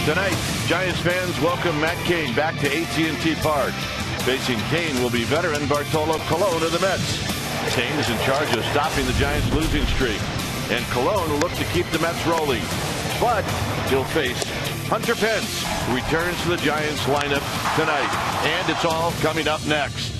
Tonight, Giants fans welcome Matt Cain back to AT&T Park. Facing Cain will be veteran Bartolo Colon of the Mets. Cain is in charge of stopping the Giants' losing streak, and Colon will look to keep the Mets rolling. But he'll face Hunter Pence, who returns to the Giants lineup tonight. And it's all coming up next.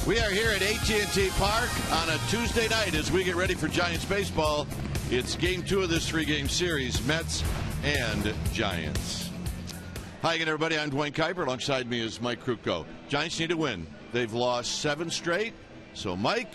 We are here at AT&T Park on a Tuesday night as we get ready for Giants baseball. It's game 2 of this 3-game series, Mets and Giants. Hi again, everybody. I'm Dwayne Kuiper. Alongside me is Mike Krukow. Giants need to win. They've lost 7 straight. So, Mike,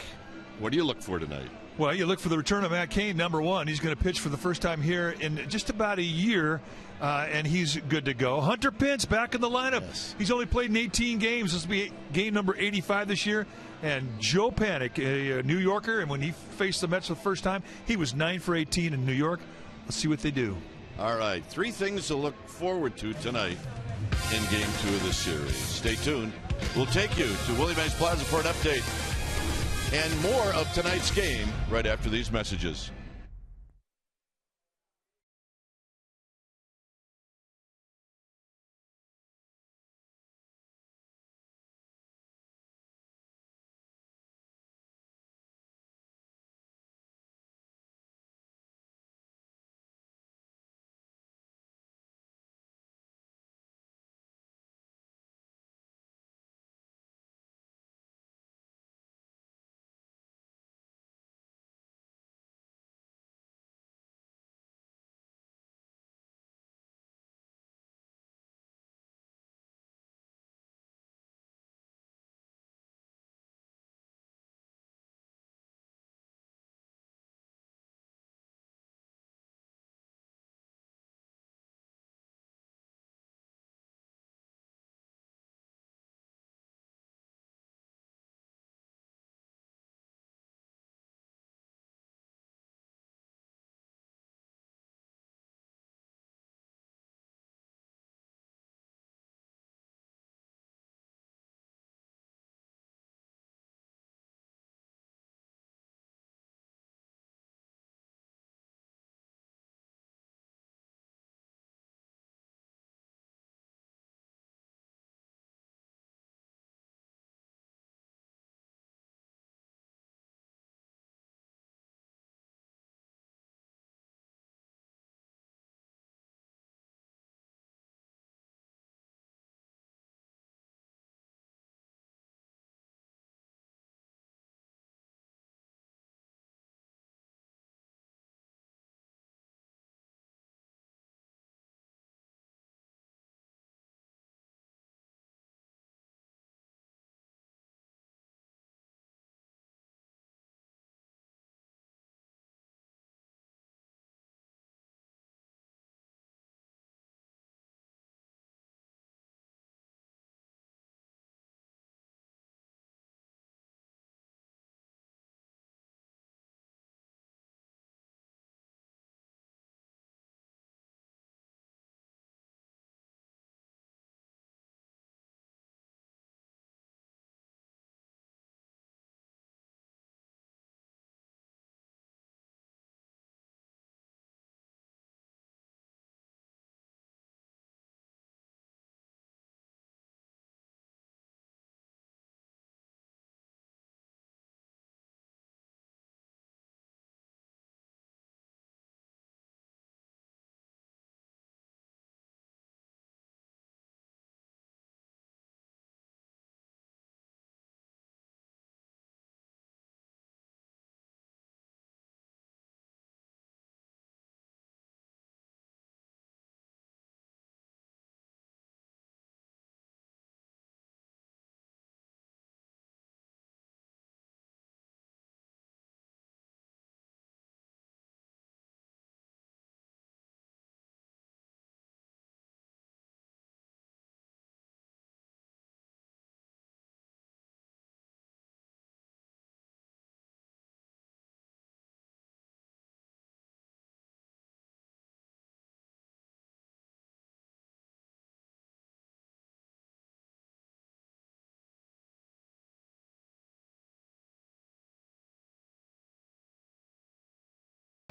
what do you look for tonight? Well, you look for the return of Matt Cain, number one. He's going to pitch for the first time here in just about a year, and he's good to go. Hunter Pence back in the lineup. Yes. He's only played in 18 games. This will be game number 85 this year. And Joe Panik, a New Yorker, and when he faced the Mets for the first time, he was 9 for 18 in New York. Let's see what they do. All right, 3 things to look forward to tonight in game 2 of this series. Stay tuned. We'll take you to Willie Mays Plaza for an update and more of tonight's game right after these messages.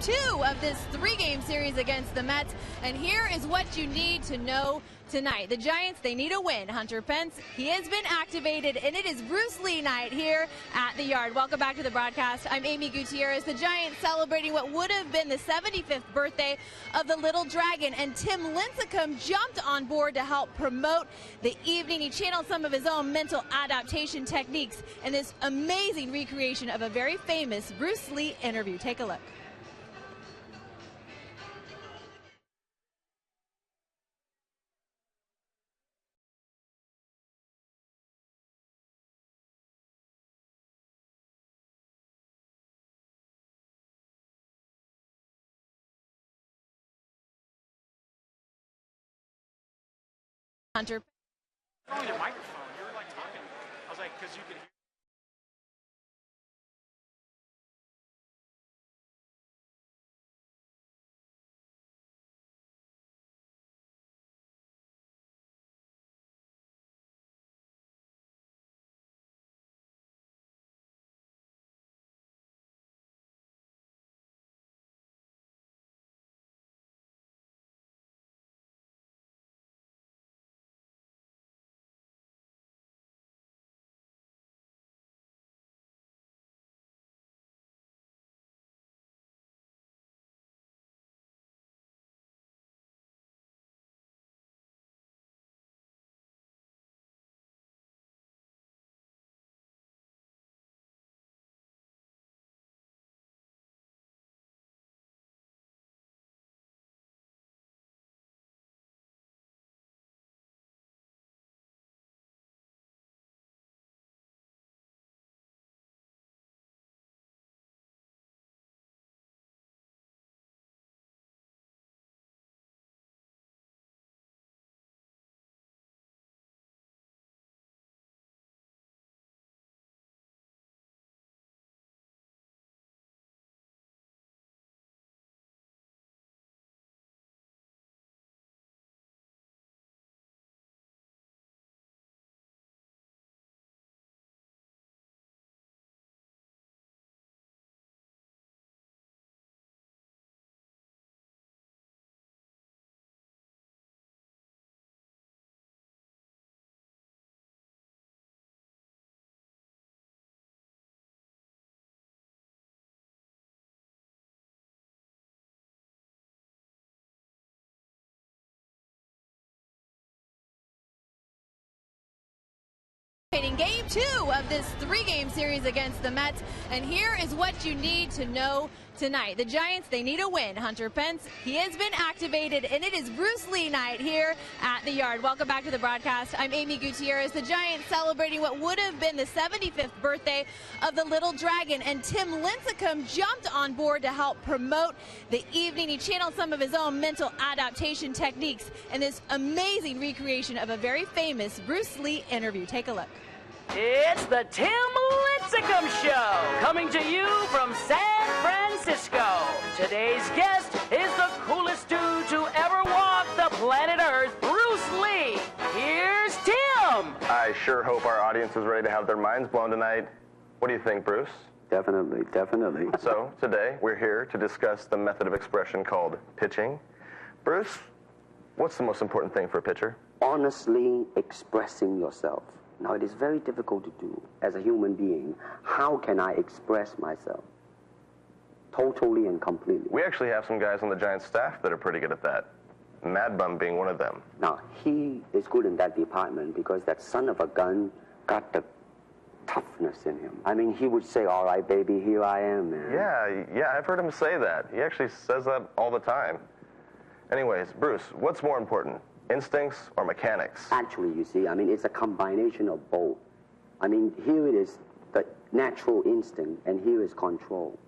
2 of this 3-game series against the Mets, and here is what you need to know tonight. The Giants, they need a win. Hunter Pence, he has been activated, and it is Bruce Lee night here at the Yard. Welcome back to the broadcast. I'm Amy Gutierrez. The Giants celebrating what would have been the 75th birthday of the Little Dragon, and Tim Lincecum jumped on board to help promote the evening. He channeled some of his own mental adaptation techniques in this amazing recreation of a very famous Bruce Lee interview. Take a look. Hunter. On your microphone, you were like talking. I was like, because you could hear. Game 2 of this 3-game series against the Mets, and here is what you need to know tonight. The Giants, they need a win. Hunter Pence, he has been activated, and it is Bruce Lee night here at the Yard. Welcome back to the broadcast. I'm Amy Gutierrez. The Giants celebrating what would have been the 75th birthday of the Little Dragon, and Tim Lincecum jumped on board to help promote the evening. He channeled some of his own mental adaptation techniques in this amazing recreation of a very famous Bruce Lee interview. Take a look. It's the Tim Lincecum Show, coming to you from San Francisco. Today's guest is the coolest dude to ever walk the planet Earth, Bruce Lee. Here's Tim. I sure hope our audience is ready to have their minds blown tonight. What do you think, Bruce? Definitely, definitely. So, today, we're here to discuss the method of expression called pitching. Bruce, what's the most important thing for a pitcher? Honestly expressing yourself. Now, it is very difficult to do as a human being. How can I express myself? Totally and completely. We actually have some guys on the Giants staff that are pretty good at that. Mad Bum being one of them. Now, he is good in that department because that son of a gun got the toughness in him. I mean, he would say, all right, baby, here I am, man. Yeah, I've heard him say that. He actually says that all the time. Anyways, Bruce, what's more important? Instincts or mechanics? Actually, you see, I mean, it's a combination of both. I mean, here it is the natural instinct, and here is control.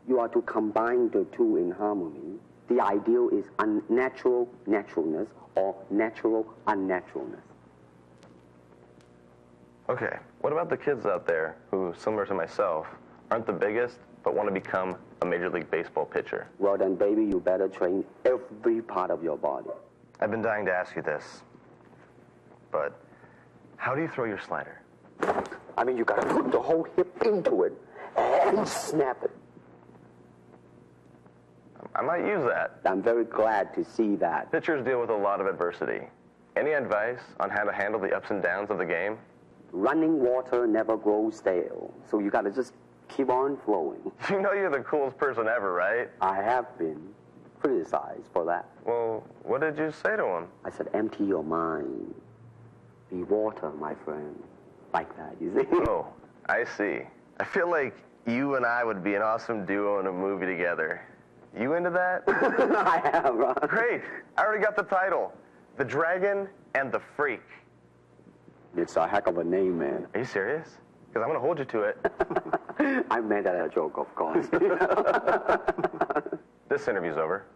You are to combine the two in harmony. The ideal is unnatural naturalness or natural unnaturalness. Okay, what about the kids out there who, similar to myself, aren't the biggest but want to become a Major League Baseball pitcher? Well, then, baby, you better train every part of your body. I've been dying to ask you this, but how do you throw your slider? I mean, you got to put the whole hip into it and snap it. I might use that. I'm very glad to see that. Pitchers deal with a lot of adversity. Any advice on how to handle the ups and downs of the game? Running water never grows stale, so you got to just keep on flowing. You know you're the coolest person ever, right? I have been criticized for that. Well, what did you say to him? I said, empty your mind. Be water, my friend. Like that, you see? Oh, I see. I feel like you and I would be an awesome duo in a movie together. You into that? I have. Great. I already got the title. The Dragon and the Freak. It's a heck of a name, man. Are you serious? Because I'm going to hold you to it. I meant that as a joke, of course. This interview's over.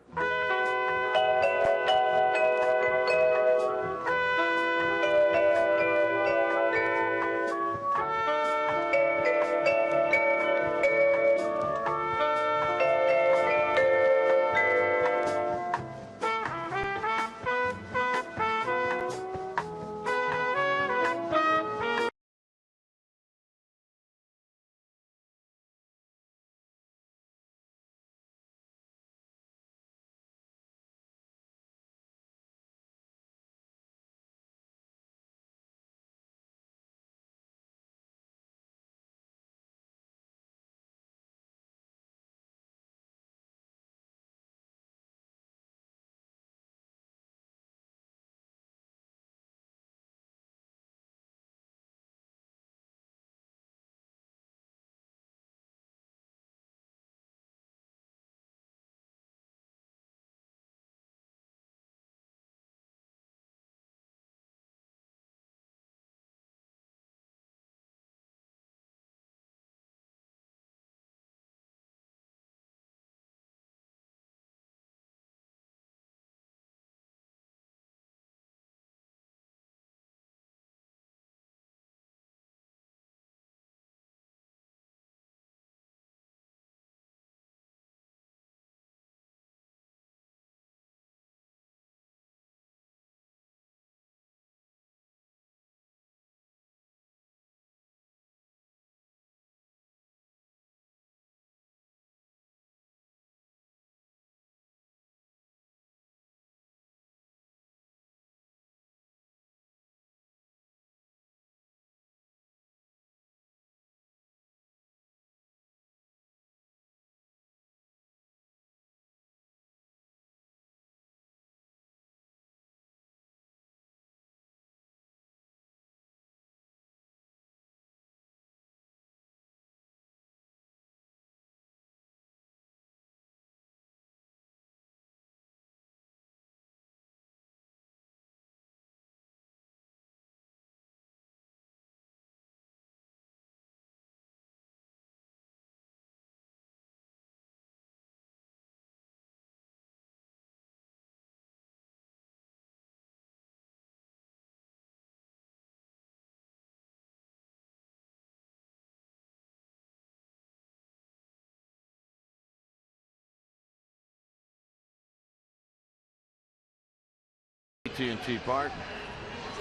AT&T Park.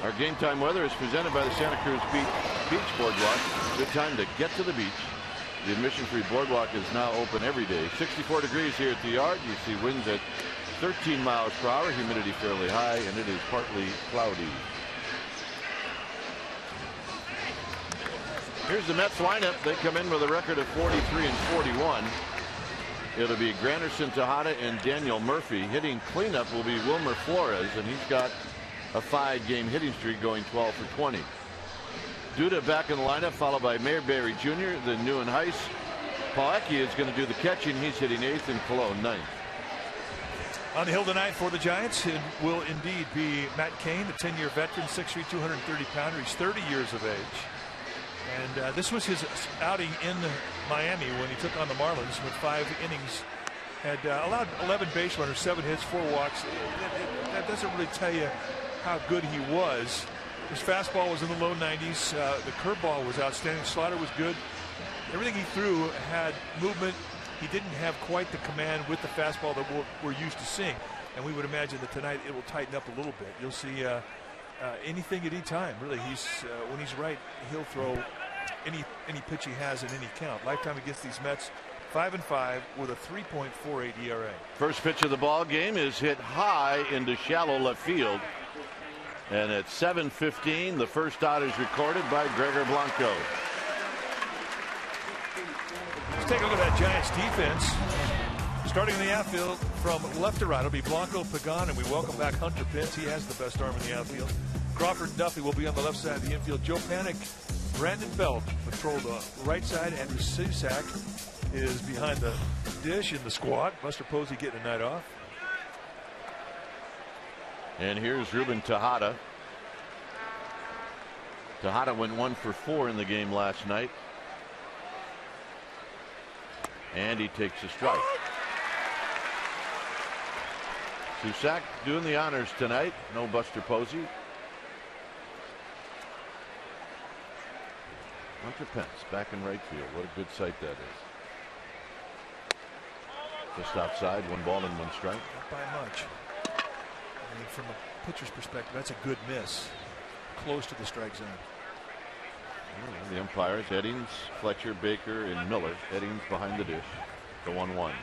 Our game time weather is presented by the Santa Cruz Beach Boardwalk. Good time to get to the beach. The admission-free boardwalk is now open every day. 64 degrees here at the yard. You see winds at 13 miles per hour, humidity fairly high, and it is partly cloudy. Here's the Mets lineup. They come in with a record of 43 and 41. It'll be Granderson, Tejada, and Daniel Murphy. Hitting cleanup will be Wilmer Flores, and he's got a 5-game hitting streak going 12 for 20. Duda back in the lineup, followed by Mayberry Jr., then New and Heiss. Palecki is going to do the catching. He's hitting 8th, and Cologne 9th. On the hill tonight for the Giants, it will indeed be Matt Cain, the 10-year veteran, 6'3", 230-pounder. He's 30 years of age. And this was his outing in Miami when he took on the Marlins with 5 innings. Had allowed 11 base runners, 7 hits, 4 walks. That doesn't really tell you how good he was. His fastball was in the low 90s. The curveball was outstanding. Slider was good. Everything he threw had movement. He didn't have quite the command with the fastball that we're used to seeing. And we would imagine that tonight it will tighten up a little bit. You'll see anything at any time. Really, when he's right, he'll throw any pitch he has in any count. Lifetime against these Mets, 5-5 with a 3.48 ERA. First pitch of the ball game is hit high into shallow left field. And at 7:15, the first out is recorded by Gregor Blanco. Let's take a look at that Giants defense. Starting in the outfield from left to right, it'll be Blanco, Pagan, and we welcome back Hunter Pence. He has the best arm in the outfield. Crawford and Duffy will be on the left side of the infield. Joe Panik, Brandon Belt patrol the right side. Andrew Susak is behind the dish in the squad. Buster Posey getting a night off. And here's Ruben Tejada. Tejada went 1 for 4 in the game last night. And he takes a strike. Susak doing the honors tonight. No Buster Posey. Hunter Pence back in right field. What a good sight that is. Just outside, 1 ball and 1 strike. Not by much. I mean, from a pitcher's perspective, that's a good miss. Close to the strike zone. The umpires, Eddings, Fletcher, Baker, and Miller. Eddings behind the dish. The 1-1.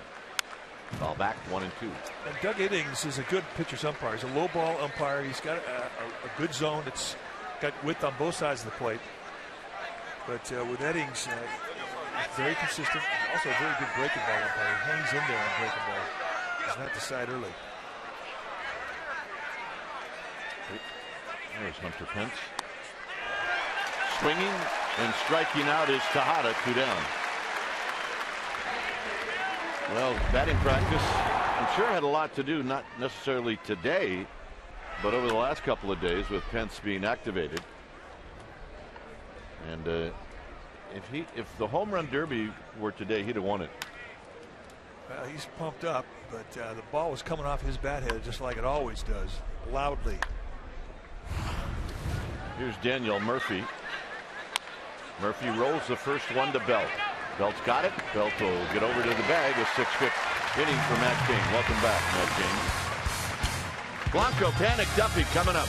Ball back, 1-2. And Doug Eddings is a good pitcher's umpire. He's a low ball umpire. He's got a good zone. It's got width on both sides of the plate. But with Eddings, very consistent. Also a very good breaking ball umpire. He hangs in there on breaking ball. Does not decide early. There's Hunter Pence. Swinging and striking out is Tejada, 2 down. Well, batting practice, I'm sure had a lot to do, not necessarily today, but over the last couple of days with Pence being activated. And if the home run derby were today, he'd have won it. Well, he's pumped up, but the ball was coming off his bat head just like it always does, loudly. Here's Daniel Murphy. Murphy rolls the first one to Belt. Belt's got it. Belt will get over to the bag. A 6th inning for Matt King. Welcome back, Matt King. Blanco, Panik, Duffy coming up.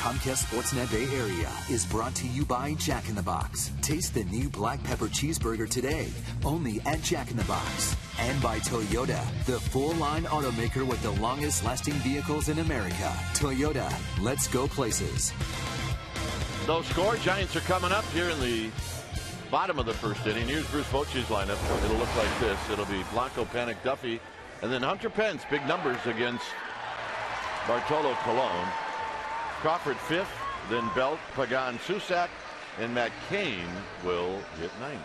Comcast Sportsnet Bay Area is brought to you by Jack in the Box. Taste the new black pepper cheeseburger today, only at Jack in the Box. And by Toyota, the full-line automaker with the longest-lasting vehicles in America. Toyota, let's go places. No score. Giants are coming up here in the bottom of the first inning. Here's Bruce Bochy's lineup. It'll look like this. It'll be Blanco, Panik, Duffy, and then Hunter Pence. Big numbers against Bartolo Colon. Crawford 5th, then Belt, Pagan, Susak, and Matt Cain will hit 9th.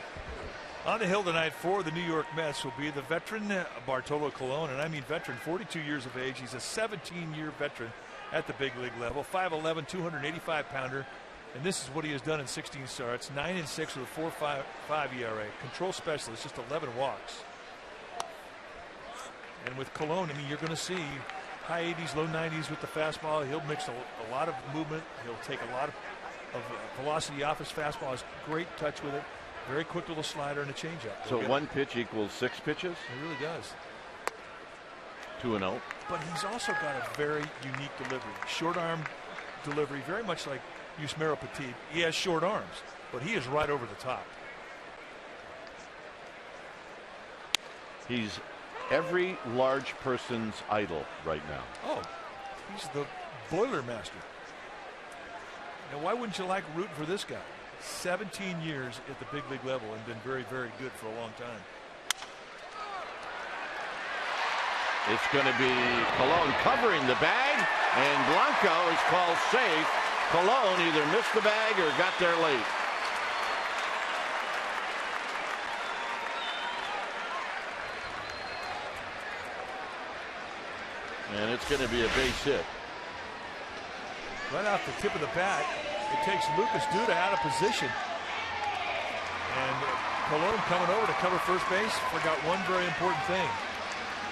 On the hill tonight for the New York Mets will be the veteran Bartolo Colon, and I mean veteran, 42 years of age. He's a 17-year veteran at the big league level, 5'11", 285-pounder, and this is what he has done in 16 starts, 9-6 with a 4.55 ERA. Control specialist, just 11 walks. And with Colon, I mean, you're going to see high 80s, low 90s with the fastball. He'll mix a lot of movement. He'll take a lot of velocity off his fastball. Has great touch with it. Very quick little slider and a changeup. So one pitch equals 6 pitches? He really does. 2-0. But he's also got a very unique delivery. Short arm delivery, very much like Yusmeiro Petit. He has short arms, but he is right over the top. He's every large person's idol right now. Oh, he's the boiler master. Now, why wouldn't you like rooting for this guy? 17 years at the big league level and been very, very good for a long time. It's going to be Colon covering the bag, and Blanco is called safe. Colon either missed the bag or got there late. And it's going to be a base hit. Right off the tip of the bat, it takes Lucas Duda out of position. And Colon coming over to cover first base forgot one very important thing.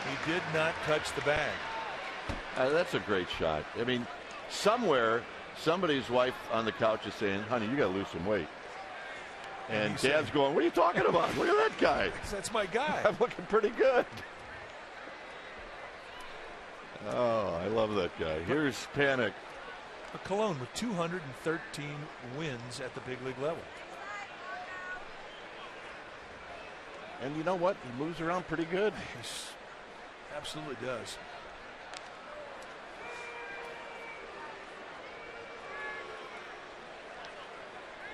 He did not touch the bag. That's a great shot. I mean, somewhere, somebody's wife on the couch is saying, honey, you got to lose some weight. And Dad's going, what are you talking about? Look at that guy. That's my guy. I'm looking pretty good. Oh, I love that guy. Here's Panic. Colon with 213 wins at the big league level. And you know what? He moves around pretty good. He absolutely does.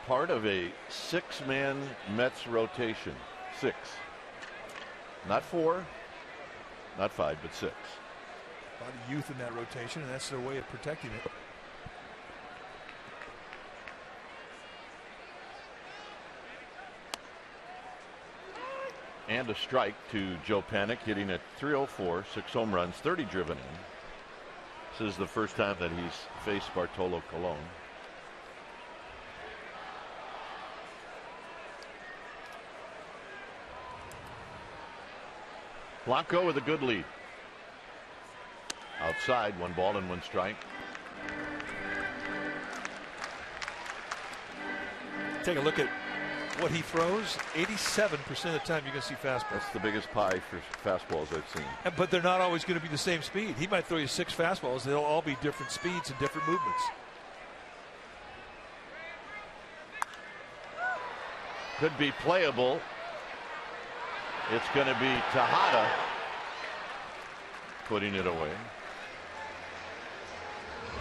Part of a 6-man Mets rotation. 6. Not 4, not 5, but 6. A lot of youth in that rotation, and that's their way of protecting it. And a strike to Joe Panic, hitting at .304, 6 home runs, 30 driven in. This is the first time that he's faced Bartolo Colon. Blanco with a good lead. Outside, 1 ball and 1 strike. Take a look at what he throws. 87% of the time you're going to see fastballs. That's the biggest pie for fastballs I've seen. But they're not always going to be the same speed. He might throw you 6 fastballs. They'll all be different speeds and different movements. Could be playable. It's going to be Tejada putting it away.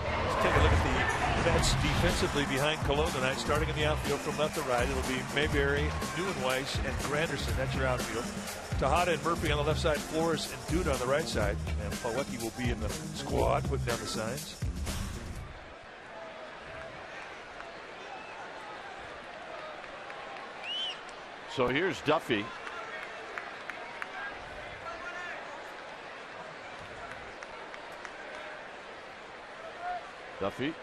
Let's take a look at the Mets defensively behind Colon tonight, starting in the outfield from left to right. It'll be Mayberry, Neuenweiss, and Granderson. That's your outfield. Tejada and Murphy on the left side, Flores and Duda on the right side. And Plawecki will be in the squad, putting down the signs. So here's Duffy. Duffy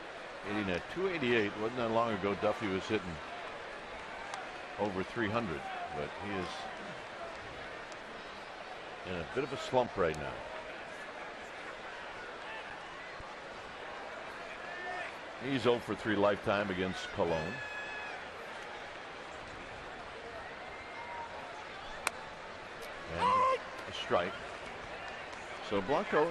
hitting at .288. Wasn't that long ago Duffy was hitting over 300, but he is in a bit of a slump right now. He's 0 for 3 lifetime against Colon. And a strike. So Blanco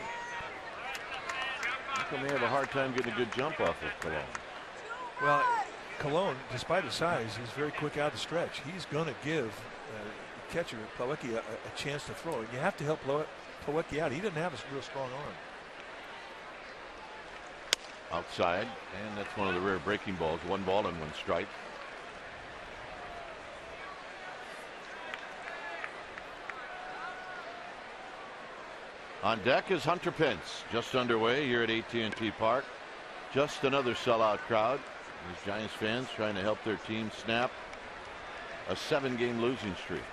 may have a hard time getting a good jump off of Colon. Well, Colon, despite his size, he's very quick out of the stretch. He's going to give catcher Plawecki a chance to throw. And you have to help Plawecki out. He doesn't have a real strong arm. Outside, and that's one of the rare breaking balls. 1 ball and 1 strike. On deck is Hunter Pence, just underway here at AT&T Park. Just another sellout crowd. These Giants fans trying to help their team snap a 7-game losing streak.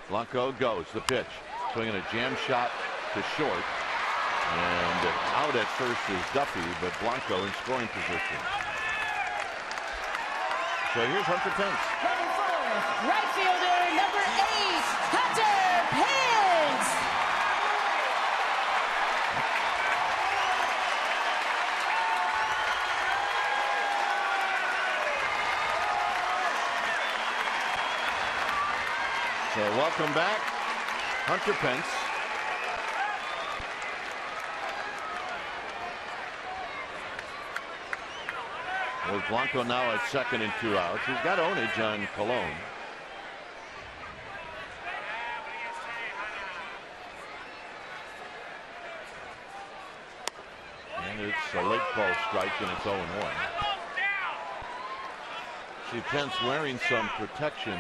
Blanco goes, the pitch, swinging a jam shot to short, and out at first is Duffy, but Blanco in scoring position. So here's Hunter Pence. Heading forward, right fielder number 8, Hunter Pence. So welcome back, Hunter Pence. With Blanco now at second and 2 outs. He's got ownage on Colon. And it's a late ball strike, and it's 0-1. See Pence wearing some protection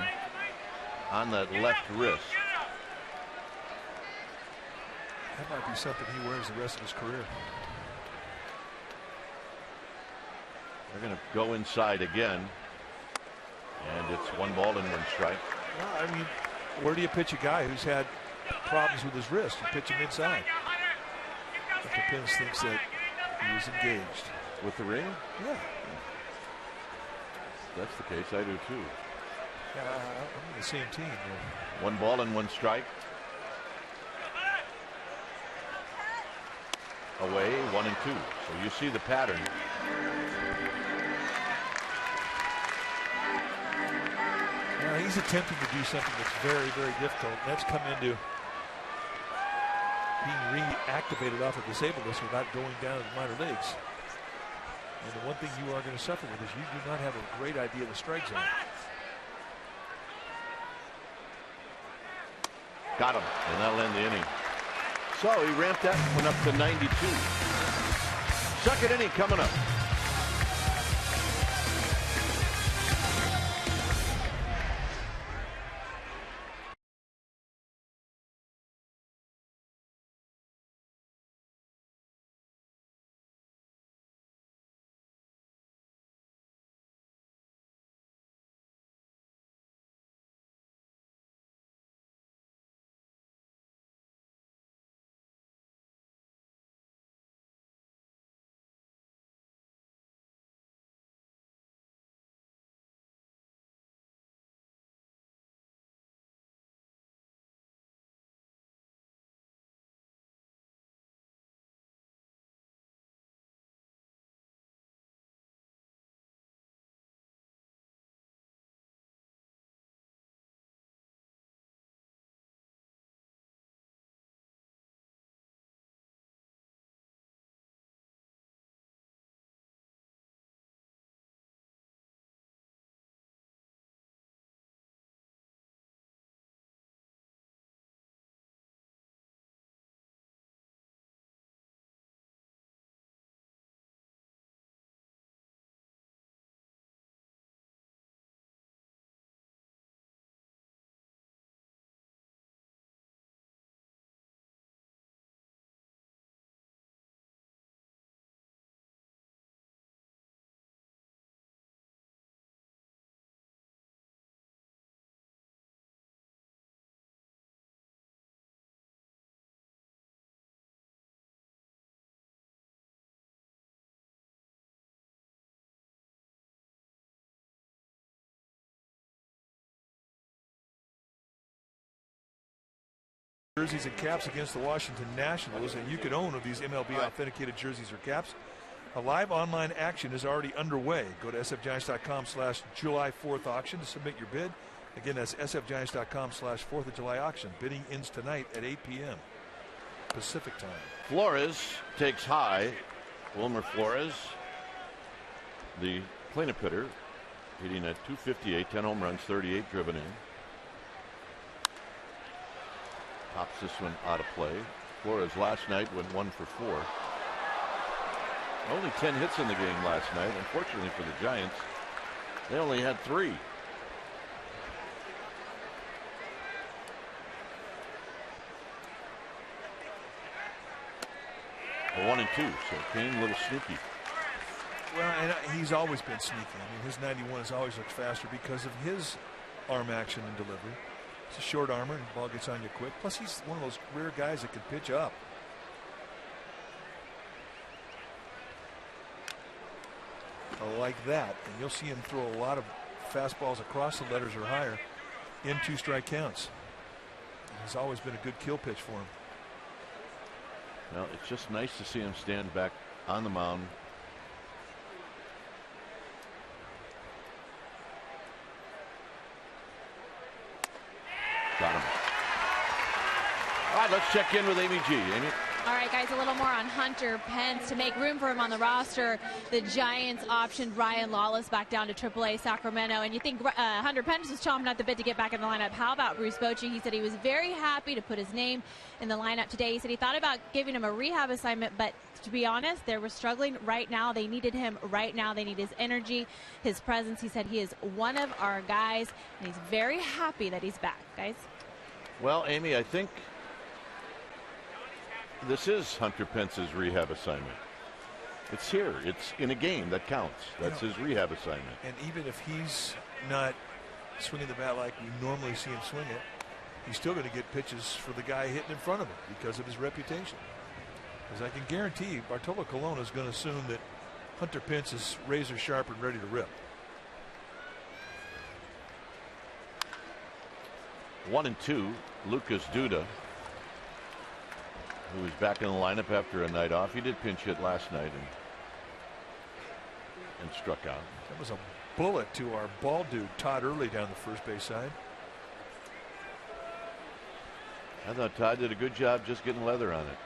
on that left wrist. That might be something he wears the rest of his career. They're going to go inside again. And it's 1 ball and 1 strike. Well, I mean, where do you pitch a guy who's had problems with his wrist? You pitch him inside. Dr. Pence thinks that he was engaged. With the ring? Yeah. If that's the case, I do too. Yeah, I'm on the same team. 1 ball and 1 strike. Away, 1 and 2. So you see the pattern. He's attempting to do something that's very, very difficult. And that's come into being reactivated off of disabled list without going down to the minor leagues. And the one thing you are going to suffer with is you do not have a great idea of the strike zone. Got him, and that'll end the inning. So he ramped that one up to 92. Second inning coming up. Jerseys and caps against the Washington Nationals, and you can own of these MLB authenticated jerseys or caps. A live online action is already underway. Go to sfgiants.com/July 4th auction to submit your bid. Again, that's sfgiants.com/4th of July auction. Bidding ends tonight at 8 p.m. Pacific time. Flores takes high. Wilmer Flores, the cleanup hitter, hitting at .258, 10 home runs, 38 driven in. Pops this one out of play. Flores last night went 1 for 4. Only 10 hits in the game last night. Unfortunately for the Giants, they only had 3. A 1 and 2, so Kane a little sneaky. Well, and he's always been sneaky. I mean, his 91 has always looked faster because of his arm action and delivery. It's a short armor and the ball gets on you quick. Plus, he's one of those rare guys that can pitch up. Like that, and you'll see him throw a lot of fastballs across the letters or higher in 2-strike counts. He's always been a good kill pitch for him. Well, it's just nice to see him stand back on the mound. Got him. All right, let's check in with Amy G. Amy? All right, guys, a little more on Hunter Pence. To make room for him on the roster, the Giants optioned Ryan Lawless back down to AAA Sacramento. And you think Hunter Pence was chomping at the bit to get back in the lineup. How about Bruce Bochy? He said he was very happy to put his name in the lineup today. He said he thought about giving him a rehab assignment, but to be honest, they were struggling right now. They needed him right now. They need his energy, his presence. He said he is one of our guys, and he's very happy that he's back, guys. Well, Amy, I think this is Hunter Pence's rehab assignment. It's here. It's in a game that counts. That's his rehab assignment. And even if he's not swinging the bat like we normally see him swing it, he's still going to get pitches for the guy hitting in front of him because of his reputation. Because I can guarantee Bartolo Colon is going to assume that Hunter Pence is razor sharp and ready to rip. 1-2, Lucas Duda, who was back in the lineup after a night off. He did pinch hit last night and struck out. That was a bullet to our ball dude Todd Early down the first base side. I thought Todd did a good job just getting leather on it.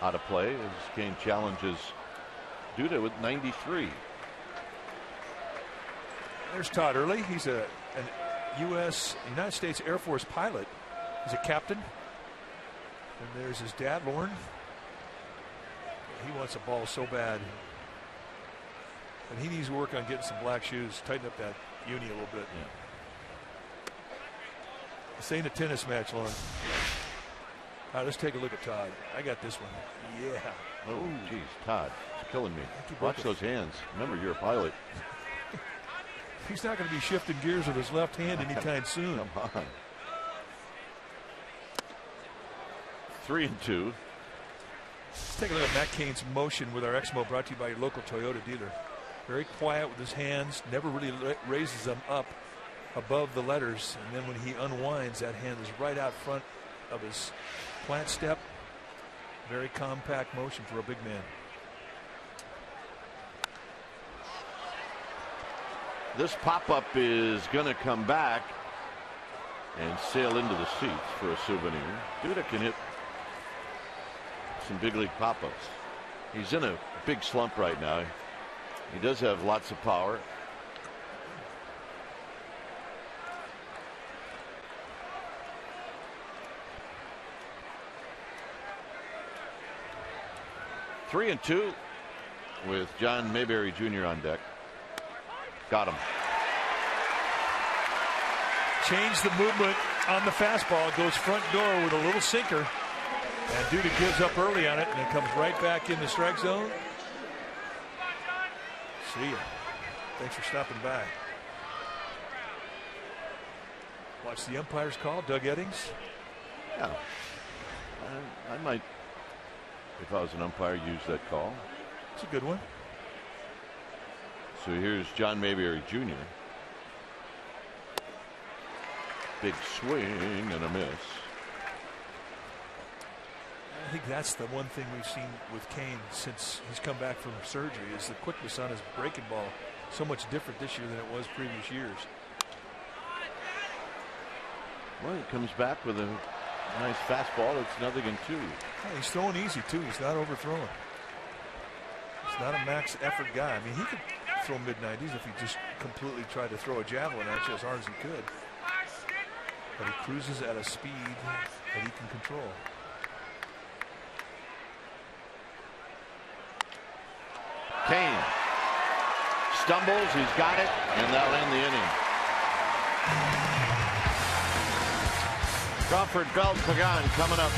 Out of play as Kane challenges Duda with 93. There's Todd Early. He's an United States Air Force pilot. He's a captain. And there's his dad, Lauren. He wants a ball so bad. And he needs to work on getting some black shoes, tighten up that uni a little bit. Yeah. This ain't a tennis match, Lauren. All right, let's take a look at Todd. I got this one. Yeah. Oh, geez, Todd, it's killing me. Watch those hands. Remember, you're a pilot. He's not going to be shifting gears with his left hand anytime soon. Come on. 3-2. Let's take a look at Matt Cain's motion with our Exmo, brought to you by your local Toyota dealer. Very quiet with his hands, never really raises them up above the letters, and then when he unwinds, that hand is right out front of his plant step. Very compact motion for a big man. This pop-up is going to come back and sail into the seats for a souvenir. Duda can hit some big league pop-ups. He's in a big slump right now. He does have lots of power. Three and two with John Mayberry Jr. on deck. Got him. Change the movement on the fastball. Goes front door with a little sinker. And Duda gives up early on it, and it comes right back in the strike zone. See ya. Thanks for stopping by. Watch the umpire's call, Doug Eddings. Yeah. I might, if I was an umpire, use that call. It's a good one. So here's John Mayberry Jr. Big swing and a miss. I think that's the one thing we've seen with Cain since he's come back from surgery is the quickness on his breaking ball. So much different this year than it was previous years. Well, he comes back with a nice fastball. It's 0-2. Yeah, he's throwing easy too. He's not overthrowing. He's not a max effort guy. I mean, he could throw mid-90s if he just completely tried to throw a javelin at you as hard as he could. But he cruises at a speed that he can control. Cain stumbles, he's got it, and that'll end the inning. Crawford, Belt, Pagan coming up.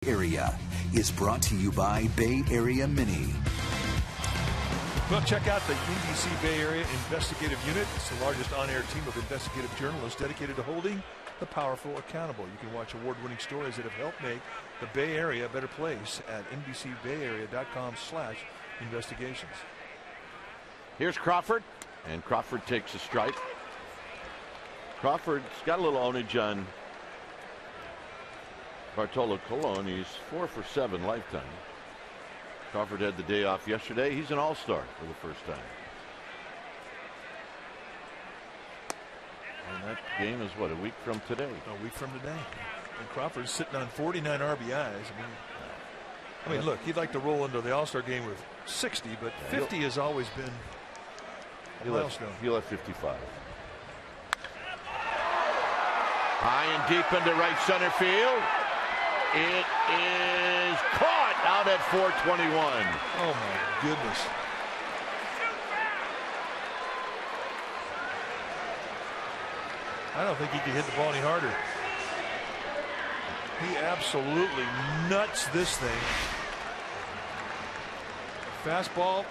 Area is brought to you by Bay Area Mini. Well, check out the NBC Bay Area Investigative Unit. It's the largest on-air team of investigative journalists dedicated to holding the powerful accountable. You can watch award-winning stories that have helped make the Bay Area a better place at NBCBayArea.com/investigations. Here's Crawford, and Crawford takes a strike. Crawford's got a little ownage on Bartolo Colon. He's 4 for 7 lifetime. Crawford had the day off yesterday. He's an all-star for the first time. And that game is what, a week from today? A week from today. And Crawford's sitting on 49 RBIs. I mean, look, he'd like to roll into the All-Star game with 60, but 50 has always been a milestone. He'll have 55. High and deep into right center field. It is caught out at 421. Oh, my goodness. I don't think he could hit the ball any harder. He absolutely nuts this thing. Fastball,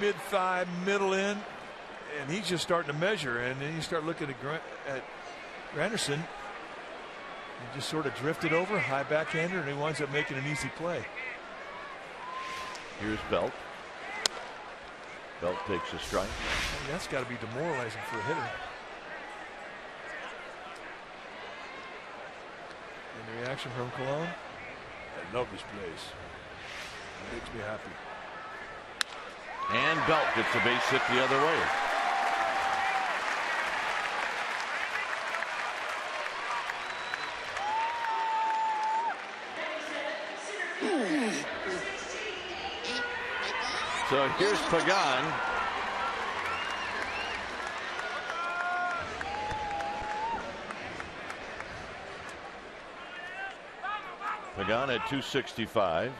mid-thigh, middle in, and he's just starting to measure. And then you start looking at Granderson. He just sort of drifted over, high backhander, and he winds up making an easy play. Here's Belt. Belt takes a strike. Well, that's got to be demoralizing for a hitter. And the reaction from Colon? I love this place. It makes me happy. And Belt gets a base hit the other way. So here's Pagan. Pagan at 265.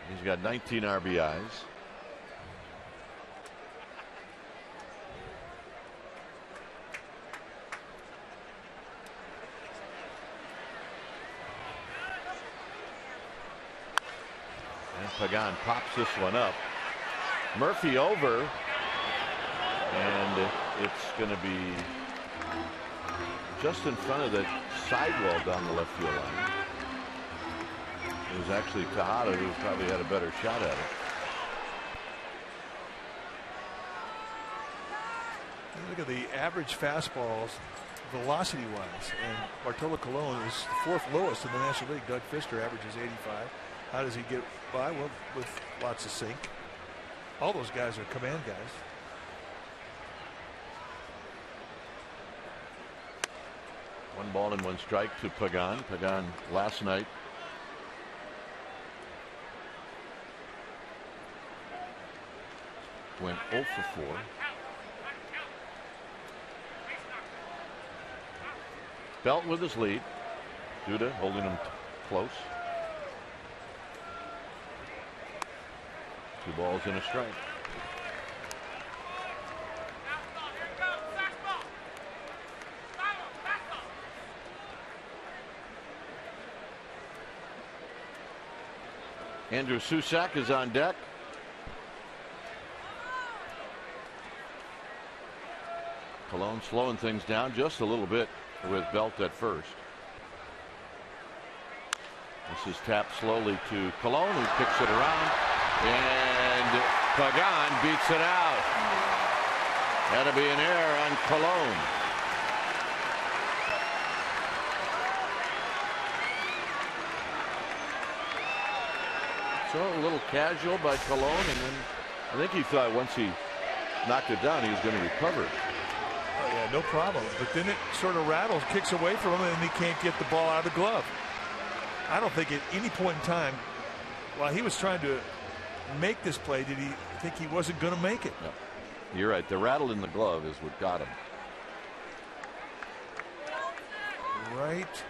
He's got 19 RBIs. Pagan pops this one up. Murphy over, and it's going to be just in front of the sidewall down the left field line. It was actually Tejada who probably had a better shot at it. Look at the average fastballs velocity wise, and Bartolo Colon is the 4th lowest in the National League. Doug Fister averages 85. How does he get by? Well, with lots of sink. All those guys are command guys. One ball and one strike to Pagan. Pagan last night went 0 for 4. Belt with his lead. Duda holding him close. 2 balls and a strike. Andrew Susak is on deck. Colon slowing things down just a little bit with Belt at first. This is tapped slowly to Colon, who kicks it around. And Pagan beats it out. That'll be an error on Colon. So a little casual by Colon, and then I think he thought once he knocked it down, he was going to recover. Oh, yeah, no problem. But then it sort of rattles, kicks away from him, and he can't get the ball out of the glove. I don't think at any point in time, while he was trying to make this play, did he think he wasn't going to make it? No. You're right. The rattle in the glove is what got him. Right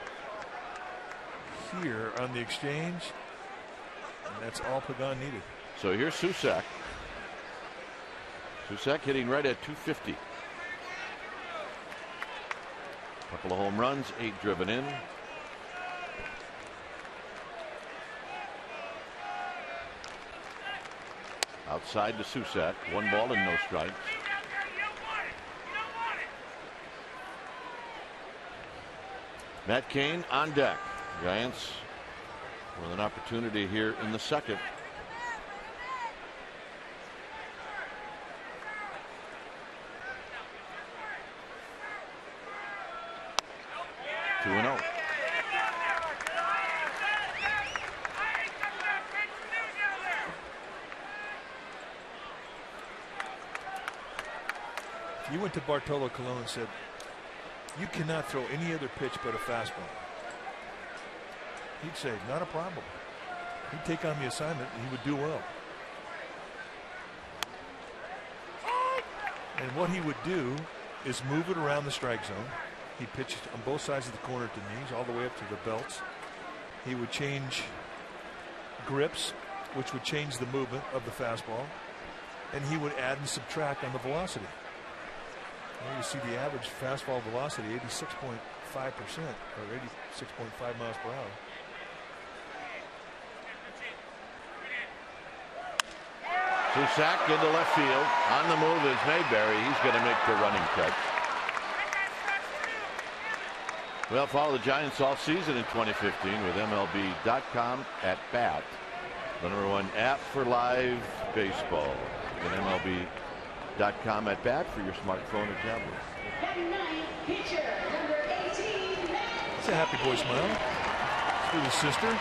here on the exchange, and that's all Pagan needed. So here's Susak. Susak hitting right at 250. Couple of home runs, 8 driven in. Outside to Susak. 1 ball and no strikes. Matt Cain on deck. Giants with an opportunity here in the second. 2-0. You went to Bartolo Colon and said, you cannot throw any other pitch but a fastball. He'd say, not a problem. He'd take on the assignment and he would do well. And what he would do is move it around the strike zone. He pitched on both sides of the corner to knees, all the way up to the belts. He would change grips, which would change the movement of the fastball. And he would add and subtract on the velocity. There you see the average fastball velocity, 86.5% or 86.5 miles per hour. Susak into left field. On the move is Mayberry. He's going to make the running catch. Well, follow the Giants all season in 2015 with MLB.com at bat. The #1 app for live baseball. And MLB.com at bat for your smartphone or tablet. It's a happy boy smile. It's for his sister.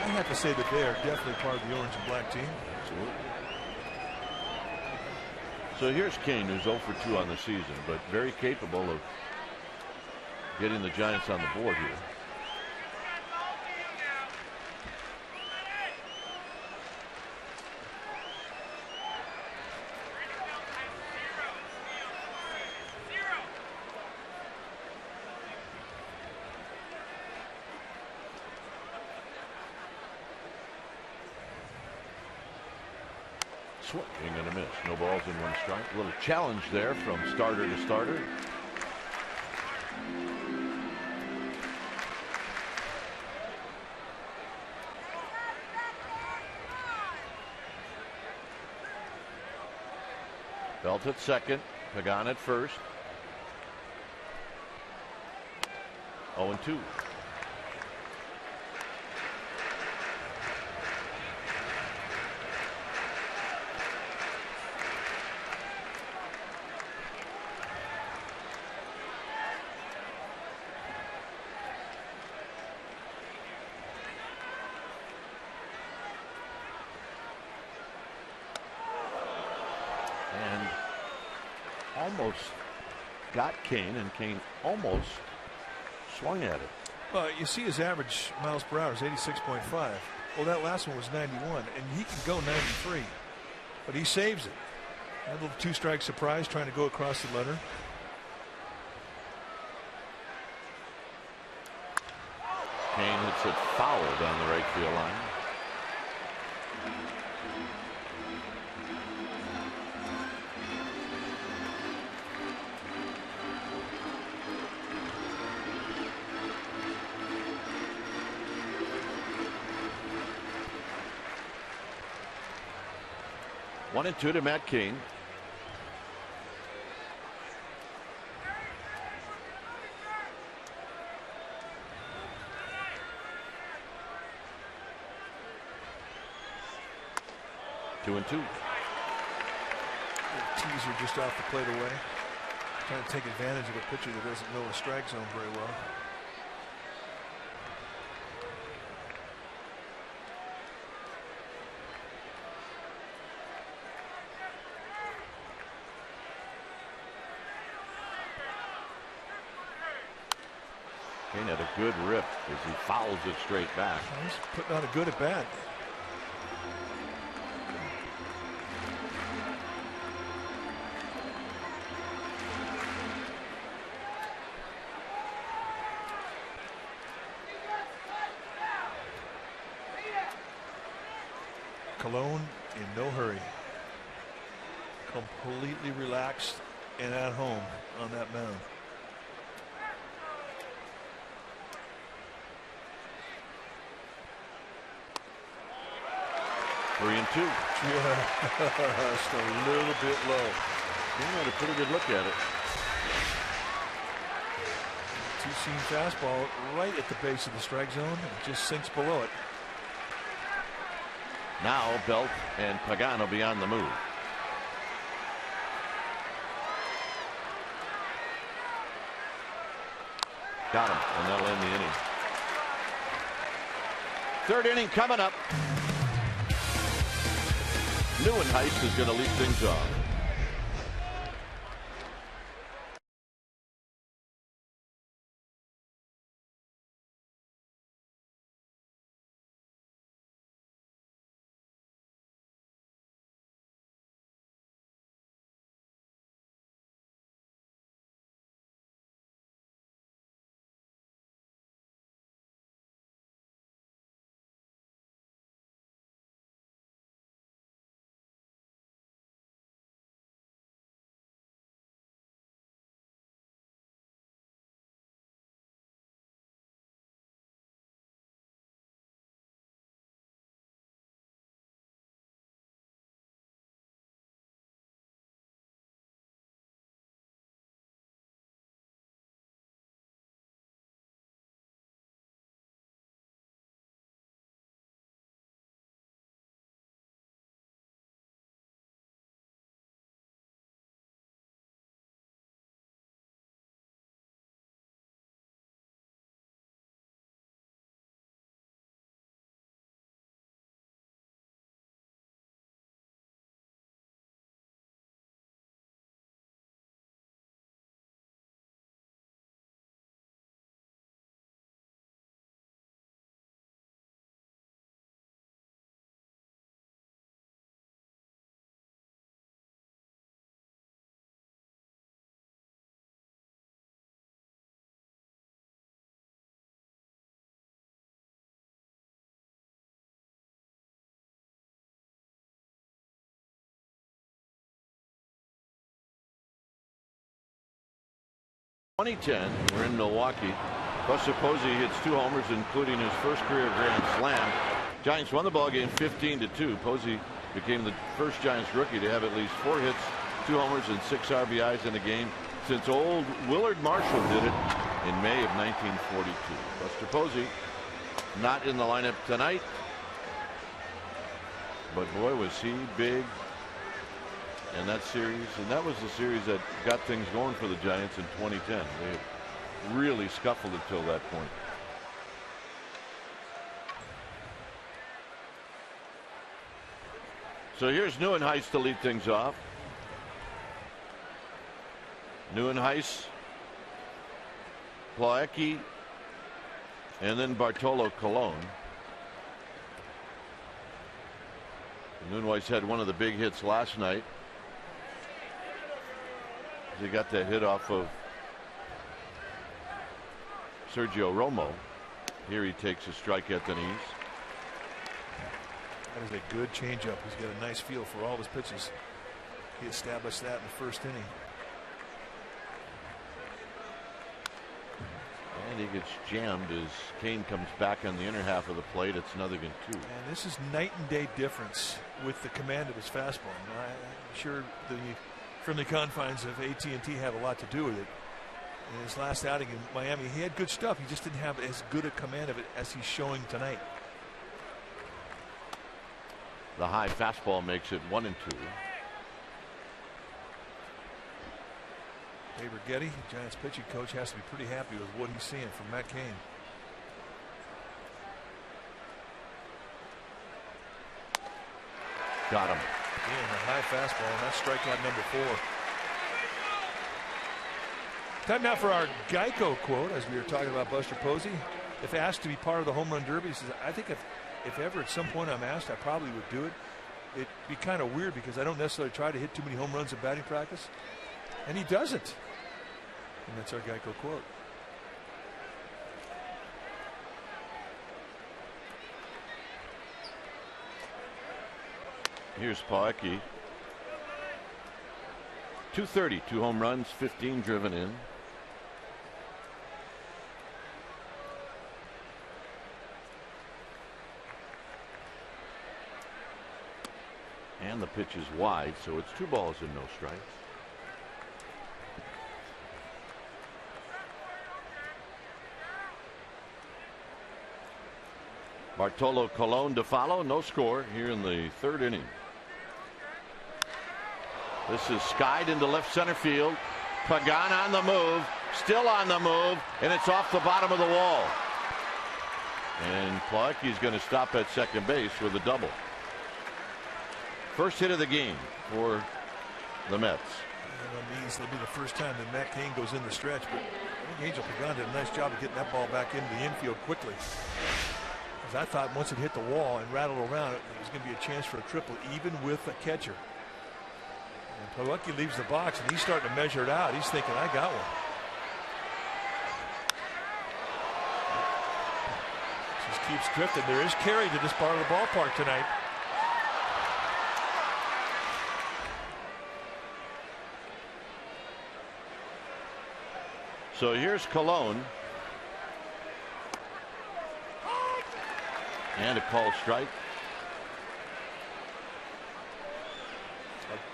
I have to say that they are definitely part of the orange and black team. Absolutely. So here's Cain, who's 0 for 2 on the season, but very capable of getting the Giants on the board here. Swing and a miss. No balls and 1 strike. A little challenge there from starter to starter. Belt at second. Pagan at first. 0-2. Almost got Cain, and Cain almost swung at it. Well, you see his average miles per hour is 86.5. Well, that last one was 91, and he can go 93, but he saves it. A little 2-strike surprise trying to go across the letter. Cain hits it foul down the right field line. One and 2 to Matt Cain. Two and 2. Teaser just off the plate away. Trying to take advantage of a pitcher that doesn't know the strike zone very well. Cain had a good rip as he fouls it straight back. He's putting out a good at bat. Colon in no hurry. Completely relaxed and at home on that mound. 3-2. Just a little bit low. He had a pretty good look at it. Two-seam fastball right at the base of the strike zone. It just sinks below it. Now Belt and Pagano be on the move. Got him, and that'll end the inning. Third inning coming up. Neuenheis is going to lead things off. We're in Milwaukee. Buster Posey hits 2 homers, including his first career grand slam. Giants won the ball game 15-2. Posey became the first Giants rookie to have at least 4 hits, 2 homers, and 6 RBIs in a game since old Willard Marshall did it in May of 1942. Buster Posey not in the lineup tonight, but boy was he big in that series, and that was the series that got things going for the Giants in 2010. They had really scuffled until that point. So here's Neuenheis to lead things off. Neuenheis, Plawecki, and then Bartolo Colon. Neuenheis had one of the big hits last night. He got that hit off of Sergio Romo. Here he takes a strike at the knees. That is a good changeup. He's got a nice feel for all of his pitches. He established that in the first inning. And he gets jammed as Kane comes back on the inner half of the plate. It's another than 2. And this is night and day difference with the command of his fastball. I'm sure the friendly confines of AT&T had a lot to do with it. In his last outing in Miami, he had good stuff. He just didn't have as good a command of it as he's showing tonight. The high fastball makes it 1-2. Dave Righetti, Giants pitching coach, has to be pretty happy with what he's seeing from Matt Cain. Got him. Again, a high fastball, and that's strikeout number 4. Time now for our Geico quote, as we were talking about Buster Posey. If asked to be part of the home run derby, he says, I think if ever at some point I'm asked, I probably would do it. It'd be kind of weird because I don't necessarily try to hit too many home runs in batting practice. And he doesn't. And that's our Geico quote. Here's Plawecki. 230, 2 home runs, 15 driven in. And the pitch is wide, so it's 2 balls and no strikes. Bartolo Colon to follow. No score here in the 3rd inning. This is skied into left center field. Pagan on the move. Still on the move. And it's off the bottom of the wall. And Plawecki's going to stop at second base with a double. First hit of the game for the Mets. That means it'll be the first time that Matt Cain goes in the stretch. But I think Angel Pagan did a nice job of getting that ball back into the infield quickly. Because I thought once it hit the wall and rattled around, it was going to be a chance for a triple, even with a catcher. And Plawecki leaves the box, and he's starting to measure it out. He's thinking, I got one. Just keeps drifting. There is carry to this part of the ballpark tonight. So here's Colon. And a called strike.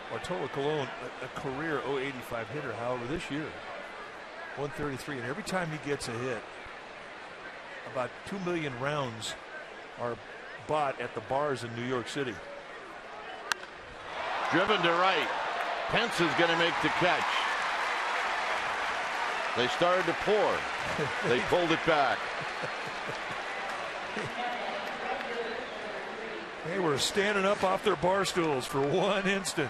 Bartolo Colon, a career 085 hitter. However, this year, 133. And every time he gets a hit, about 2 million rounds are bought at the bars in New York City. Driven to right. Pence is going to make the catch. They started to pour. They pulled it back. They were standing up off their bar stools for one instant.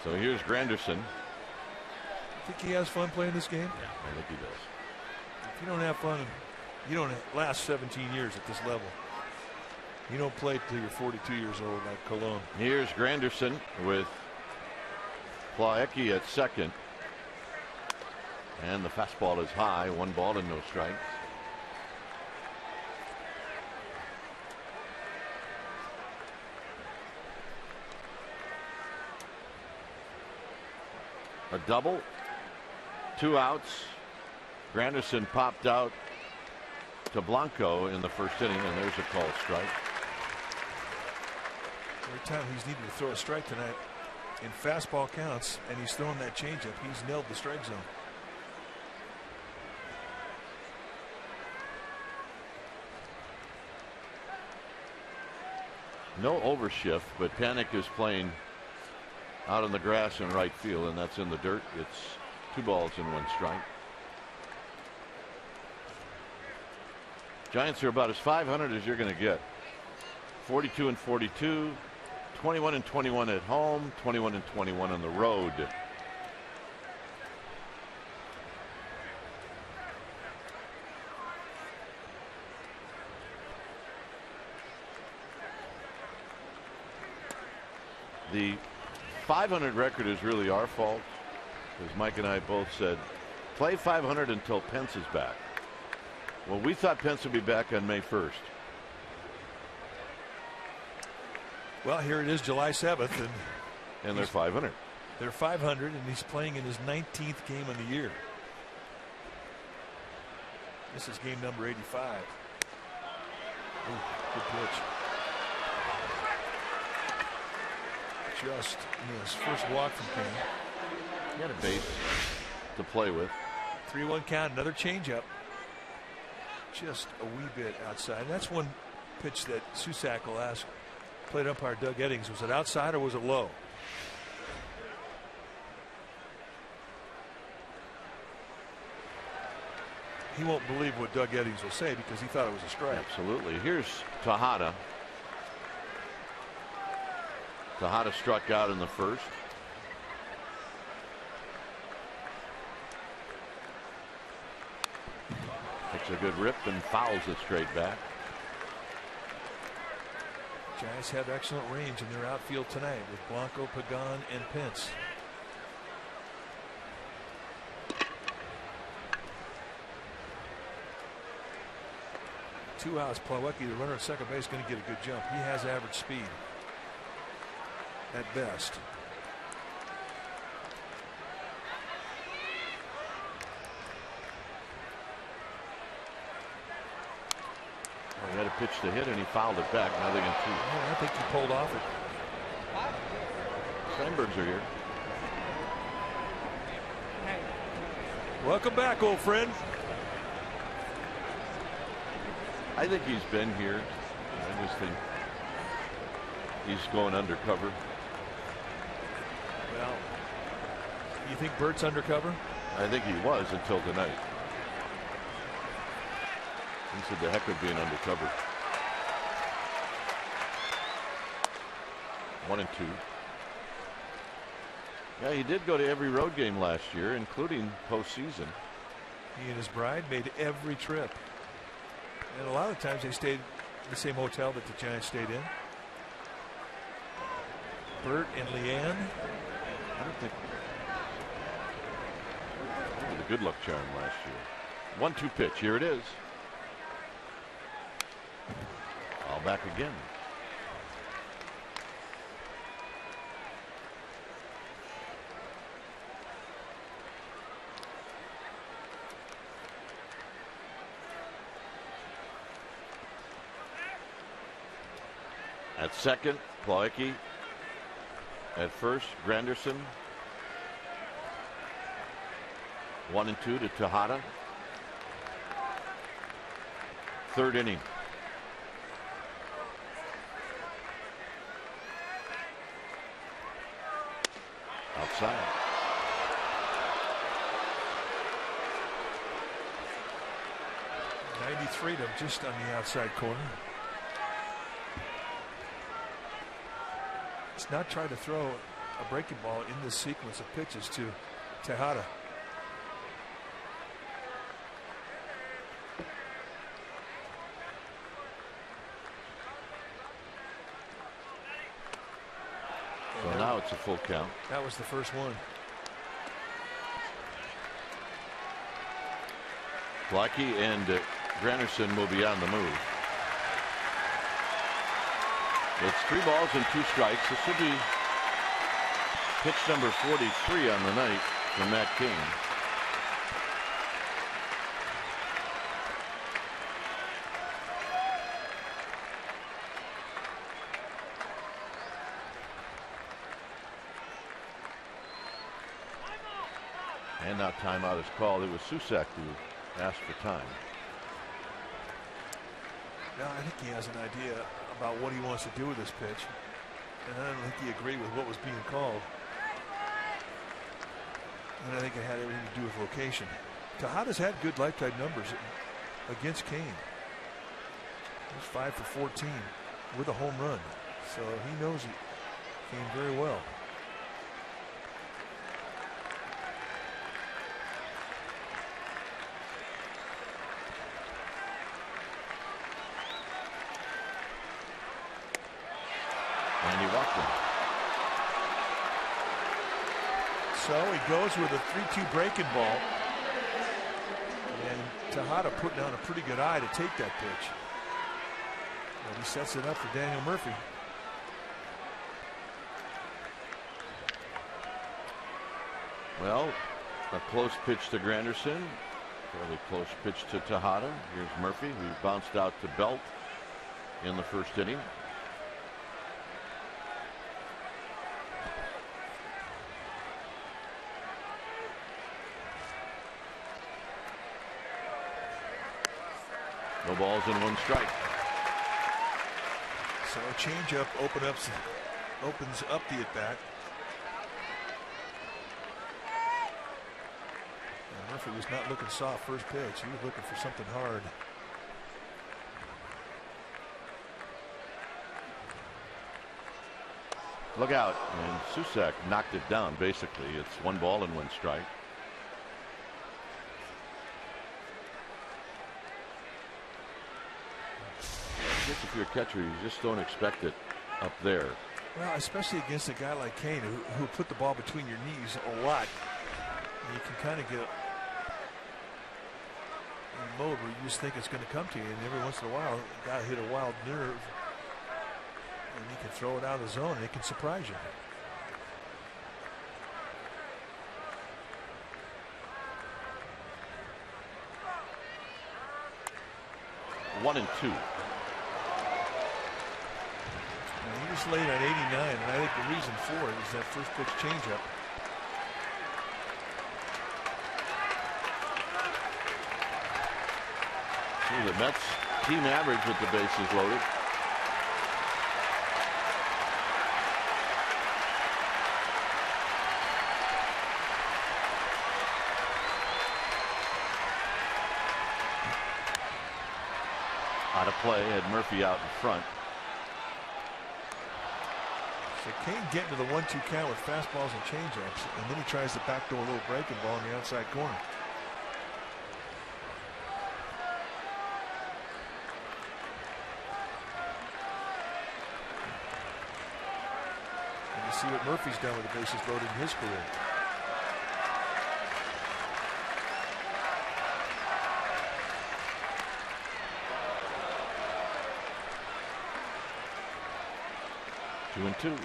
So here's Granderson. Think he has fun playing this game? Yeah, I think he does. If you don't have fun, you don't last 17 years at this level. You don't play till you're 42 years old like Colon. Here's Granderson with Plawecki at second. And the fastball is high. 1 ball and no strikes. A double. 2 outs. Granderson popped out to Blanco in the first inning, and there's a called strike. Every time he's needed to throw a strike tonight in fastball counts, and he's throwing that changeup, he's nailed the strike zone. No overshift, but Panic is playing out on the grass in right field, and that's in the dirt. It's 2 balls and 1 strike. Giants are about as 500 as you're going to get. 42 and 42, 21 and 21 at home, 21 and 21 on the road. The 500 record is really our fault, as Mike and I both said, play 500 until Pence is back. Well, we thought Pence would be back on May 1st. Well, here it is, July 7th, and they're 500. They're 500, and he's playing in his 19th game of the year. This is game number 85. Ooh, good pitch. Just missed. First walk from King. He had a base to play with. 3-1 count. Another changeup. Just a wee bit outside. And that's one pitch that Susak will ask plate umpire Doug Eddings. Was it outside or was it low? He won't believe what Doug Eddings will say because he thought it was a strike. Absolutely. Here's Tejada. Tejada struck out in the first. Takes a good rip and fouls it straight back. Giants have excellent range in their outfield tonight with Blanco, Pagan, and Pence. Two outs. Plawecki, the runner at second base, is going to get a good jump. He has average speed at best. a pitch to hit, and he fouled it back. Now they get 2. Yeah, I think he pulled off it. Steinbergs are here. Welcome back, old friend. I think he's been here. I just think he's going undercover. Well, you think Bert's undercover? I think he was until tonight. He said the heck of being undercover. 1-2. Yeah, he did go to every road game last year, including postseason. He and his bride made every trip. And a lot of times they stayed in the same hotel that the Giants stayed in. Bert and Leanne. I don't think the good luck charm last year. 1-2 pitch. Here it is. All back again. At second, Plawecki. At first, Granderson. 1-2 to Tejada. Third inning. Outside. '93 to him, just on the outside corner. He's not trying to throw a breaking ball in this sequence of pitches to Tejada. So now it's a full count. That was the first one. Plawecki and Granderson will be on the move. It's 3 balls and 2 strikes. This will be pitch number 43 on the night for Matt Cain. And now timeout is called. It was Susak who asked for time. No, I think he has an idea about what he wants to do with this pitch. And I don't think he agreed with what was being called. And I think it had everything to do with location. Tejada's had good lifetime numbers against Cain. He's 5 for 14 with a home run. So he knows Cain very well. And he walked him. So he goes with a 3-2 breaking ball. And Tejada put down a pretty good eye to take that pitch. And he sets it up for Daniel Murphy. Well, a close pitch to Granderson. Fairly close pitch to Tejada. Here's Murphy, who bounced out to Belt in the first inning. No balls and 1 strike. So a changeup opens up the at bat. And Murphy was not looking soft first pitch. He was looking for something hard. Look out. And Susak knocked it down. Basically, it's 1 ball and 1 strike. I guess if you're a catcher, you just don't expect it up there. Well, especially against a guy like Cain who put the ball between your knees a lot. And you can kind of get in a mode where you just think it's going to come to you, and every once in a while, a guy hit a wild nerve, and he can throw it out of the zone, and it can surprise you. One and 2. He's late on 89, and I think the reason for it is that first pitch changeup. The Mets team average with the bases loaded. Out of play, had Murphy out in front. So Kane getting to the 1-2 count with fastballs and changeups, and then he tries the backdoor little breaking ball in the outside corner. And you see what Murphy's done with the bases loaded in his career. Two and two.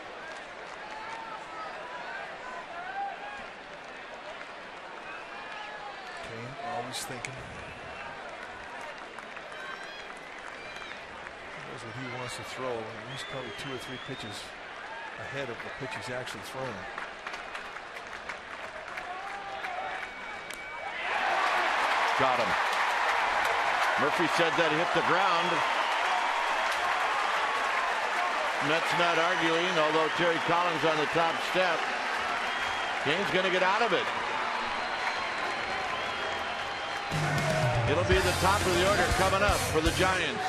Kane always thinking. He knows what he wants to throw, and he's probably 2 or 3 pitches ahead of the pitch he's actually throwing. Got him. Murphy said that he hit the ground. Mets not arguing, although Terry Collins on the top step. Kane's going to get out of it. It'll be the top of the order coming up for the Giants.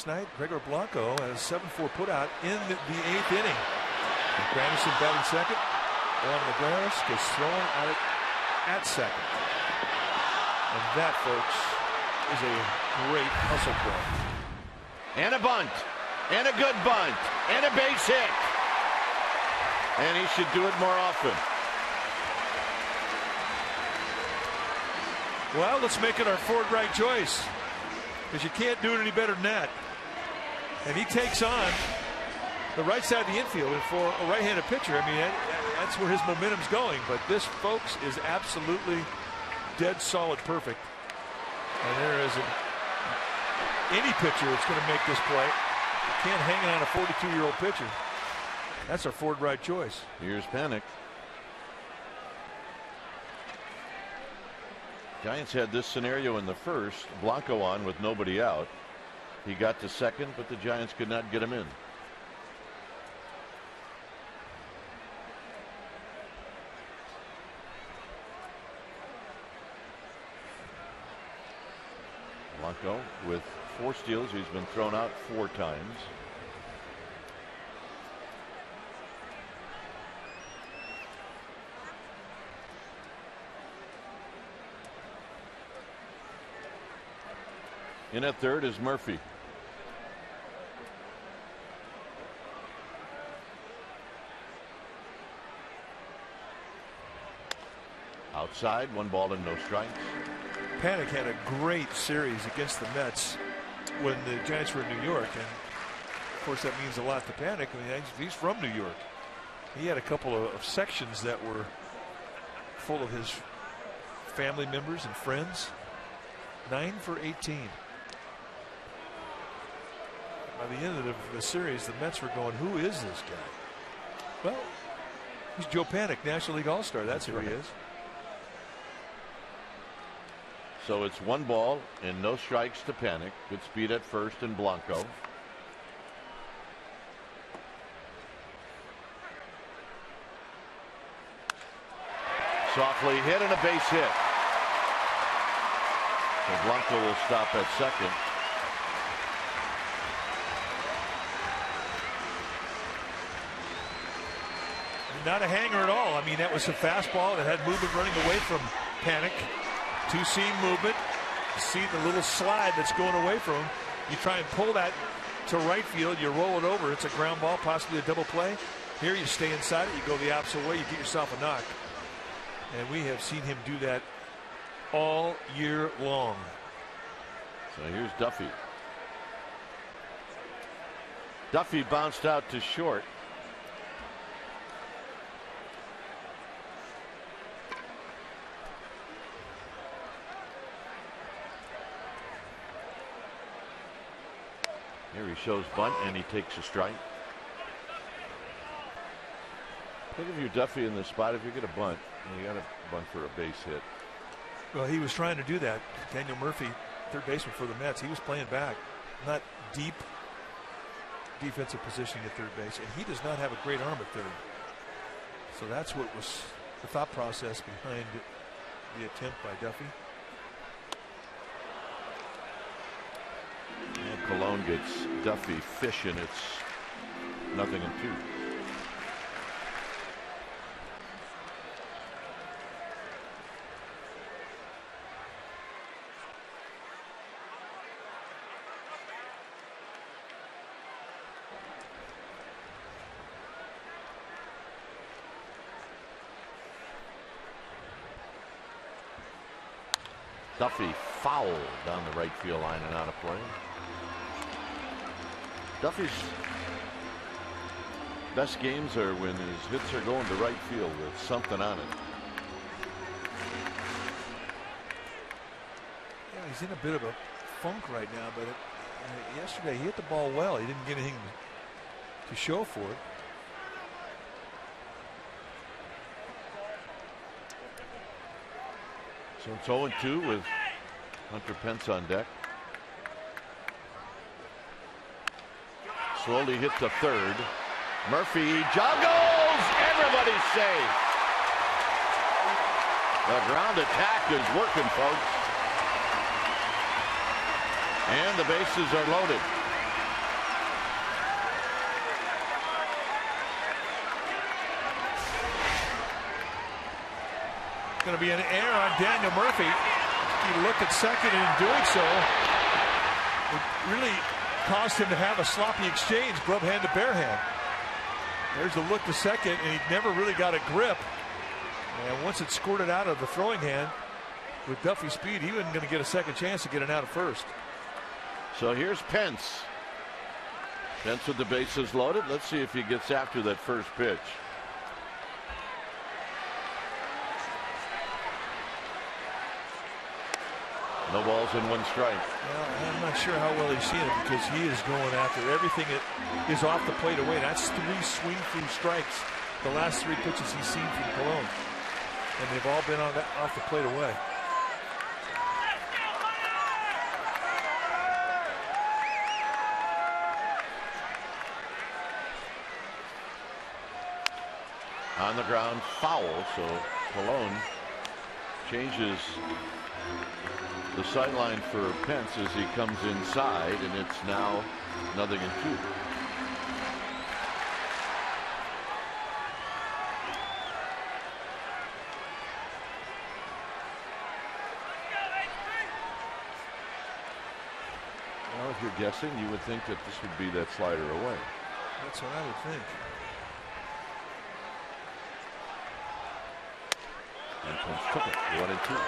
Night, Gregor Blanco has a 7-4 putout in the 8th inning. And Granderson batting second. Juan Lagares gets thrown out at second. And that, folks, is a great hustle play. And a bunt. And a good bunt. And a base hit. And he should do it more often. Well, let's make it our Ford right choice, because you can't do it any better than that. And he takes on the right side of the infield, and for a right-handed pitcher, I mean, that's where his momentum's going. But this, folks, is absolutely dead solid perfect. And there isn't any pitcher that's going to make this play. You can't hang on a 42-year-old pitcher. That's our Ford right choice. Here's Panic. Giants had this scenario in the first. Blanco on with nobody out. He got to second, but the Giants could not get him in. Blanco with 4 steals. He's been thrown out 4 times. In at third is Murphy. Outside, 1 ball and no strikes. Panik had a great series against the Mets when the Giants were in New York, and of course that means a lot to Panik. I mean, he's from New York. He had a couple of sections that were full of his family members and friends. 9 for 18. By the end of the series, the Mets were going, who is this guy? Well, he's Joe Panik, National League All-Star. That's who he is. So it's 1 ball and no strikes to Panik. Good speed at first and Blanco. Softly hit and a base hit. So Blanco will stop at second. Not a hanger at all. I mean, that was a fastball that had movement running away from Panik. Two-seam movement. See the little slide that's going away from him. You try and pull that to right field. You roll it over. It's a ground ball, possibly a double play. Here you stay inside it. You go the opposite way. You get yourself a knock. And we have seen him do that all year long. So here's Duffy. Duffy bounced out to short. Here he shows bunt and he takes a strike. Think of your Duffy in the spot. If you get a bunt, you got to bunt for a base hit. Well, he was trying to do that. Daniel Murphy, third baseman for the Mets, he was playing back, not deep defensive positioning at third base, and he does not have a great arm at third. So that's what was the thought process behind the attempt by Duffy. And Colon gets Duffy fishing. It's 0-2. Duffy foul down the right field line and out of play. Duffy's best games are when his hits are going to right field with something on it. Yeah, he's in a bit of a funk right now, but yesterday he hit the ball well. He didn't get anything to show for it. So it's 0-2 with Hunter Pence on deck. Slowly hit to third. Murphy juggles. Everybody's safe. The ground attack is working, folks. And the bases are loaded. Going to be an error on Daniel Murphy. He looked at second, and in doing so, it really caused him to have a sloppy exchange, glove hand to bare hand. There's the look to second, and he never really got a grip. And once it squirted out of the throwing hand, with Duffy's speed, he wasn't going to get a second chance to get it out of first. So here's Pence. Pence with the bases loaded. Let's see if he gets after that first pitch. No balls and 1 strike. Well, I'm not sure how well he's seen it because he is going after everything that is off the plate away. That's 3 swing through strikes. The last 3 pitches he's seen from Colon. And they've all been on off the plate away. On the ground, foul. So Colon changes the sideline for Pence as he comes inside, and it's now 0-2. Well, if you're guessing, you would think that this would be that slider away. That's what I would think. And Pence took it. 1-2.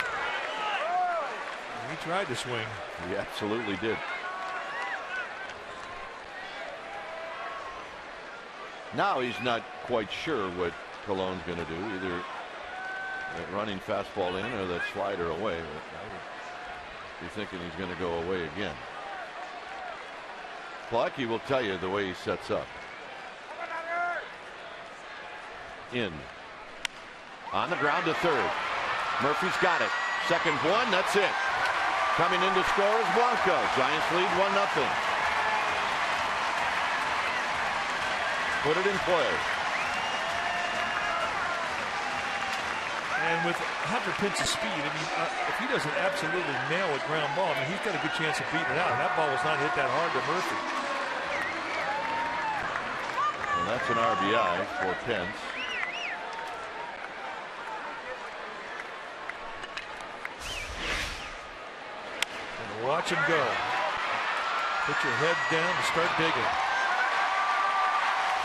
He tried to swing. He absolutely did. Now he's not quite sure what Colon's going to do, either that running fastball in or that slider away. But I would be thinking he's going to go away again. Plucky will tell you the way he sets up. In. On the ground to third. Murphy's got it. Second one, that's it. Coming in to score is Blanco. Giants lead 1-0. Put it in play. And with Hunter Pence's speed, I mean, if he doesn't absolutely nail a ground ball, I mean, he's got a good chance of beating it out. That ball was not hit that hard to Murphy. And that's an RBI for Pence. And watch him go. Put your head down and start digging.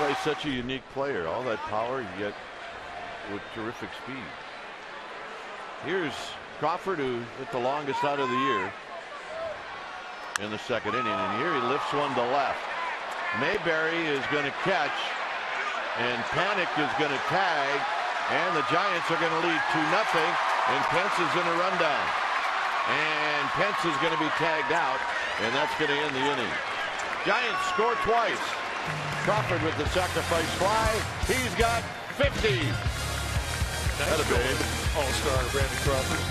He's such a unique player. All that power, yet with terrific speed. Here's Crawford, who hit the longest out of the year in the second inning. And here he lifts one to left. Mayberry is going to catch, and Panic is going to tag, and the Giants are going to lead 2-0, and Pence is in a rundown. And Pence is going to be tagged out, and that's going to end the inning. Giants score twice. Crawford with the sacrifice fly. He's got 50. Nice going, all-star Brandon Crawford.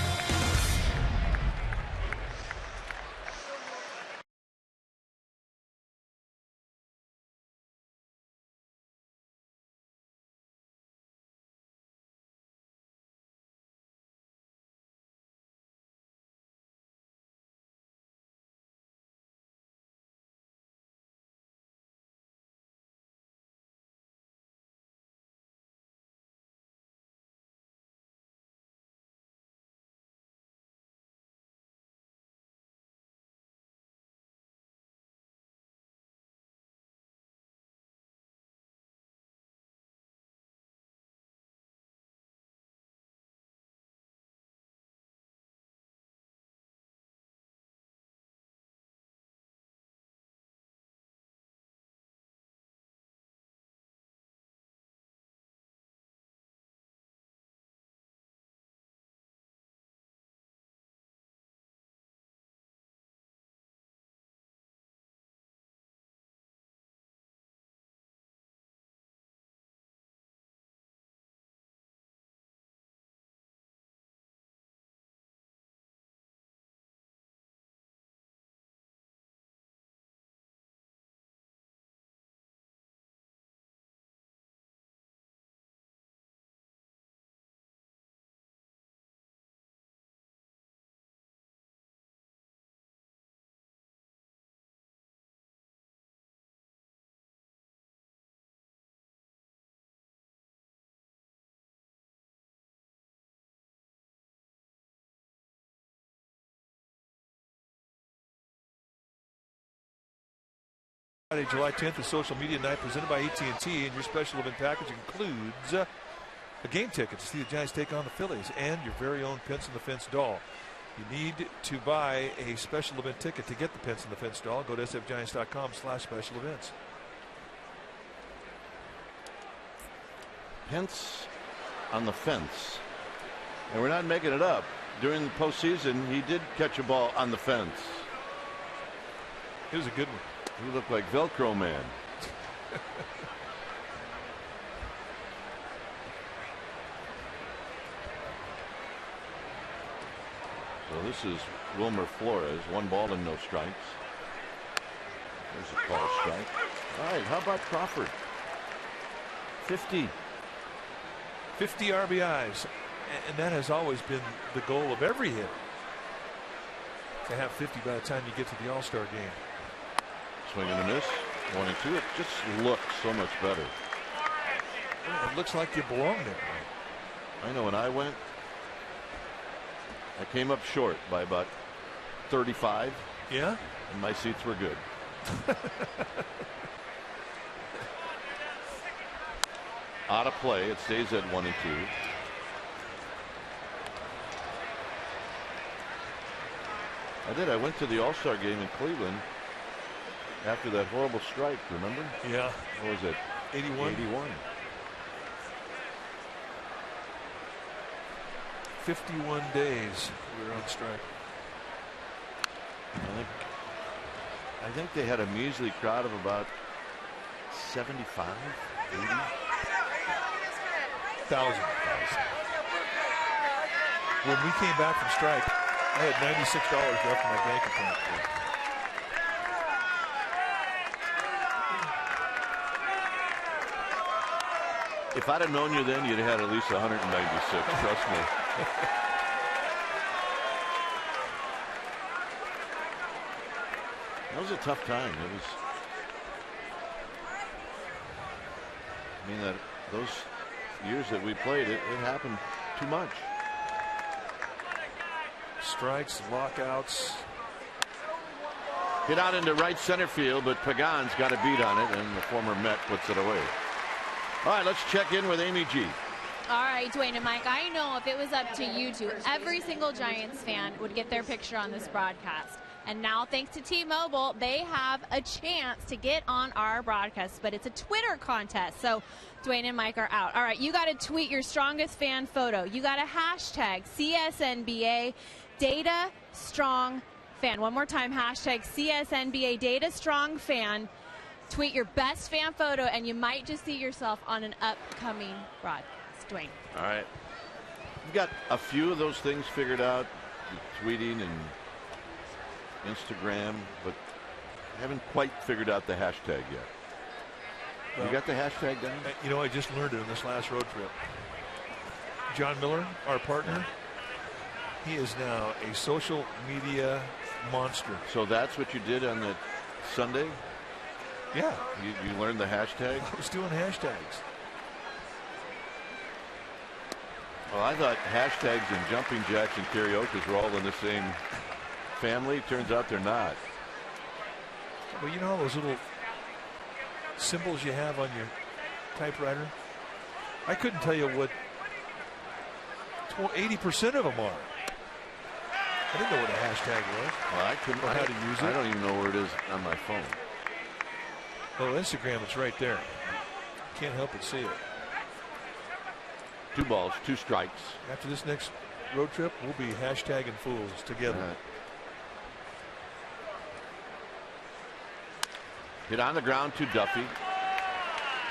Friday, July 10th is Social Media Night presented by AT&T, and your special event package includes a game ticket to see the Giants take on the Phillies and your very own Pence in the Fence doll. You need to buy a special event ticket to get the Pence in the Fence doll. Go to sfgiants.com/special events. Pence on the fence. And we're not making it up. During the postseason, he did catch a ball on the fence. It was a good one. He looked like Velcro Man. So this is Wilmer Flores. 1 ball and no strikes. There's a call strike. All right, how about Crawford? 50. 50 RBIs. And that has always been the goal of every hitter, to have 50 by the time you get to the All-Star game. Swing and a miss. 1-2. It just looks so much better. It looks like you belong there. I know when I went, I came up short by about 35. Yeah? And my seats were good. Out of play. It stays at 1-2. I did. I went to the All-Star game in Cleveland after that horrible strike, remember? Yeah. What was it? 81. 81. 51 days we were on strike. I think they had a measly crowd of about 75, 80. 1,000. When we came back from strike, I had $96 left in my bank account. If I'd have known you then, you'd have had at least 196. Trust me. That was a tough time. It was. I mean, those years that we played, it happened too much. Strikes, lockouts. Hit out into right center field, but Pagan's got a beat on it, and the former Met puts it away. All right, let's check in with Amy G. All right, Dwayne and Mike, I know if it was up to you two, every single Giants fan would get their picture on this broadcast. And now, thanks to T-Mobile, they have a chance to get on our broadcast. But it's a Twitter contest, so Dwayne and Mike are out. All right, you got to tweet your strongest fan photo. You got to hashtag CSNBA Data Strong Fan. One more time, hashtag CSNBA Data Strong Fan. Tweet your best fan photo, and you might just see yourself on an upcoming broadcast. Dwayne. All right. We've got a few of those things figured out, tweeting and Instagram, but haven't quite figured out the hashtag yet. Well, you got the hashtag down? You know, I just learned it on this last road trip. John Miller, our partner, he is now a social media monster. So that's what you did on the Sunday? Yeah. You learned the hashtag? I was doing hashtags. Well, I thought hashtags and jumping jacks and karaoke were all in the same family. Turns out they're not. Well, you know those little symbols you have on your typewriter? I couldn't tell you what 80% of them are. I didn't know what a hashtag was. Well, I couldn't. Or how to use it. I don't even know where it is on my phone. Well, Instagram, it's right there. Can't help but see it. 2 balls, 2 strikes. After this next road trip, we'll be hashtagging fools together. Right. Hit on the ground to Duffy.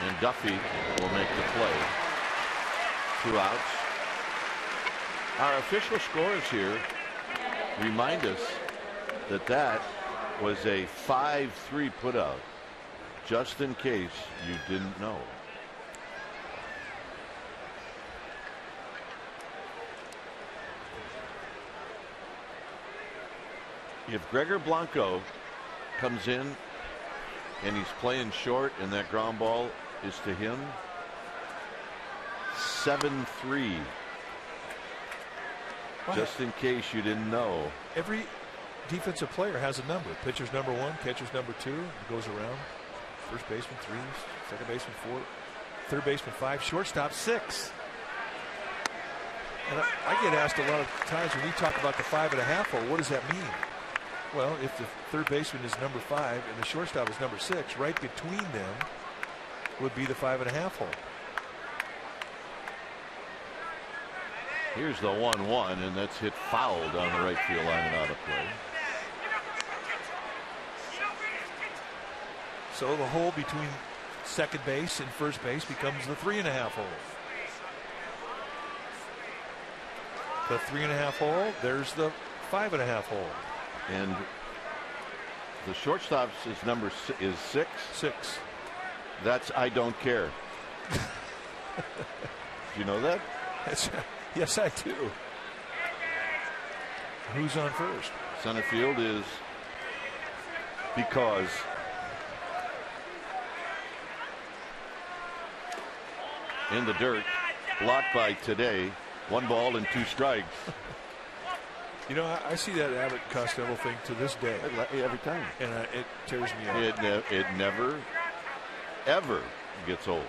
And Duffy will make the play. 2 outs. Our official scores here remind us that that was a 5-3 putout, just in case you didn't know. If Gregor Blanco comes in and he's playing short and that ground ball is to him, 7-3. Just in case you didn't know. Every defensive player has a number. Pitcher's number 1, catcher's number 2. It goes around. First baseman 3, second baseman 4, third baseman 5, shortstop 6. And I get asked a lot of times when we talk about the 5.5 hole, what does that mean? Well, if the third baseman is number 5 and the shortstop is number 6, right between them would be the 5.5 hole. Here's the 1-1, and that's hit foul down the right field line and out of play. So the hole between second base and first base becomes the 3.5 hole. The 3.5 hole, there's the 5.5 hole. And the shortstop's number is 6. 6. That's I don't care. Do you know that? Yes, I do. Who's on first? Center field is because. In the dirt, blocked by Today. 1 ball and 2 strikes. You know, I see that Abbott Costello thing to this day. Every time. And it tears me up. It never, ever gets old.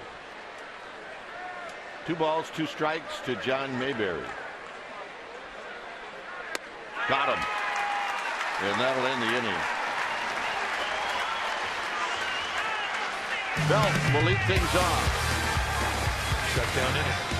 2 balls, 2 strikes to John Mayberry. Got him. And that'll end the inning. Belt will lead things off. Shut down inning.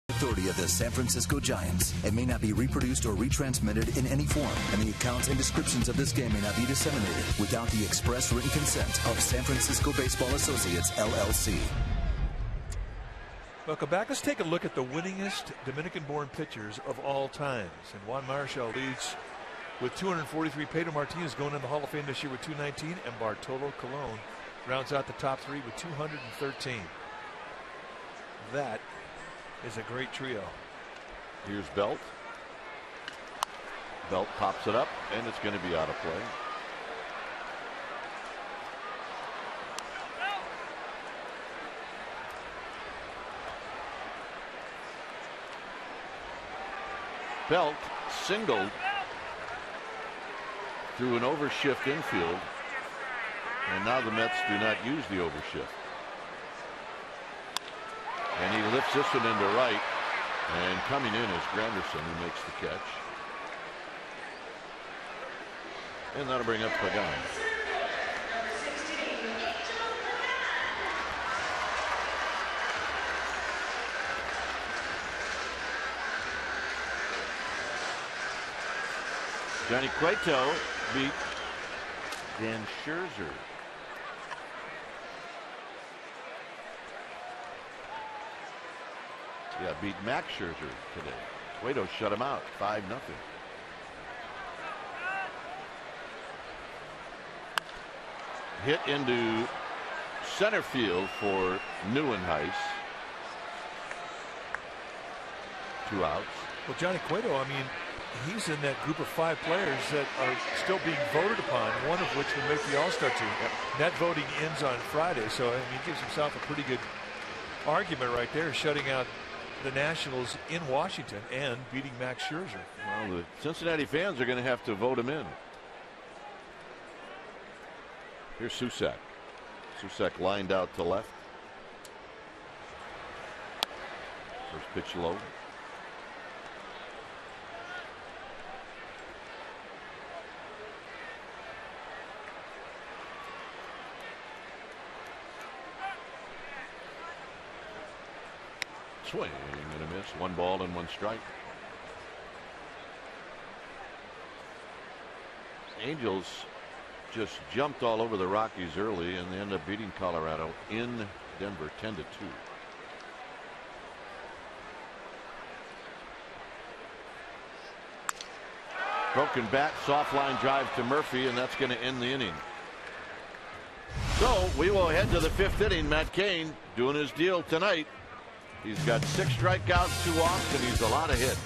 Authority of the San Francisco Giants. It may not be reproduced or retransmitted in any form, and the accounts and descriptions of this game may not be disseminated without the express written consent of San Francisco Baseball Associates, LLC. Welcome back. Let's take a look at the winningest Dominican-born pitchers of all times. And Juan Marichal leads with 243. Pedro Martinez going in the Hall of Fame this year with 219, and Bartolo Colon rounds out the top 3 with 213. That is a great trio. Here's Belt. Belt pops it up, and it's going to be out of play. Belt singled through an overshift infield, and now the Mets do not use the overshift. And he lifts this one into right, and coming in is Granderson, who makes the catch. And that'll bring up Pagan. Johnny Cueto beat Dan Scherzer. Yeah, beat Max Scherzer today. Cueto shut him out 5-0. Hit into center field for Neuenhuis. 2 outs. Well, Johnny Cueto, I mean, he's in that group of 5 players that are still being voted upon, one of which will make the All-Star team. Yep. That voting ends on Friday, so I mean, he gives himself a pretty good argument right there, shutting out the Nationals in Washington and beating Max Scherzer. Well, the Cincinnati fans are going to have to vote him in. Here's Susak. Susak lined out to left. First pitch low. Swing and a miss. 1 ball and 1 strike. Angels just jumped all over the Rockies early, and they end up beating Colorado in Denver 10-2. Broken bat, soft line drive to Murphy, and that's going to end the inning. So we will head to the 5th inning. Matt Cain doing his deal tonight. He's got 6 strikeouts, 2 walks, and he's a lot of hits.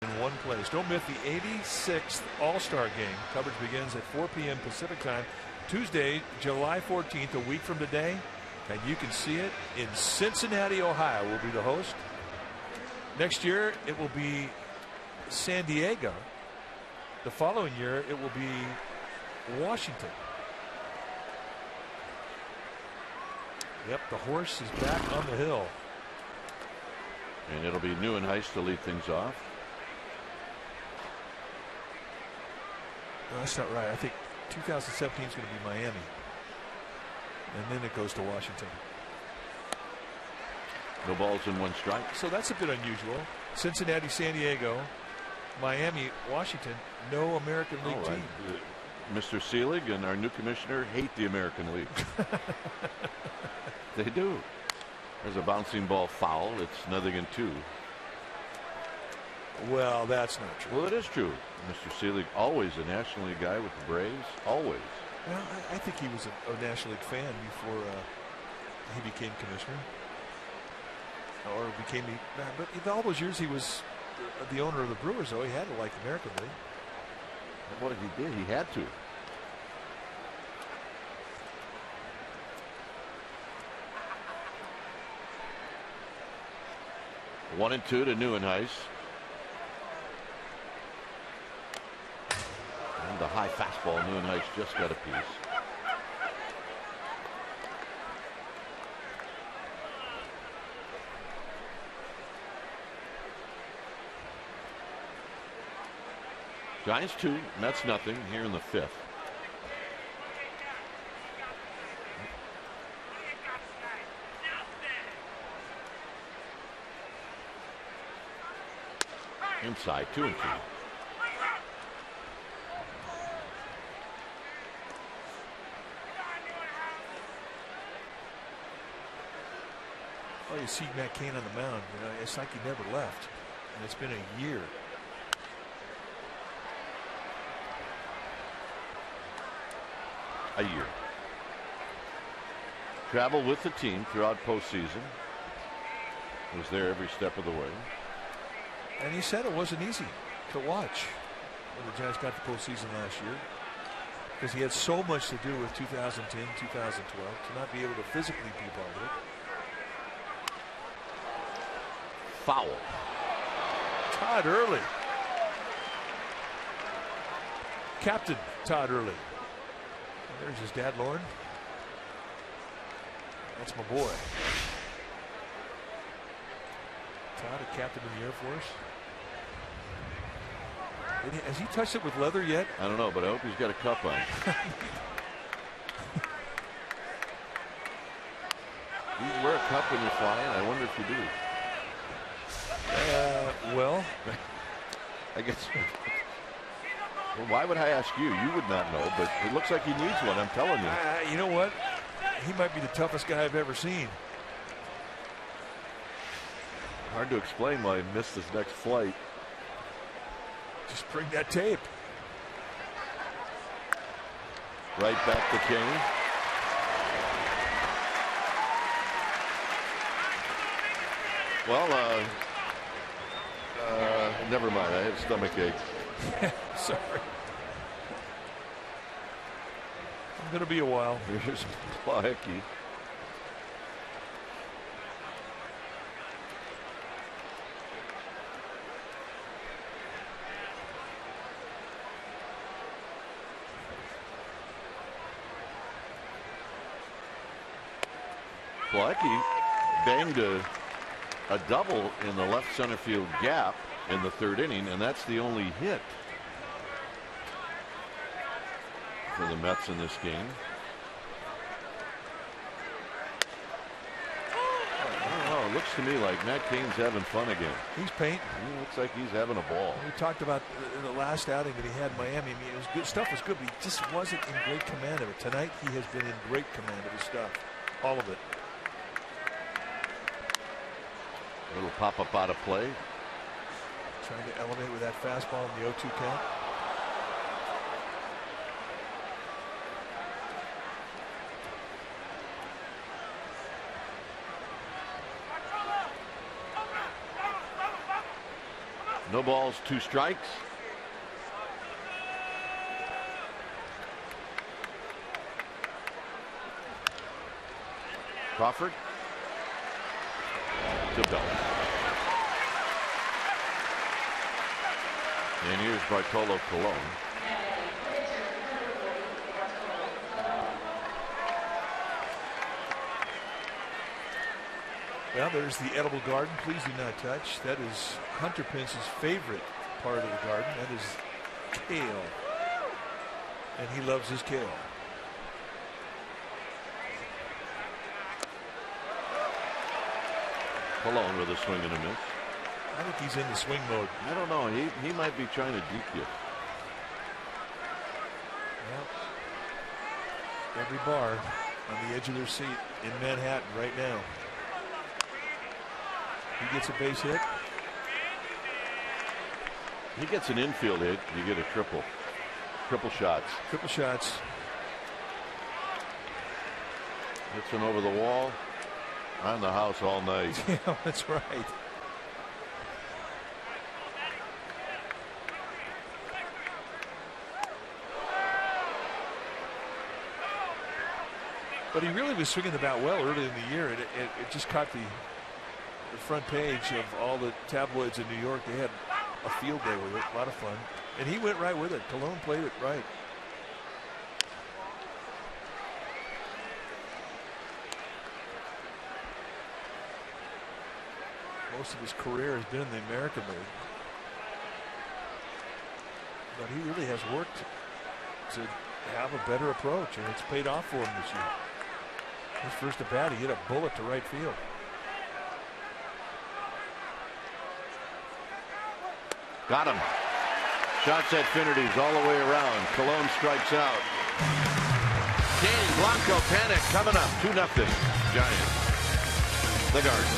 In one place. Don't miss the 86th All-Star game. Coverage begins at 4 p.m. Pacific time, Tuesday, July 14th, a week from today. And you can see it in Cincinnati, Ohio. Will be the host. Next year, it will be San Diego. The following year, it will be Washington. Yep, the horse is back on the hill. And it'll be Neuenhuis to lead things off. No, that's not right. I think 2017 is going to be Miami. And then it goes to Washington. No balls in 1 strike. So that's a bit unusual. Cincinnati, San Diego, Miami, Washington, no American League team. Mr. Selig and our new commissioner hate the American League. They do. There's a bouncing ball foul. It's 0-2. Well, that's not true. Well, it is true. Mr. Selig, always a National League guy with the Braves. Always. Well, I think he was a National League fan before he became commissioner. Or became, but in all those years he was the owner of the Brewers, though. He had to like the American League. What he did, he had to. One and 2 to Neuenhuis. And the high fastball, Neuenhuis just got a piece. Giants 2, Mets nothing here in the 5th. Inside, 2-2. Oh, you see Matt Cain on the mound. You know, it's like he never left. And it's been a year. Traveled with the team throughout postseason. Was there every step of the way. And he said it wasn't easy to watch when the Giants got the postseason last year, because he had so much to do with 2010, 2012 to not be able to physically be part of it. Foul. Todd Early. Captain Todd Early. And there's his dad, Lauren. That's my boy. Todd, a captain in the Air Force. Has he touched it with leather yet? I don't know, but I hope he's got a cup on. Do you wear a cup when you're flying? I wonder if you do. Well, I guess. Well, why would I ask you? You would not know, but it looks like he needs one. I'm telling you. you know what? He might be the toughest guy I've ever seen. Hard to explain why he missed his next flight. Just bring that tape. Right back to Kane. Well, never mind. I had a stomach ache. Sorry. I'm going to be a while. Here's Milwaukee. Milwaukee banged a double in the left center field gap in the third inning, and that's the only hit for the Mets in this game. I don't know. It looks to me like Matt Cain's having fun again. He's painting. He looks like he's having a ball. We talked about in the last outing that he had in Miami. I mean, it was good. Stuff was good, but he just wasn't in great command of it. Tonight, he has been in great command of his stuff. All of it. A little pop-up out of play. Trying to elevate with that fastball in the 0-2 count. No balls, 2 strikes. Crawford to Bell. And here's Bartolo Colon. Well, there's the edible garden. Please do not touch. That is Hunter Pence's favorite part of the garden. That is kale. And he loves his kale. Colon with a swing and a miss. I think he's in the swing mode. I don't know. He might be trying to deke you. Well, every bar on the edge of their seat in Manhattan right now. He gets a base hit. He gets an infield hit. You get a triple. Triple shots. Triple shots. Hits one over the wall. On the house all night. Yeah, that's right. But he really was swinging the bat well early in the year. It just caught the front page of all the tabloids in New York. They had a field day with it. A lot of fun. And he went right with it. Colon played it right. Most of his career has been in the American League. But he really has worked to have a better approach, and it's paid off for him this year. His first at bat, he hit a bullet to right field. Got him. Shots at Finnerty's all the way around. Colon strikes out. Kane, Blanco, panic coming up. 2-0. Giants. The Garden.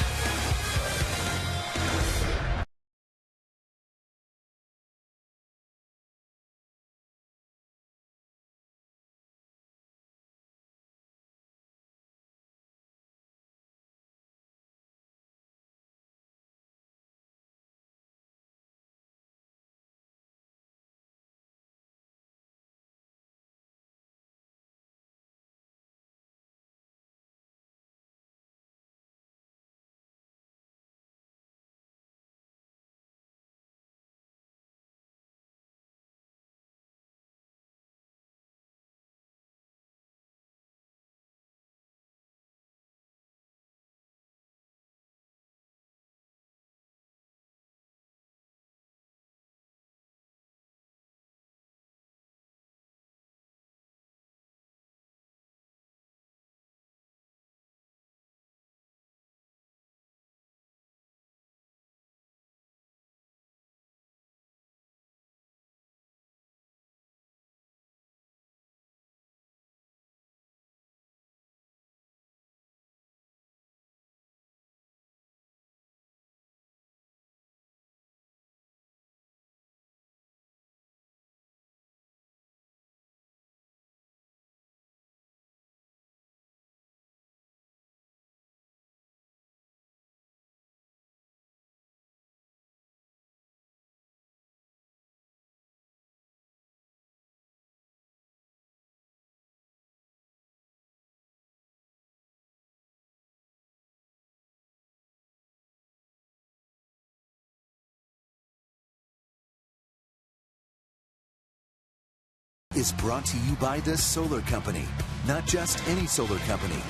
is brought to you by the Solar Company. Not just any solar company.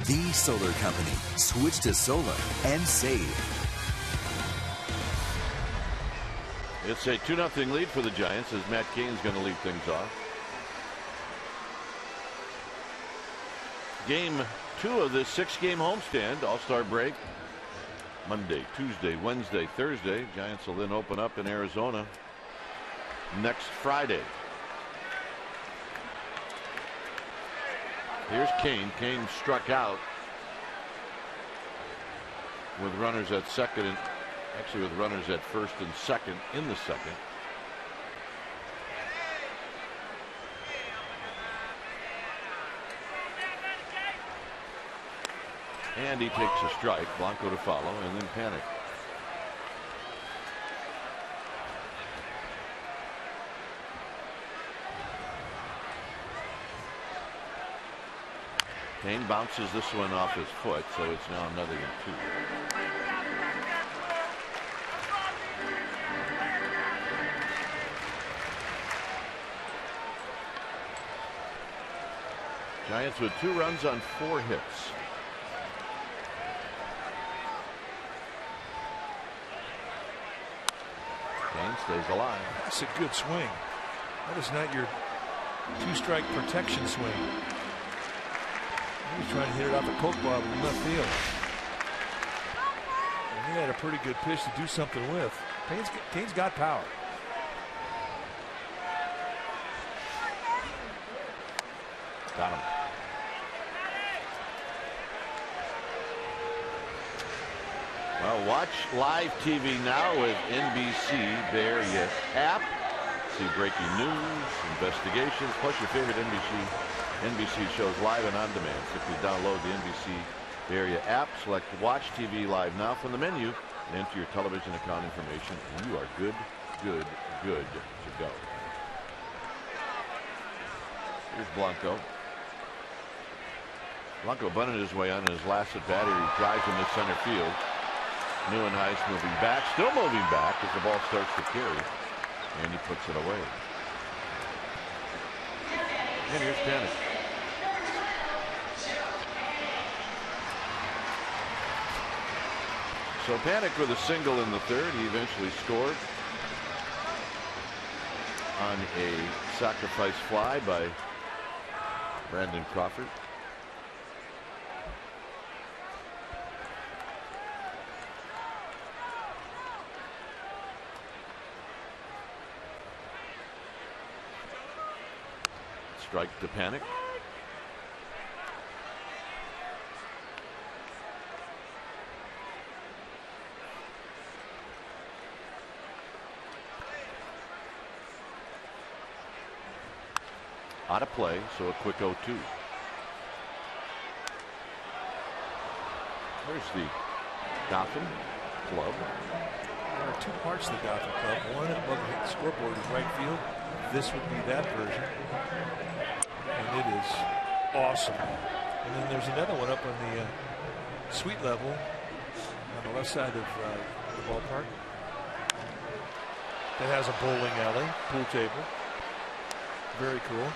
The Solar Company. Switch to solar and save. It's a 2-0 lead for the Giants as Matt Cain's going to lead things off. Game 2 of this 6-game homestand, All-Star break. Monday, Tuesday, Wednesday, Thursday. Giants will then open up in Arizona next Friday. Here's Cain. Cain struck out with runners at second and actually with runners at first and second in the second. And he takes a strike. Blanco to follow and then Panic. Cain bounces this one off his foot, so it's now 0-2. Giants with 2 runs on 4 hits. Cain stays alive. That's a good swing. That is not your 2-strike protection swing. He was trying to hit it off a coke bottle in left field. And he had a pretty good pitch to do something with. Cain's got power. Got him. Well, watch live TV now with NBC Area app. See breaking news, investigations, plus your favorite NBC shows live and on demand. Simply download the NBC Area app, select Watch TV Live Now from the menu, and enter your television account information, and you are good to go. Here's Blanco. Blanco bunted his way on in his last at bat. He drives into center field. Neuenhuis moving back, still moving back as the ball starts to carry, and he puts it away. And here's Panic. So Panic with a single in the third. He eventually scored on a sacrifice fly by Brandon Crawford. Strike to Panic. Out of play, so a quick 0-2. There's the Gotham Club. There are 2 parts to the Gotham Club. One above the scoreboard is right field. This would be that version. And it is awesome. And then there's another one up on the suite level on the left side of the ballpark that has a bowling alley, pool table. Very cool.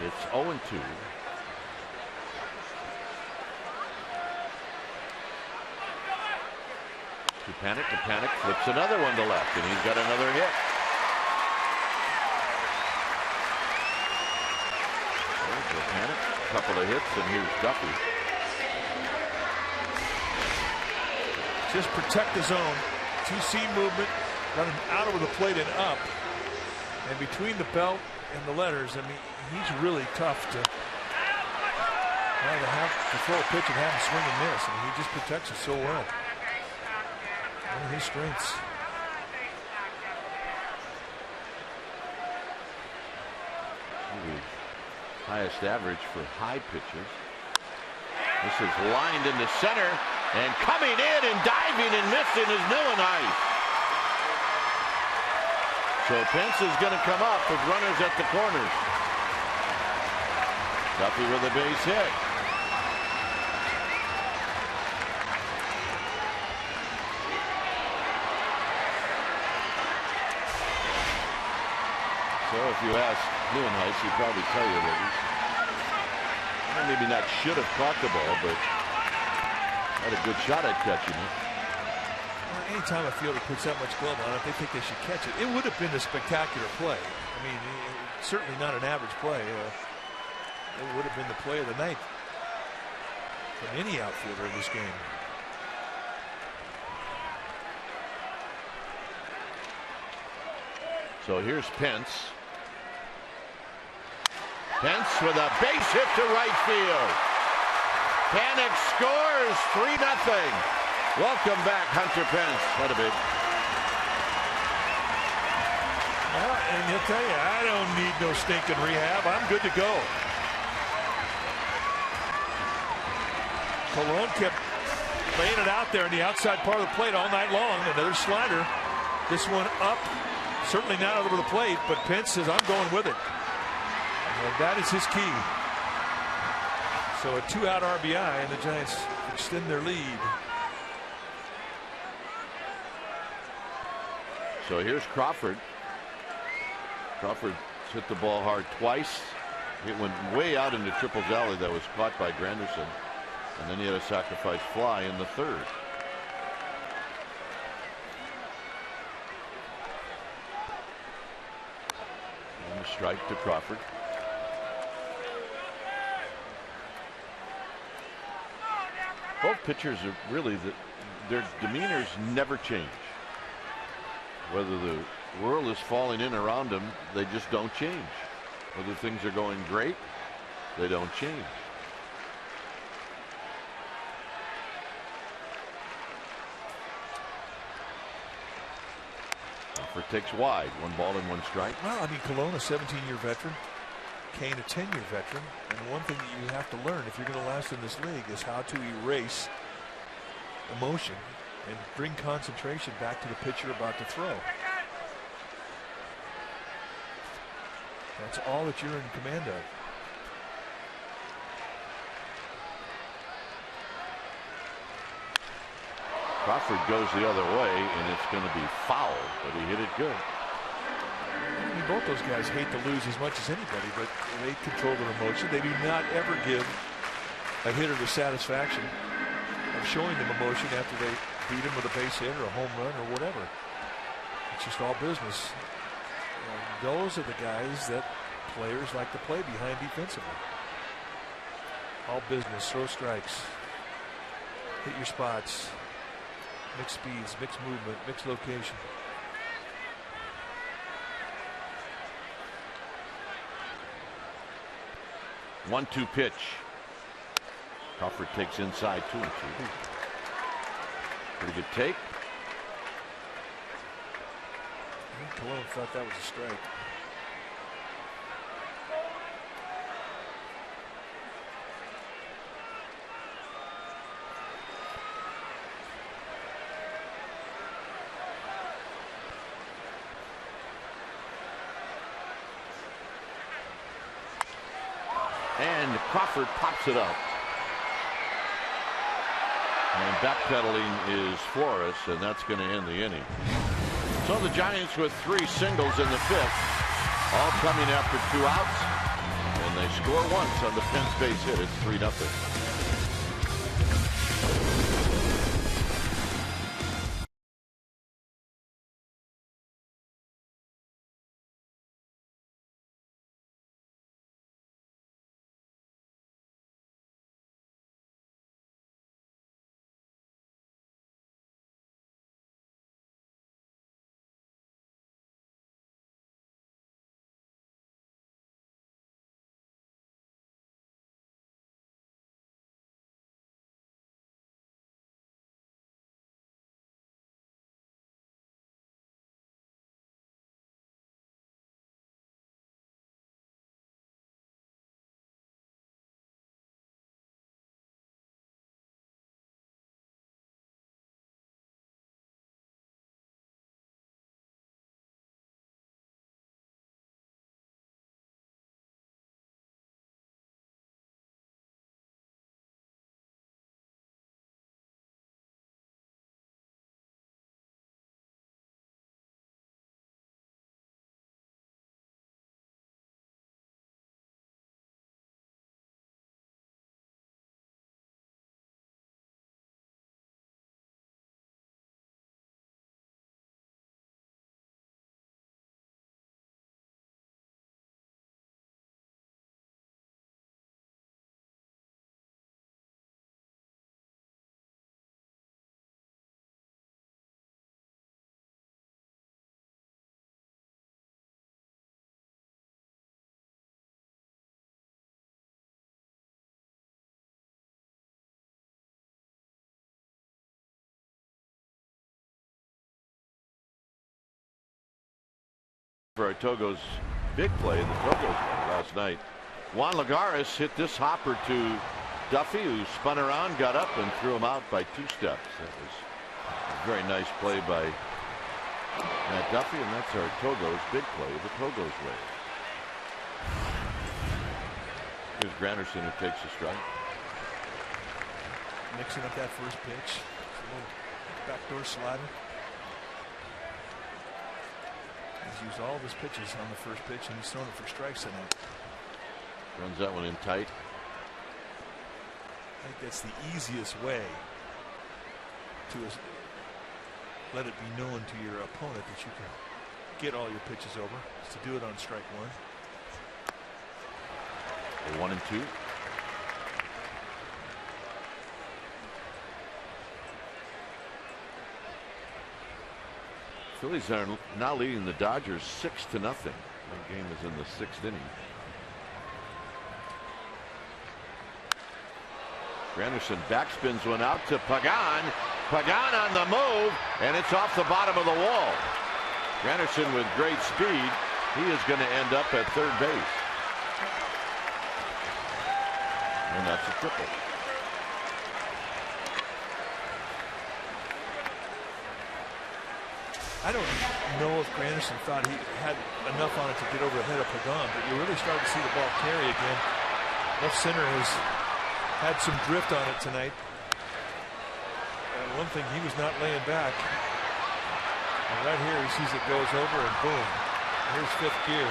It's 0-2. To Panic flips another one to left, and he's got another hit. There's Panic, a couple of hits, and here's Duffy. Just protect the zone. 2-seam movement, got him out over the plate and up. And between the belt and the letters, I mean, he's really tough to throw a pitch and have him swing and miss. I mean, he just protects it so well. One of his strengths. Highest average for high pitches. This is lined into center, and coming in and diving and missing is Neuenhuis. So Pence is going to come up with runners at the corners. Duffy with a base hit. So if you ask Neuenhuis, he'd probably tell you that he's maybe not should have caught the ball, but had a good shot at catching it. Well, anytime a fielder puts that much glove on it, they think they should catch it. It would have been a spectacular play. I mean, certainly not an average play. It would have been the play of the night from any outfielder in this game. So here's Pence. Pence with a base hit to right field. Panik scores 3-0. Welcome back, Hunter Pence. What a big. Well, and he'll tell you, I don't need no stinking rehab. I'm good to go. Colon kept laying it out there in the outside part of the plate all night long. Another slider. This one up. Certainly not over the plate, but Pence says, I'm going with it. And that is his key. So a 2-out RBI, and the Giants extend their lead. So here's Crawford. Crawford hit the ball hard twice. It went way out into Triple's alley. That was caught by Granderson. And then he had a sacrifice fly in the third. And a strike to Crawford. Both pitchers are really, their demeanors never change. Whether the world is falling in around them, they just don't change. Whether things are going great, they don't change. Crawford takes wide. 1 ball and 1 strike. Well, I mean, Colon, a 17-year veteran. Kane, a 10-year veteran. And one thing that you have to learn if you're going to last in this league is how to erase emotion and bring concentration back to the pitcher about to throw. That's all that you're in command of. Crawford goes the other way, and it's going to be foul, but he hit it good. I mean, both those guys hate to lose as much as anybody, but they control their emotion. They do not ever give a hitter the satisfaction of showing them emotion after they beat him with a base hit or a home run or whatever. It's just all business. And those are the guys that players like to play behind defensively. All business, throw strikes, hit your spots. Mixed speeds, mixed movement, mixed location. One-two pitch. Crawford takes inside 2-2. Pretty good take. I think Colon thought that was a strike. And Crawford pops it up. And backpedaling is Flores, and that's going to end the inning. So the Giants with 3 singles in the 5th, all coming after 2 outs, and they score once on the Pence base hit. It's 3-0. For Togo's big play, the Togos won last night. Juan Lagares hit this hopper to Duffy, who spun around, got up, and threw him out by 2 steps. That was a very nice play by Matt Duffy, and that's our Togo's big play, the Togo's way. Here's Granderson, who takes a strike. Mixing up that first pitch. It's a little backdoor slider. He's used all of his pitches on the first pitch, and he's thrown it for strikes tonight. Runs that one in tight. I think that's the easiest way to let it be known to your opponent that you can get all your pitches over, is to do it on strike 1. 1 and 2. Phillies are now leading the Dodgers 6-0. That game is in the 6th inning. Granderson backspins one out to Pagan. Pagan on the move, and it's off the bottom of the wall. Granderson with great speed. He is going to end up at third base. And that's a triple. I don't know if Granderson thought he had enough on it to get over ahead of Pagan, but you really started to see the ball carry again. Left center has had some drift on it tonight. And one thing, he was not laying back. And right here he sees it goes over, and boom, here's 5th gear.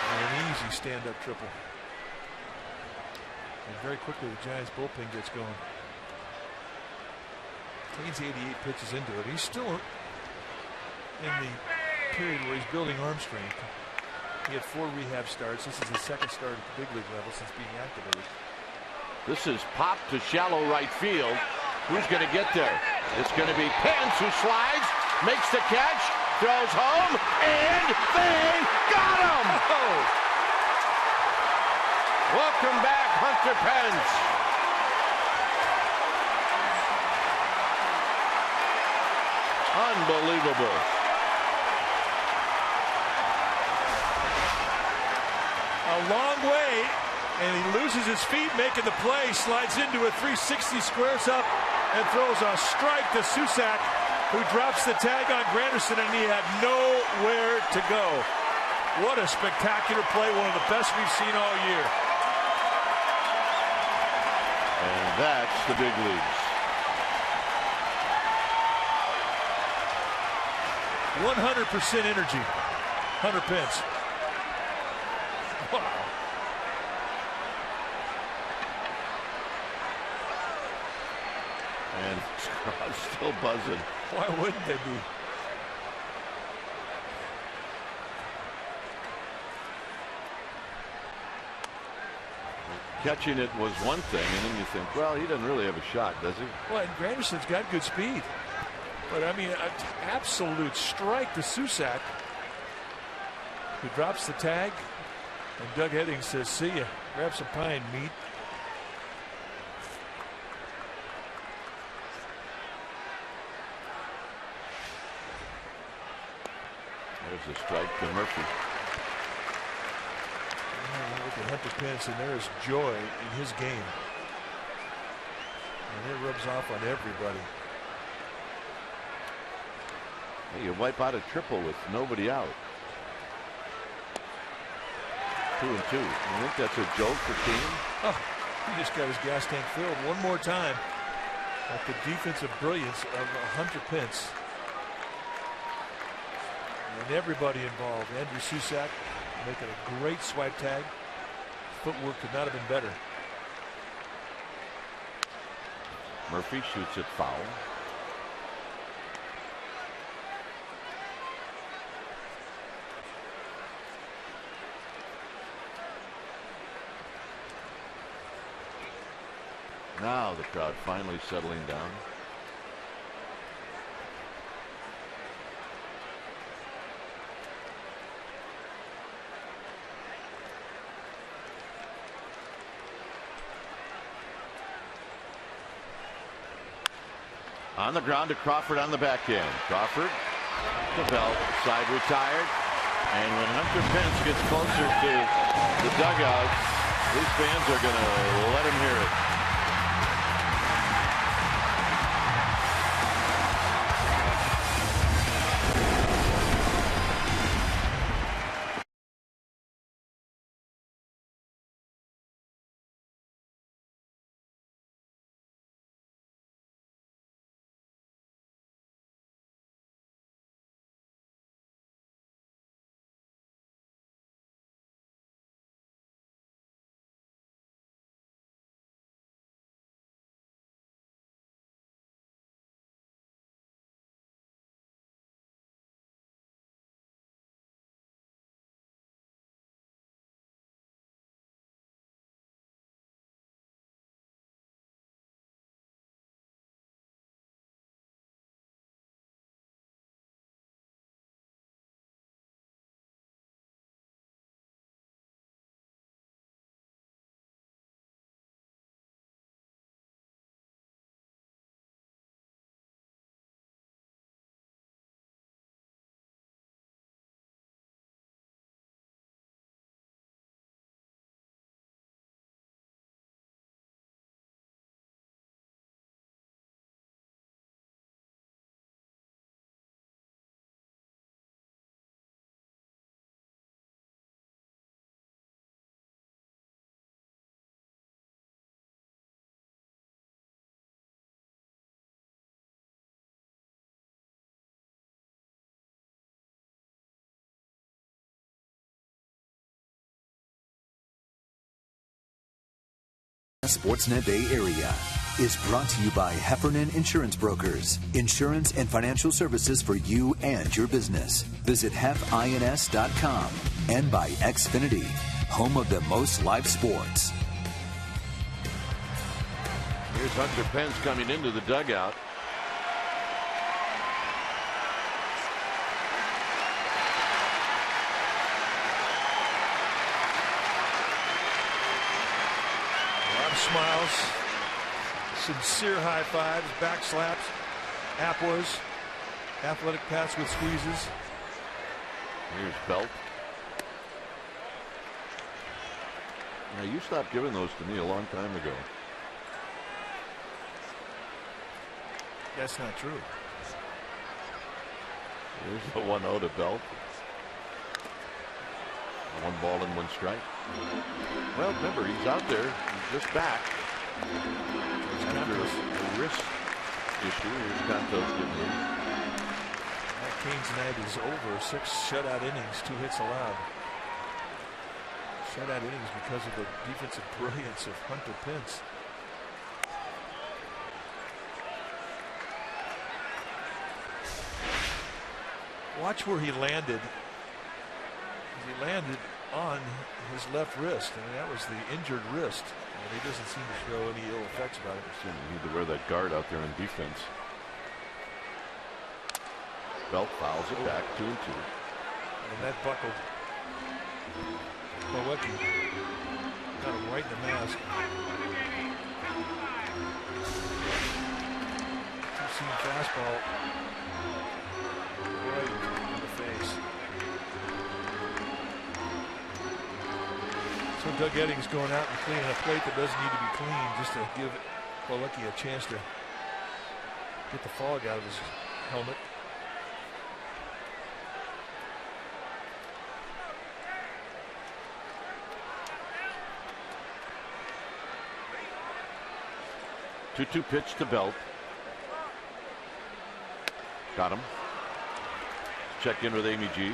And an easy stand-up triple. And very quickly the Giants bullpen gets going. He's 88 pitches into it. He's still in the period where he's building arm strength. He had 4 rehab starts. This is his 2nd start at the big league level since being activated. This is popped to shallow right field. Who's going to get there? It's going to be Pence, who slides, makes the catch, throws home, and they got him! Oh. Welcome back, Hunter Pence. Unbelievable. A long way, and he loses his feet making the play, slides into a 360, squares up, and throws a strike to Susak, who drops the tag on Granderson, and he had nowhere to go. What a spectacular play, one of the best we've seen all year. And that's the big leagues. 100% energy. Hunter Pence. Wow. And crowd's still buzzing. Why wouldn't they be? Catching it was one thing, and then you think, well, he doesn't really have a shot, does he? Well, and Granderson's got good speed. But, I mean, an absolute strike to Susak, who drops the tag. And Doug Heading says, see ya. Grab some pine meat. There's a strike to Murphy. Look at Hunter Pence, and there is joy in his game. And it rubs off on everybody. Hey, you wipe out a triple with nobody out. 2 and 2. You think that's a joke for Keenan? Oh, he just got his gas tank filled one more time at the defensive brilliance of Hunter Pence. And everybody involved. Andrew Susak making a great swipe tag. Footwork could not have been better. Murphy shoots it foul. Now the crowd finally settling down. On the ground to Crawford on the back end. Crawford to Belt, side retired. And when Hunter Pence gets closer to the dugout, these fans are going to let him hear it. Sportsnet Bay Area is brought to you by Heffernan Insurance Brokers. Insurance and financial services for you and your business. Visit hefins.com and by Xfinity, home of the most live sports. Here's Hunter Pence coming into the dugout. Smiles, sincere high fives, back slaps, apwas, athletic pats with squeezes. Here's Belt. Now you stopped giving those to me a long time ago. That's not true. There's the 1-0 to Belt. 1 ball and 1 strike. Well, remember, he's out there. He's just back. He's under a wrist issue. He's got those good moves. Matt Cain's night is over. 6 shutout innings, 2 hits allowed. Shutout innings because of the defensive brilliance of Hunter Pence. Watch where he landed. He landed on his left wrist, and that was the injured wrist. And he doesn't seem to show any ill effects about it. You need to wear that guard out there in defense. Belt fouls it back 2-2. And that buckled. Milwaukee got him right in the mask. Two-seam fastball right in the face. So Doug Eddings going out and cleaning a plate that doesn't need to be cleaned just to give Milwaukee a chance to get the fog out of his helmet. Two pitch to Belt. Got him. Check in with Amy G.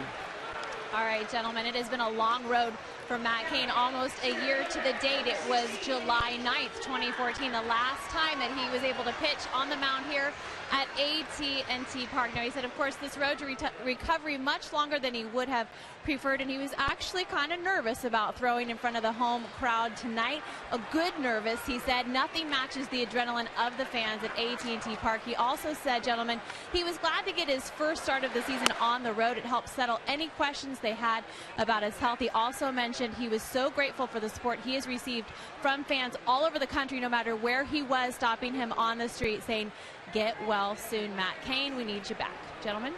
All right, gentlemen, it has been a long road for Matt Cain, almost a year to the date. It was July 9th, 2014, the last time that he was able to pitch on the mound here at AT&T Park. Now, he said, of course, this road to recovery much longer than he would have preferred, and he was actually kind of nervous about throwing in front of the home crowd tonight. A good nervous, he said. Nothing matches the adrenaline of the fans at AT&T Park. He also said, gentlemen, he was glad to get his first start of the season on the road. It helped settle any questions they had about his health. He also mentioned he was so grateful for the support he has received from fans all over the country, no matter where he was, stopping him on the street saying, "Get well soon, Matt Cain. We need you back." Gentlemen?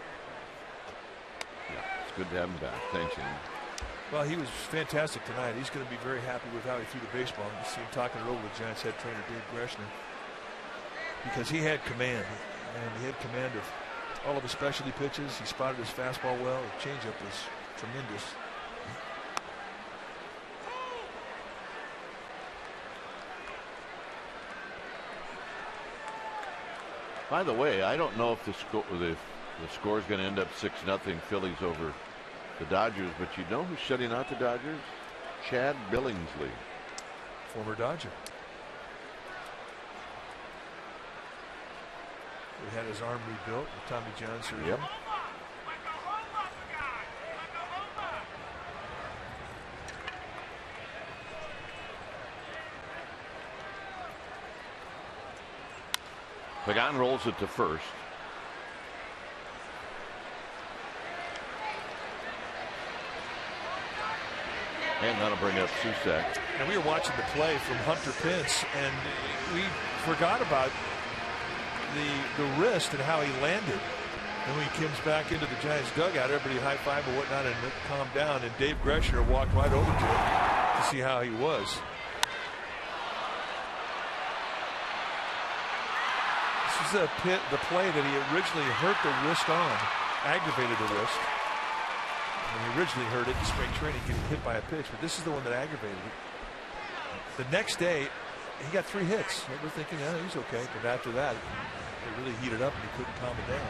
good to have him back. Thanks, Ian. Well, he was fantastic tonight. He's going to be very happy with how he threw the baseball. You see him talking it over with Giants head trainer Dave Greshner, because he had command, and he had command of all of his specialty pitches. He spotted his fastball well. His changeup was tremendous. By the way, I don't know if the score is going to end up 6-0 Phillies over the Dodgers, but you know who's shutting out the Dodgers? Chad Billingsley, former Dodger. He had his arm rebuilt with Tommy John surgery. Yep. Pagan rolls it to first. And that'll bring up Susak. And we were watching the play from Hunter Pence, and we forgot about the wrist and how he landed. And when he comes back into the Giants dugout, everybody high-five and whatnot and calmed down. And Dave Greshner walked right over to him to see how he was. This is the play that he originally hurt the wrist on, aggravated the wrist. When he originally hurt it in spring training, getting hit by a pitch, but this is the one that aggravated it. The next day, he got 3 hits. We're thinking, oh, he's okay. But after that, it really heated up and he couldn't calm it down.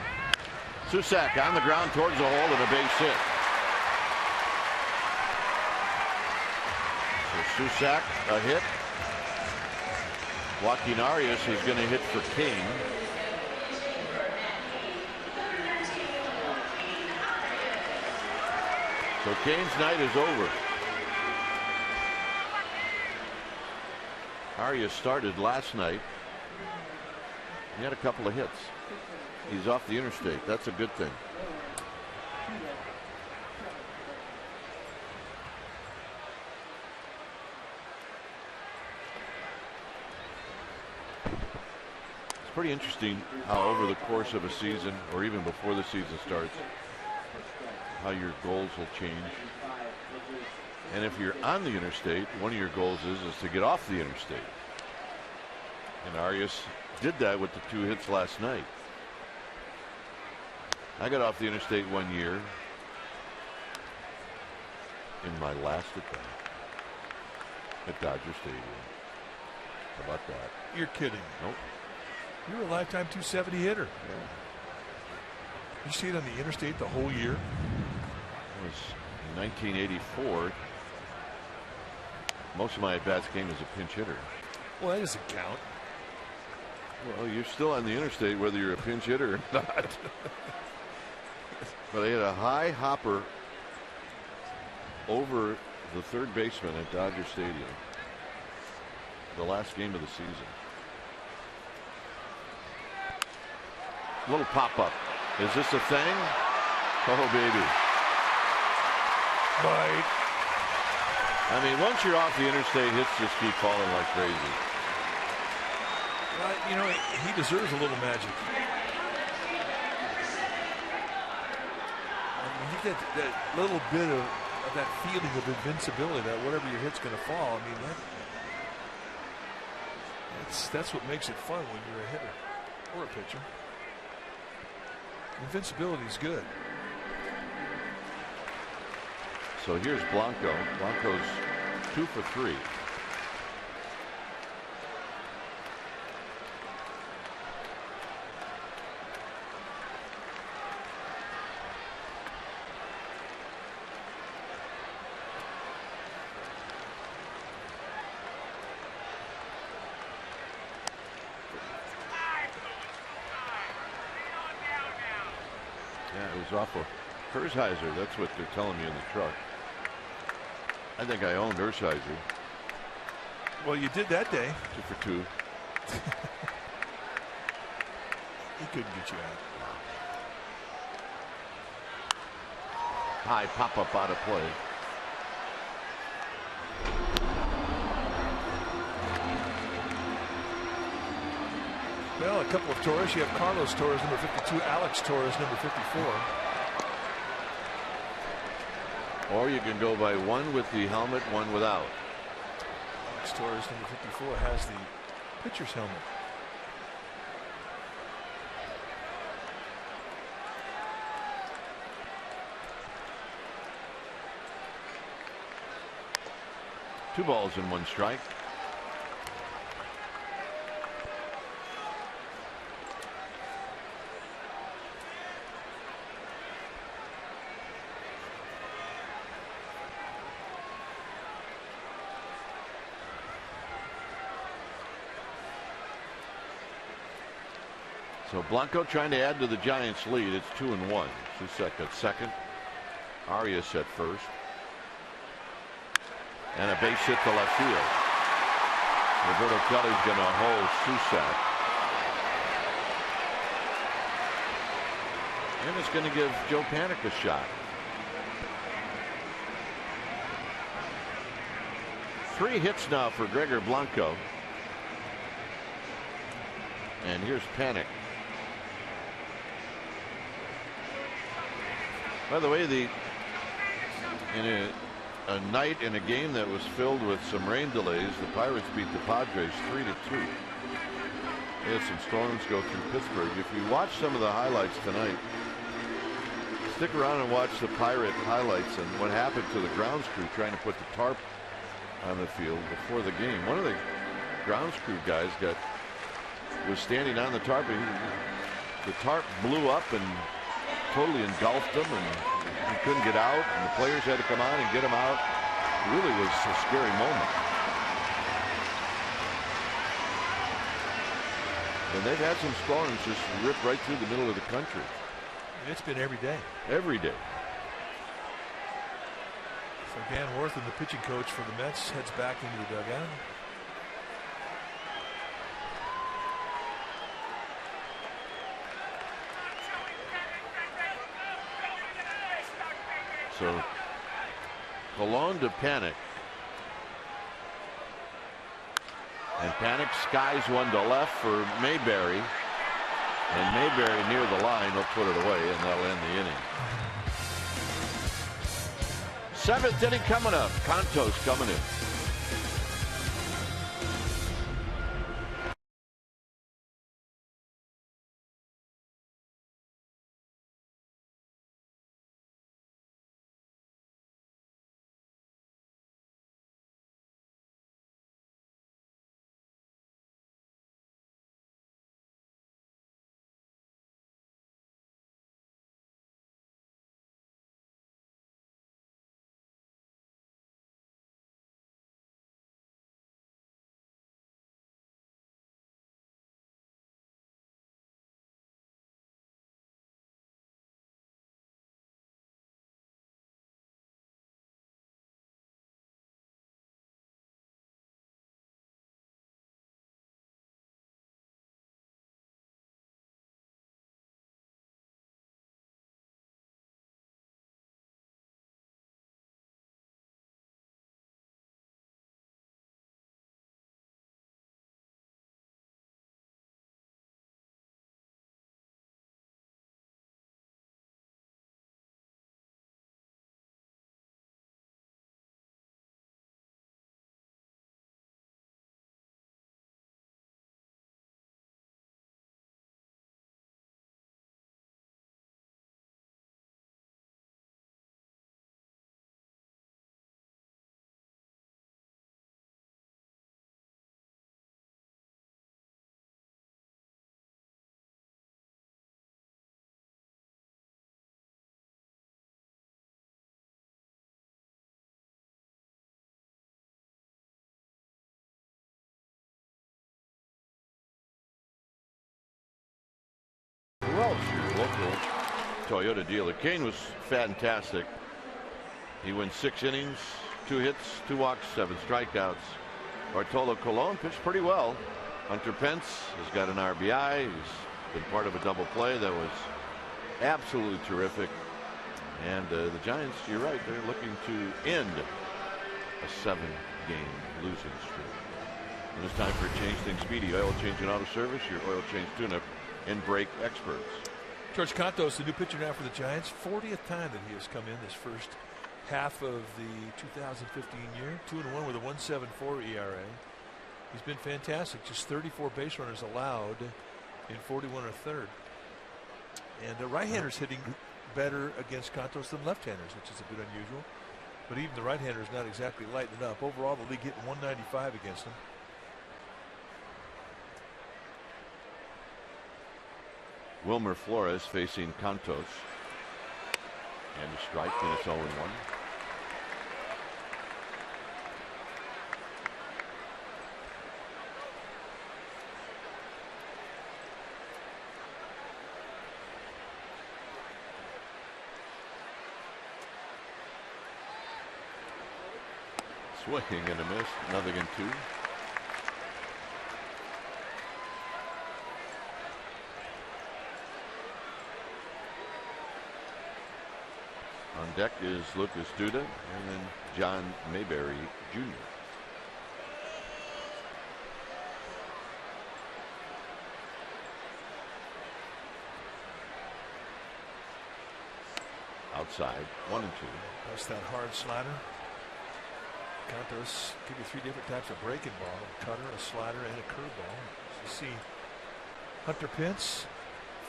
Susak on the ground towards the hole and a base hit. So Susak, a hit. Joaquin Arias is going to hit for King. So Kane's night is over. Arias started last night. He had a couple of hits. He's off the interstate. That's a good thing. It's pretty interesting how over the course of a season, or even before the season starts, how your goals will change. And if you're on the interstate, one of your goals is to get off the interstate. And Arias did that with the 2 hits last night. I got off the interstate 1 year in my last at bat at Dodger Stadium. How about that? You're kidding. Nope. You were a lifetime 270 hitter. Yeah. You see it on the interstate the whole year? It was in 1984. Most of my at-bats came as a pinch hitter. Well, that doesn't count. Well, you're still on the interstate whether you're a pinch hitter or not. But I had a high hopper over the third baseman at Dodger Stadium the last game of the season. Little pop-up. Is this a thing? Oh, baby. Right. I mean, once you're off the interstate, hits just keep falling like crazy. Well, you know, he deserves a little magic. I mean, you get that little bit of that feeling of invincibility, that whatever your hit's going to fall. I mean, that's what makes it fun when you're a hitter or a pitcher. Invincibility is good. So here's Blanco. Blanco's 2 for 3. Yeah, it was off of Hershiser. That's what they're telling me in the truck. I think I owned Hershiser. Well, you did that day. 2 for 2. He couldn't get you out. High pop-up out of play. Well, a couple of Torres. You have Carlos Torres, number 52, Alex Torres, number 54. Or you can go by one with the helmet, one without. Alex Torres, number 54, has the pitcher's helmet. Two balls and one strike. So Blanco trying to add to the Giants' lead. It's 2-1. Susek at second. Arias at first. And a base hit to left field. Roberto Kelly's going to hold Susek. And it's going to give Joe Panik a shot. 3 hits now for Gregor Blanco. And here's Panik. By the way, in a night in a game that was filled with some rain delays, the Pirates beat the Padres 3-2. They had some storms go through Pittsburgh. If you watch some of the highlights tonight, stick around and watch the Pirate highlights and what happened to the grounds crew trying to put the tarp on the field before the game. One of the grounds crew guys was standing on the tarp, and the tarp blew up and totally engulfed him, and he couldn't get out, and the players had to come on and get him out. It really was a scary moment. And they've had some storms just rip right through the middle of the country. It's been every day. Every day. So Dan Wortham, the pitching coach for the Mets, heads back into the dugout. So Colon to Panik. And Panik skies one to left for Mayberry. And Mayberry near the line will put it away, and that'll end the inning. 7th inning coming up. Contos coming in. Welch, your local Toyota dealer. Kane was fantastic. He went 6 innings, 2 hits, 2 walks, 7 strikeouts. Bartolo Colon pitched pretty well. Hunter Pence has got an RBI. He's been part of a double play that was absolutely terrific. And the Giants, you're right, they're looking to end a 7-game losing streak. And it's time for Change Things Speedy Oil Change and Auto Service, your oil change tune-up and brake experts. George Contos, the new pitcher now for the Giants, 40th time that he has come in this first half of the 2015 year. 2-1 with a 1.74 ERA. He's been fantastic. Just 34 base runners allowed in 41 1/3. And the right-handers hitting better against Cantos than left-handers, which is a bit unusual. But even the right-hander is not exactly lighting it up. Overall, the league hitting 195 against him. Wilmer Flores facing Cantos. And a strike, and it's 0-1. Swing and a miss, 0-2. On deck is Lucas Duda and then John Mayberry Jr. Outside, 1-2. That's that hard slider. Cantos give you 3 different types of breaking ball: a cutter, a slider, and a curveball. You see Hunter Pence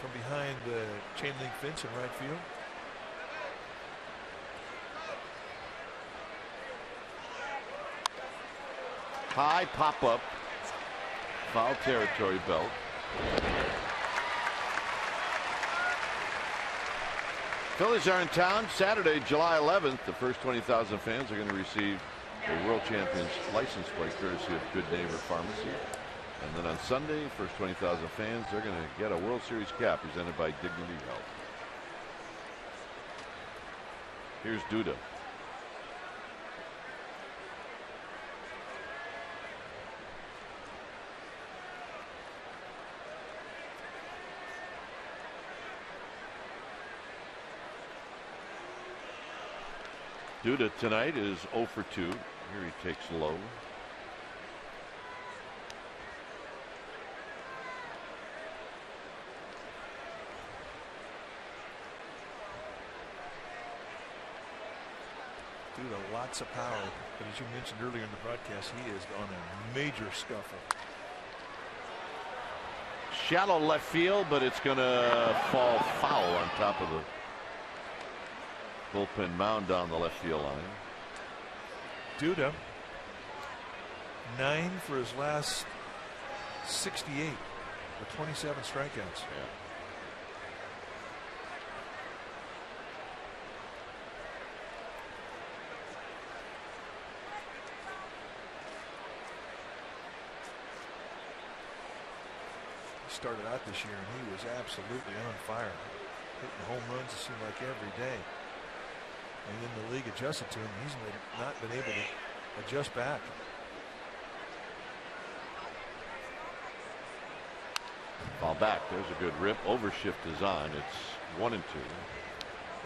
from behind the chain link fence in right field. High pop-up, foul territory belt. Phillies are in town Saturday, July 11th. The first 20,000 fans are going to receive a World Champions license plate courtesy of Good Neighbor Pharmacy. And then on Sunday, first 20,000 fans, they're going to get a World Series cap presented by Dignity Health. Here's Duda. Duda tonight is 0 for 2. Here he takes low. Duda, lots of power, but as you mentioned earlier in the broadcast, he is on a major scuffle. Shallow left field, but it's going to fall foul on top of the bullpen mound down the left field line. Duda, 9 for his last 68 with 27 strikeouts. Yeah. He started out this year and he was absolutely on fire, hitting home runs, it seemed like every day. And then the league adjusted to him. He's not been able to adjust back. Ball back. There's a good rip. Overshift is on. It's 1-2.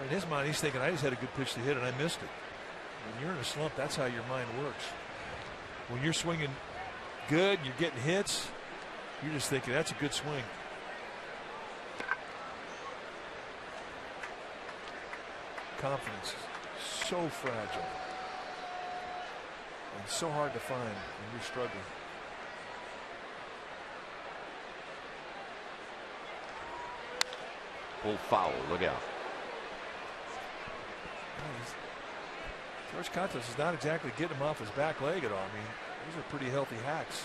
In his mind, he's thinking, I just had a good pitch to hit and I missed it. When you're in a slump, that's how your mind works. When you're swinging good, you're getting hits, you're just thinking, that's a good swing. Confidence is so fragile and so hard to find when you're struggling. Pull foul. Look out. George Cantos is not exactly getting him off his back leg at all. I mean, these are pretty healthy hacks.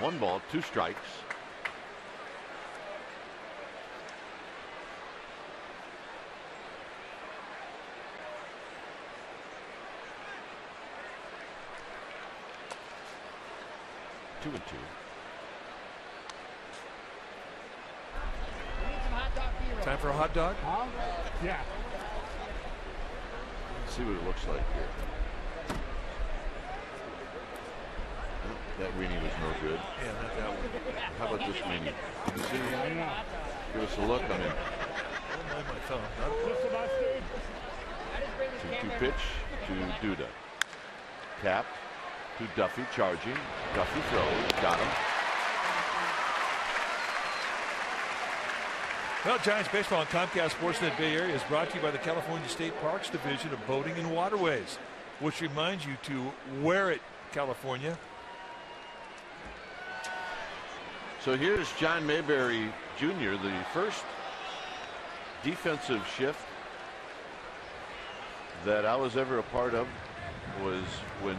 One ball, 2 strikes. Two and 2. Time for a hot dog? Yeah. Let's see what it looks like here. That weenie was no good. Yeah, not that one. How about this weenie? Can you see? Give us a look. I mean, Don't mind my thumb. Not 2-2 pitch to Duda. Tapped to Duffy, charging. Duffy throws. Got him. Well, Giants baseball on Comcast Sportsnet Bay Area is brought to you by the California State Parks Division of Boating and Waterways, which reminds you to wear it, California. So here's John Mayberry Jr. The first defensive shift that I was ever a part of was when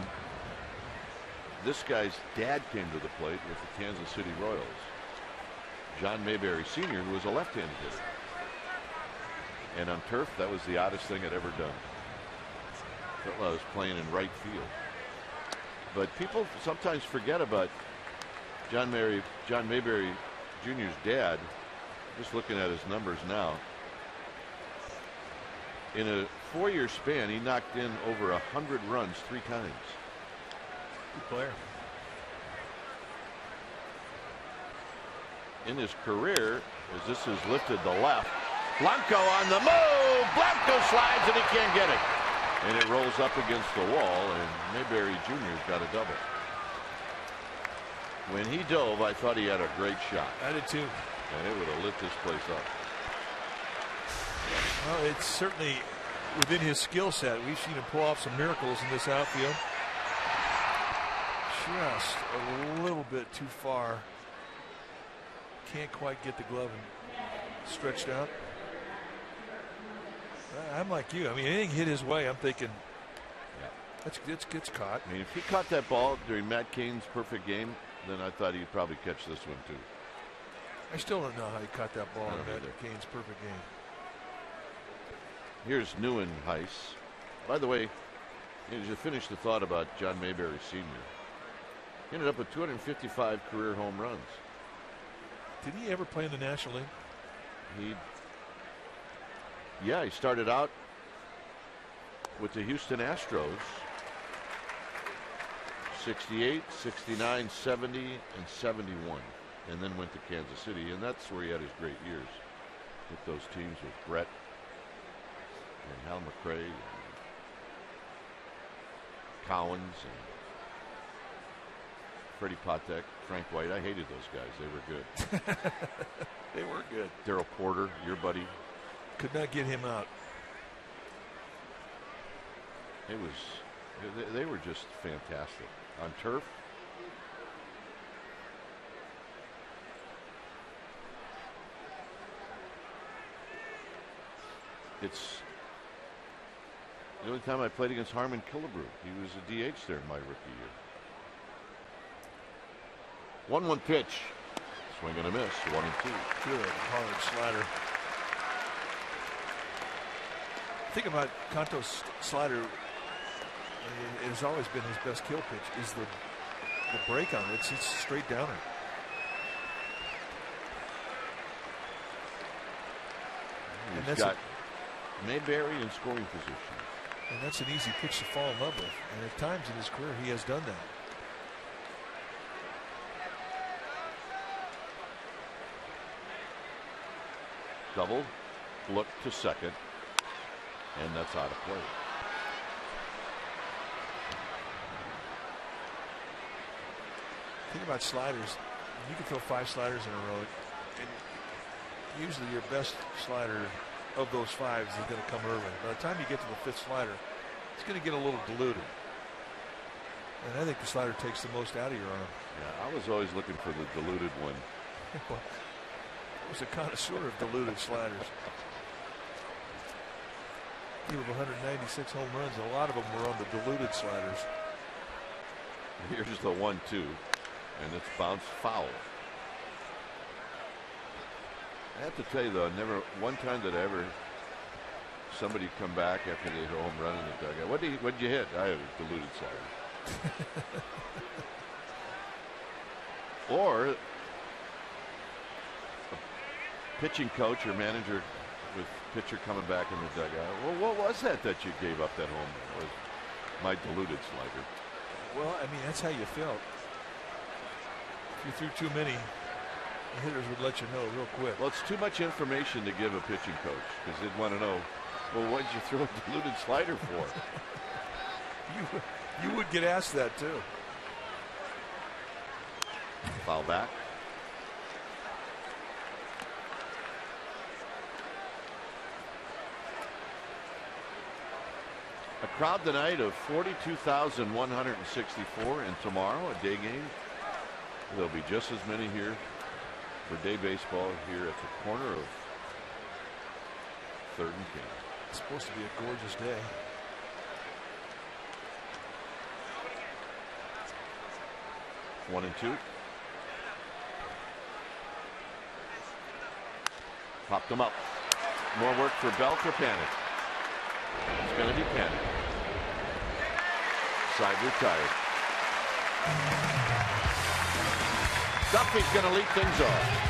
this guy's dad came to the plate with the Kansas City Royals. John Mayberry Sr., who was a left-handed hitter. And on turf, that was the oddest thing I'd ever done. I was playing in right field. But people sometimes forget about John Mayberry Jr.'s dad. Just looking at his numbers now. In a 4-year span, he knocked in over 100 runs 3 times. Good player. In his career, as this is lifted to left, Blanco on the move. Blanco slides and he can't get it. And it rolls up against the wall, and Mayberry Jr.'s got a double. When he dove, I thought he had a great shot. I did too. And it would have lit this place up. Well, it's certainly within his skill set. We've seen him pull off some miracles in this outfield. Just a little bit too far. Can't quite get the glove and stretched out. I'm like you. I mean, anything hit his way, I'm thinking, it gets caught. I mean, if he caught that ball during Matt Cain's perfect game, then I thought he'd probably catch this one too. I still don't know how he caught that ball in Matt Cain's perfect game. Here's NYN Heiss. By the way, to finish the thought about John Mayberry Sr., he ended up with 255 career home runs. Did he ever play in the National League? He started out with the Houston Astros. 68, 69, 70, and 71. And then went to Kansas City, and that's where he had his great years with those teams with Brett and Hal McRae and Collins and Freddie Patek, Frank White. I hated those guys. They were good. They were good. Darryl Porter, your buddy. Could not get him out. They were just fantastic. On turf, it's the only time I played against Harmon Killebrew. He was a DH there in my rookie year. 1-1 pitch. Swing and a miss. 1-2. Good hard slider. The thing about Canto's slider, it has always been his best kill pitch, is the break on it. It's straight down it. He's got Mayberry in scoring position. And that's an easy pitch to fall in love with. And at times in his career, he has done that. Double, look to second, and that's out of play. Think about sliders. You can throw 5 sliders in a row, and usually your best slider of those 5s is going to come early. By the time you get to the 5th slider, it's going to get a little diluted. And I think the slider takes the most out of your arm. Yeah, I was always looking for the diluted one. I was a connoisseur of diluted sliders. He had 196 home runs. A lot of them were on the diluted sliders. Here's the 1-2, and it's bounced foul. I have to tell you though, never one time did somebody come back after they hit a home run in the dugout. What'd you hit? I have a diluted slider. Or pitching coach or manager with pitcher coming back in the dugout. Well, what was that you gave up that home? It was my diluted slider. Well, I mean, that's how you felt. If you threw too many, the hitters would let you know real quick. Well, it's too much information to give a pitching coach because they'd want to know, well, what did you throw a diluted slider for? You would get asked that too. Foul back. A crowd tonight of 42,164, and tomorrow a day game. There'll be just as many here for day baseball here at the corner of 3rd and King. It's supposed to be a gorgeous day. One and two. Popped them up. More work for Belt or Panic. It's going to be Panic. Side retired. Duffy's going to lead things off.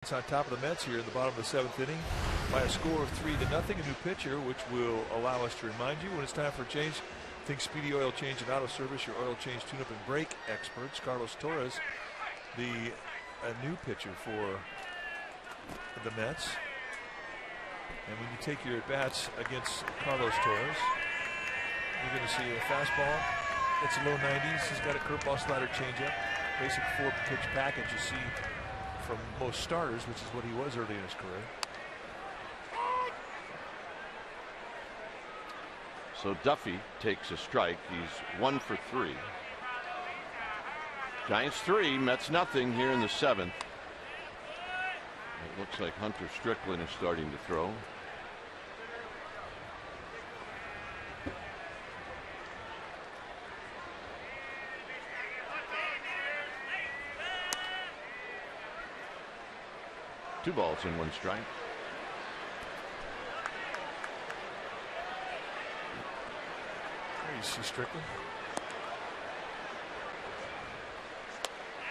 It's on top of the Mets here in the bottom of the 7th inning by a score of 3-0. A new pitcher, which will allow us to remind you when it's time for a change. Think Speedy Oil Change and Auto Service, your oil change, tune-up, and brake experts. Carlos Torres, a new pitcher for the Mets. And when you take your at-bats against Carlos Torres, you're going to see a fastball that's low 90s. He's got a curveball, slider, changeup. Basic 4-pitch package you see from most starters, which is what he was early in his career. So Duffy takes a strike. He's 1 for 3. Giants 3, Mets nothing here in the 7th. It looks like Hunter Strickland is starting to throw. Two balls and 1 strike. There you see Strickland.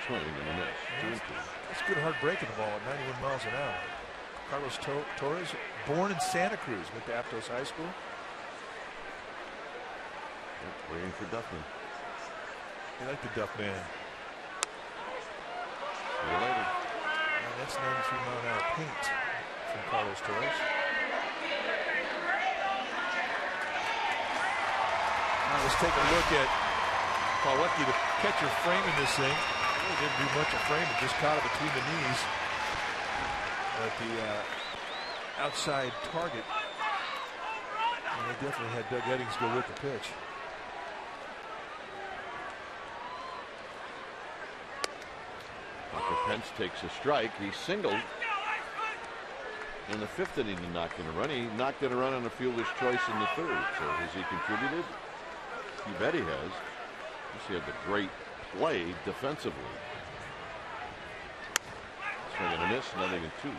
Swinging and a miss. That's good hard breaking the ball at 91 miles an hour. Carlos Torres, born in Santa Cruz, went to Aptos High School. Yep, waiting for Duffy. You like the Duff man. See you later. That's 93-mile-an-hour paint from Carlos Torres. Now let's take a look at how lucky the catcher framing this thing. Really didn't do much of framing, just caught it between the knees at the outside target. And they definitely had Doug Eddings go with the pitch. Pence takes a strike. He singled in the 5th inning to knock in a run. He knocked in a run on a fielder's choice in the 3rd. So has he contributed? You bet he has. He had the great play defensively. Swing and a miss, nothing in 2.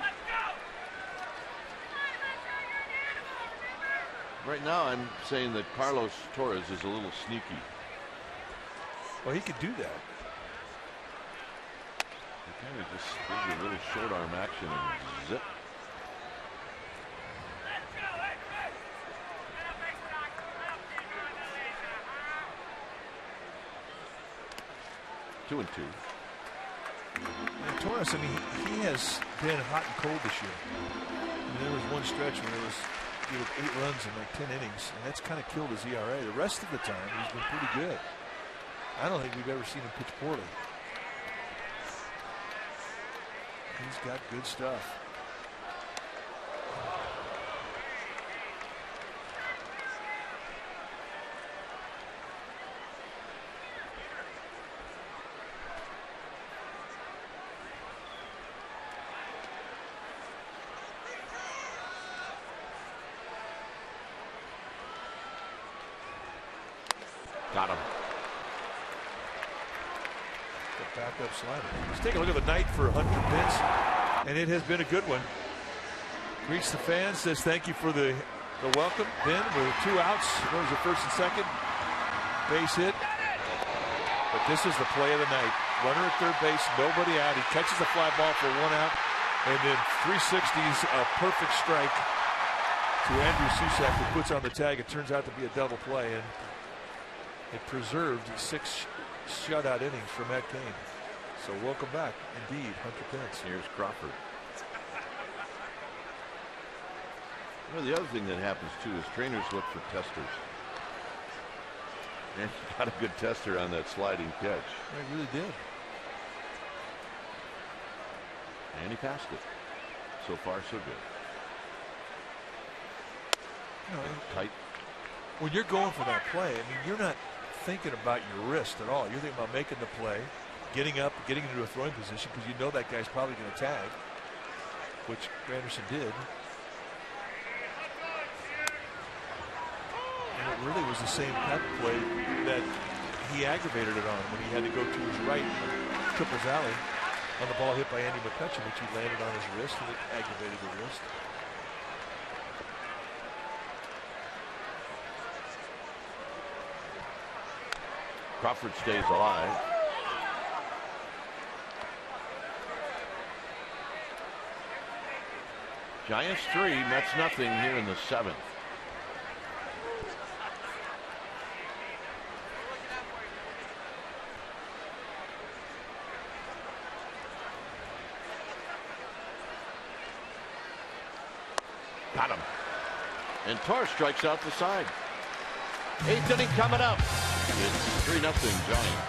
Right now, I'm saying that Carlos Torres is a little sneaky. Well, he could do that. He kind of just gives you a little short arm action and zip. Two and two. And Torres, I mean, he has been hot and cold this year. I mean, there was one stretch where there was 8 runs in like 10 innings, and that's kind of killed his ERA. The rest of the time, he's been pretty good. I don't think we've ever seen him pitch poorly. He's got good stuff. Got him. The backup slider. Let's take a look at the night for Hunter Pence, and it has been a good one. Greets the fans, says thank you for the welcome. Ben with 2 outs. Runs the first and second. Base hit. But this is the play of the night. Runner at third base, nobody out. He catches a fly ball for 1 out, and then 360s, a perfect strike to Andrew Susak, who puts on the tag. It turns out to be a double play, and it preserved 6 shutout innings for Matt Cain. So welcome back, indeed, Hunter Pence. Here's Crawford. Well, the other thing that happens too is trainers look for testers. And he got a good tester on that sliding catch. He really did. And he passed it. So far, so good. You know, tight. When you're going for that play, I mean, you're not thinking about your wrist at all. You're thinking about making the play, getting up, getting into a throwing position because you know that guy's probably going to tag, which Granderson did. And it really was the same type of play that he aggravated it on when he had to go to his right, Triples Alley, on the ball hit by Andy McCutcheon, which he landed on his wrist, and it aggravated the wrist. Crawford stays alive. Giants 3, Mets nothing here in the 7th. Got him. And Torres strikes out the side. 8th inning coming up. It's 3-0 Giants.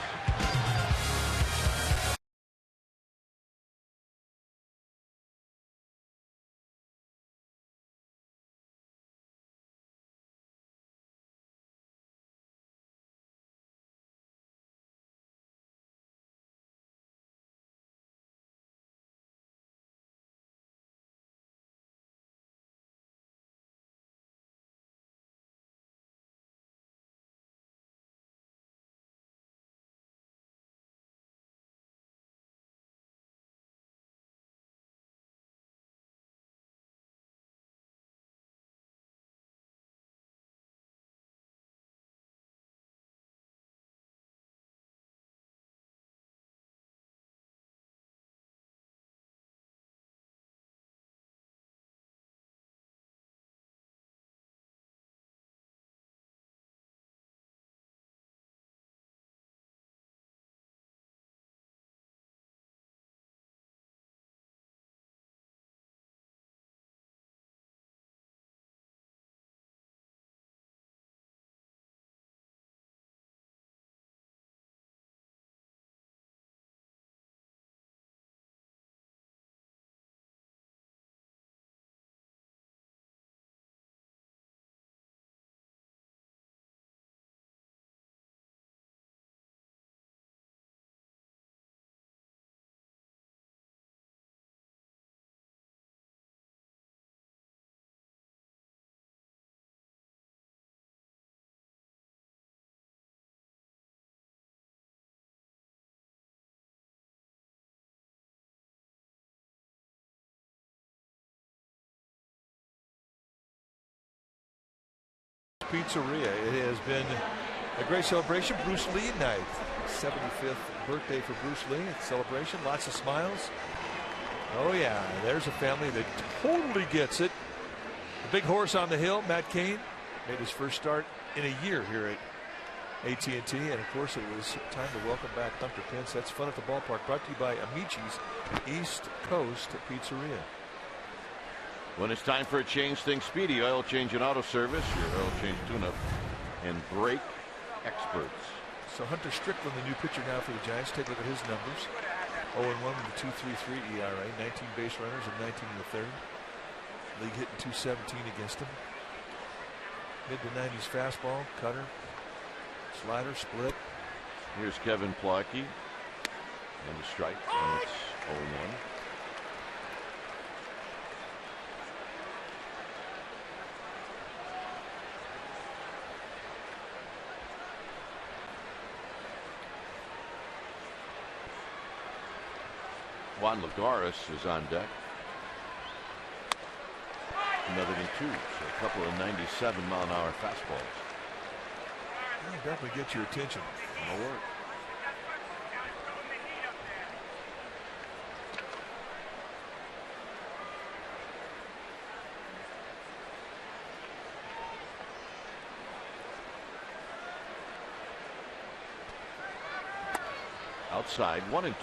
Pizzeria. It has been a great celebration. Bruce Lee night. 75th birthday for Bruce Lee. Celebration. Lots of smiles. Oh, yeah. There's a family that totally gets it. The big horse on the hill, Matt Cain, made his first start in a year here at AT&T. And, of course, it was time to welcome back Hunter Pence. That's Fun at the Ballpark, brought to you by Amici's East Coast Pizzeria. When it's time for a change, think Speedy Oil Change and Auto Service, your oil change tune-up and brake experts. So Hunter Strickland, the new pitcher now for the Giants. Take a look at his numbers. 0-1 with a 2.33 ERA, 19 base runners and 19 in the third. League hitting 217 against him. Mid to 90s fastball, cutter, slider, split. Here's Kevin Plawecki and the strike, and it's 0-1. Juan Lagares is on deck. Another than 2, so a couple of 97-mile-an-hour fastballs. That'll definitely get your attention. That'll work. Outside, 1-2.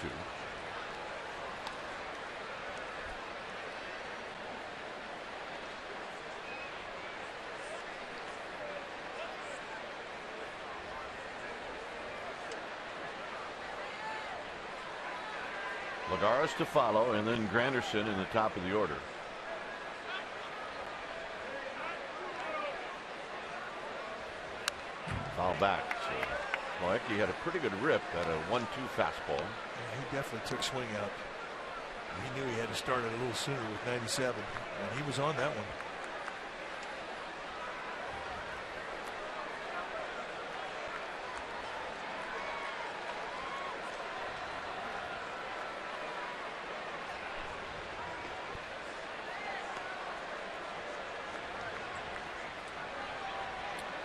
Lagares to follow, and then Granderson in the top of the order. Foul back. So Plawecki had a pretty good rip at a 1-2 fastball. Yeah, he definitely took swing out. He knew he had to start it a little sooner with 97, and he was on that one.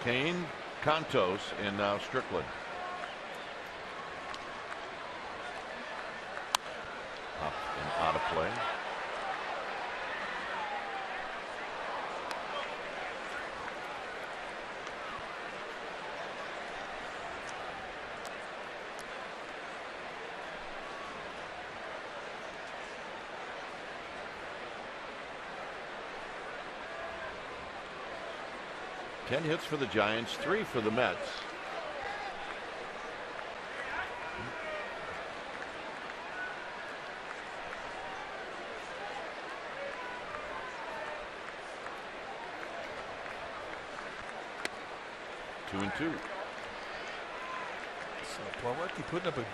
Cain, Contos, and now Strickland. Up and out of play. Ten hits for the Giants, 3 for the Mets. Two and 2. So Plawecki putting up a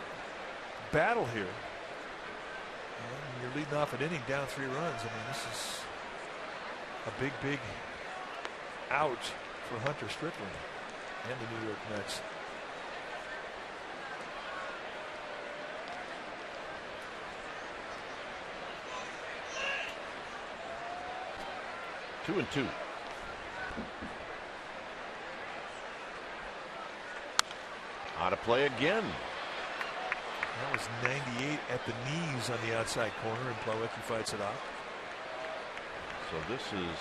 battle here. And you're leading off an inning down 3 runs. I mean, this is a big out for Hunter Strickland and the New York Mets. Two and 2. Out of play again. That was 98 at the knees on the outside corner, and Plawecki fights it off. So this is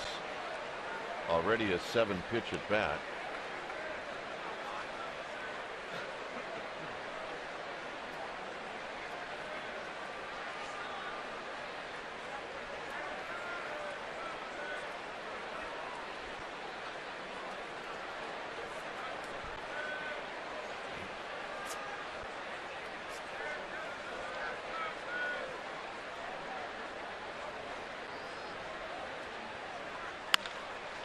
already a 7-pitch at bat.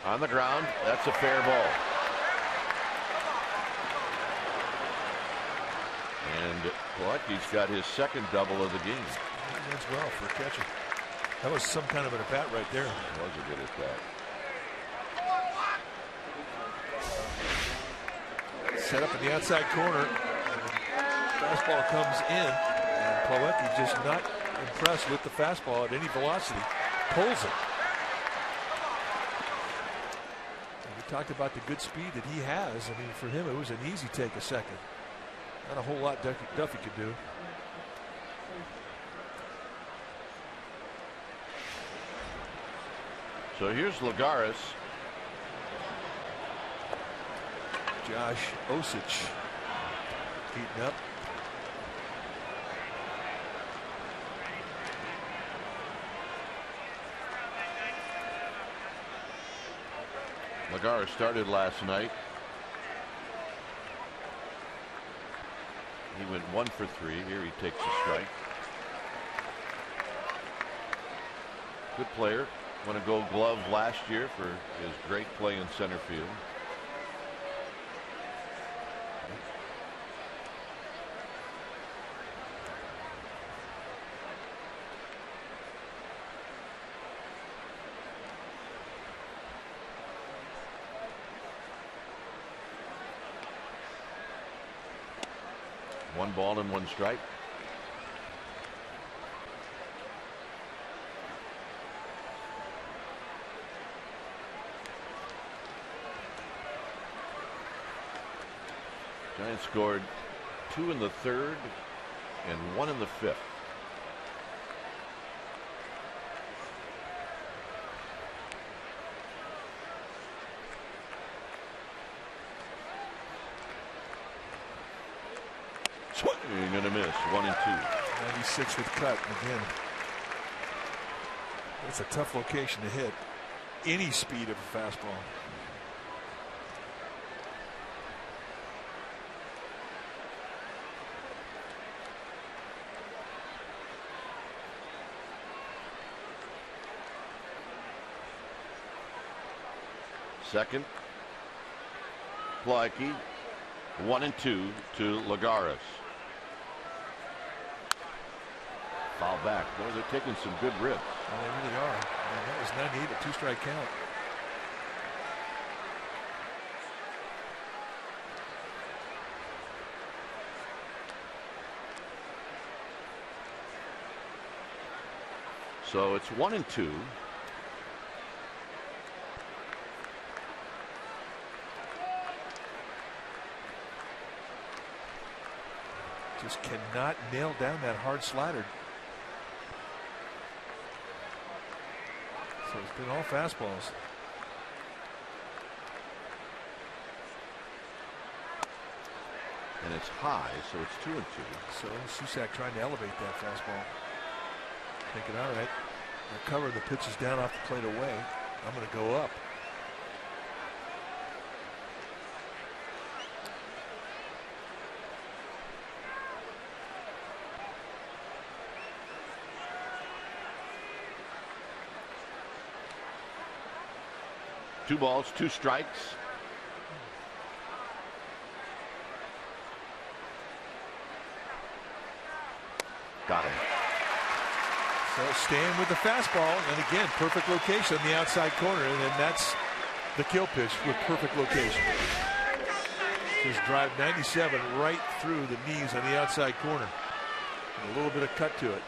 On the ground, that's a fair ball. And Plawecki's got his second double of the game. He does well for a catcher. That was some kind of an at-bat right there. It was a good at-bat. Set up in the outside corner. Fastball comes in. And Plawecki just not impressed with the fastball at any velocity. Pulls it. talked about the good speed that he has. I mean, for him, it was an easy take a second. Not a whole lot Duffy could do. So here's Lagares. Josh Osich heating up. Lagares started last night. He went 1 for 3. Here he takes a strike. Good player. Won a Gold Glove last year for his great play in center field. One ball and one strike. Giants scored 2 in the 3rd and 1 in the 5th. Swing and a miss. 1 and 2. 96 with cut again. That's a tough location to hit. Any speed of a fastball. Second, Plakey. 1 and 2 to Lagares. Foul back. Boy, they're taking some good rips. Well, they really are. I mean, that was 98, a 2-strike count. So it's 1 and 2. Just cannot nail down that hard slider. So it's been all fastballs. And it's high, so it's 2 and 2. So Susac trying to elevate that fastball. Thinking, all right, I'll cover the pitches down off the plate away. I'm going to go up. Two balls, 2 strikes. Got him. So staying with the fastball, and again, perfect location on the outside corner, and then that's the kill pitch with perfect location. Just drive 97 right through the knees on the outside corner. And a little bit of cut to it.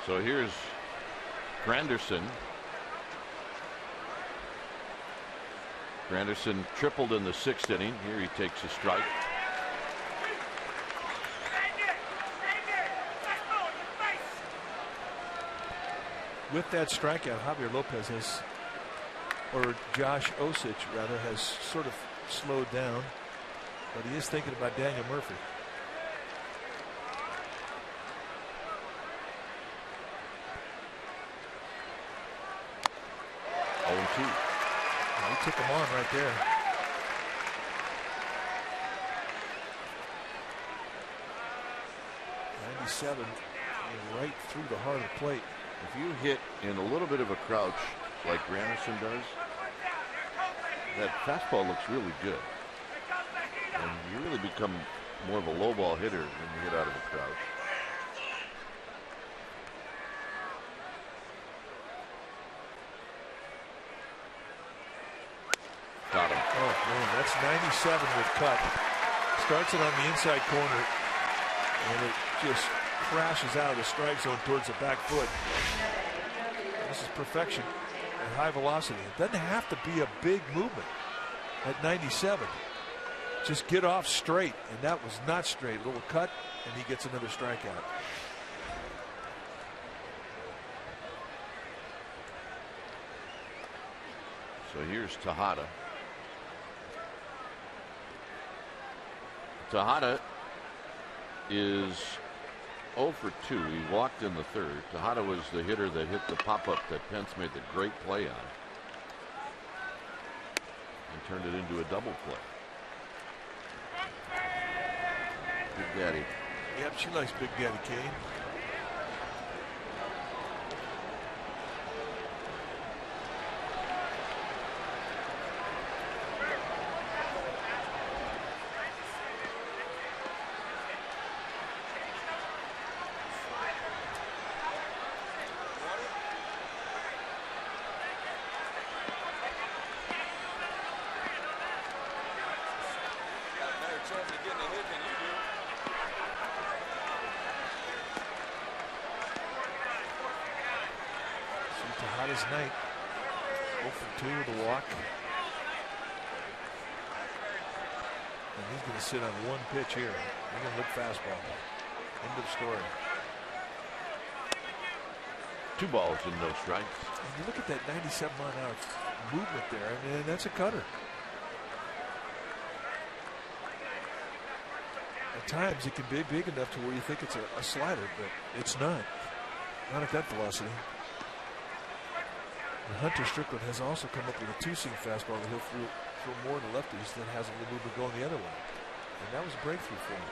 So here's Granderson. Granderson tripled in the 6th inning. Here he takes a strike. With that strikeout, Javier Lopez has, or Josh Osich rather, has sort of slowed down, but he is thinking about Daniel Murphy. He took him on right there. '97, right through the heart of the plate. If you hit in a little bit of a crouch like Granderson does, that fastball looks really good. And you really become more of a low ball hitter when you hit out of a crouch. Got him. Oh, Man, that's 97 with cut. Starts it on the inside corner, and it just crashes out of the strike zone towards the back foot. This is perfection at high velocity. It doesn't have to be a big movement at 97. Just get off straight, and that was not straight. A little cut, and he gets another strikeout. So here's Tejada. Tejada is 0 for 2. He walked in the third. Tejada was the hitter that hit the pop-up that Pence made the great play on. And turned it into a double play. Big Daddy. Yep, she likes Big Daddy Kane. Tejada's night. 0 for 2 with a walk. And he's going to sit on one pitch here. He's going to look fastball. End of story. 2 balls and no strikes. And you look at that 97 mile-an-hour movement there. I mean, that's a cutter. At times it can be big enough to where you think it's a slider, but it's not. Not at that velocity. And Hunter Strickland has also come up with a 2-seam fastball that he'll throw more to lefties that has a little movement going the other way. And that was a breakthrough for him.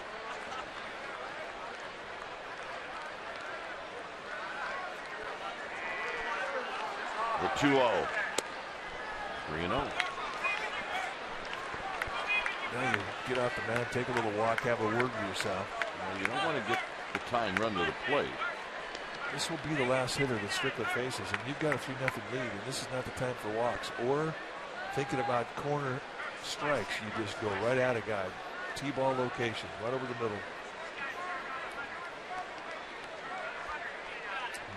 The 2-0. 3-0. Now you get off the mound, take a little walk, have a word with yourself. Well, you don't want to get the tying run to the plate. This will be the last hitter that Strickland faces, and you've got a 3-0 lead, and this is not the time for walks. Or thinking about corner strikes, you just go right at a guy. T-ball location, right over the middle.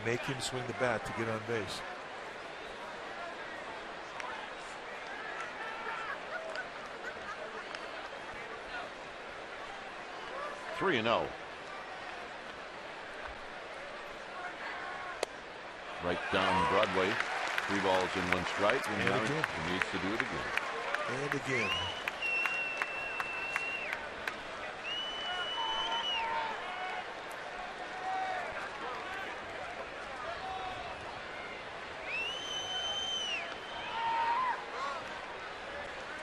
Make him swing the bat to get on base. Three and 0. Right down Broadway. 3 balls and 1 strike. And now again. He needs to do it again. And again.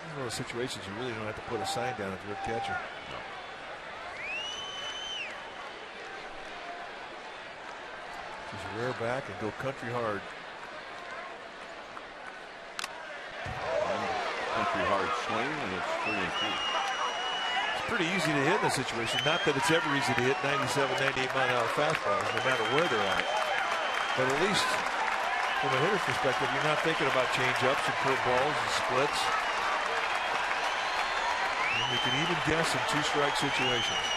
One of those situations you really don't have to put a sign down if you're a catcher. No. Just rear back and go country hard. And country hard swing, and it's 3-2. It's pretty easy to hit in this situation. Not that it's ever easy to hit 97, 98 mile-an-hour fastballs, no matter where they're at. But at least from a hitter's perspective, you're not thinking about change-ups and curveballs and splits. And you can even guess in 2-strike situations.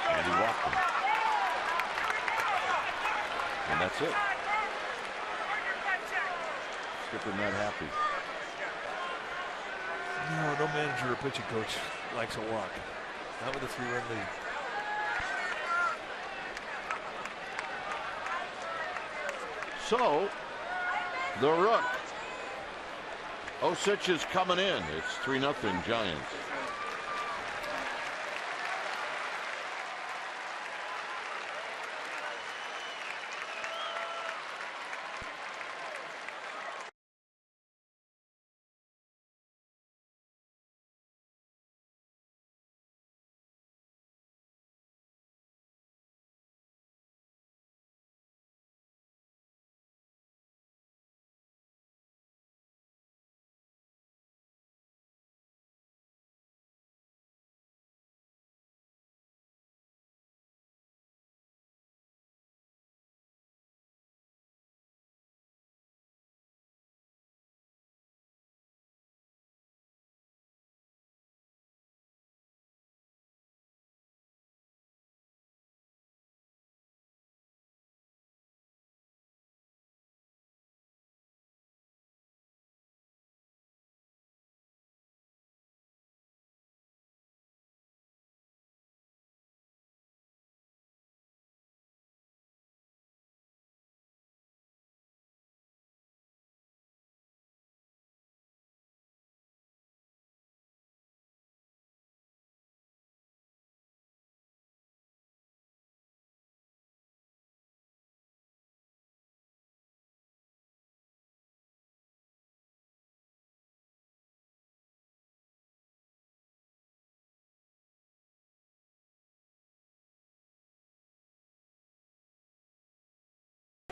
And he walked him. And that's it. Skipper not happy. No manager or pitching coach likes a walk. Not with a 3-run lead. So, the Rook. Osich is coming in. It's 3-0 Giants.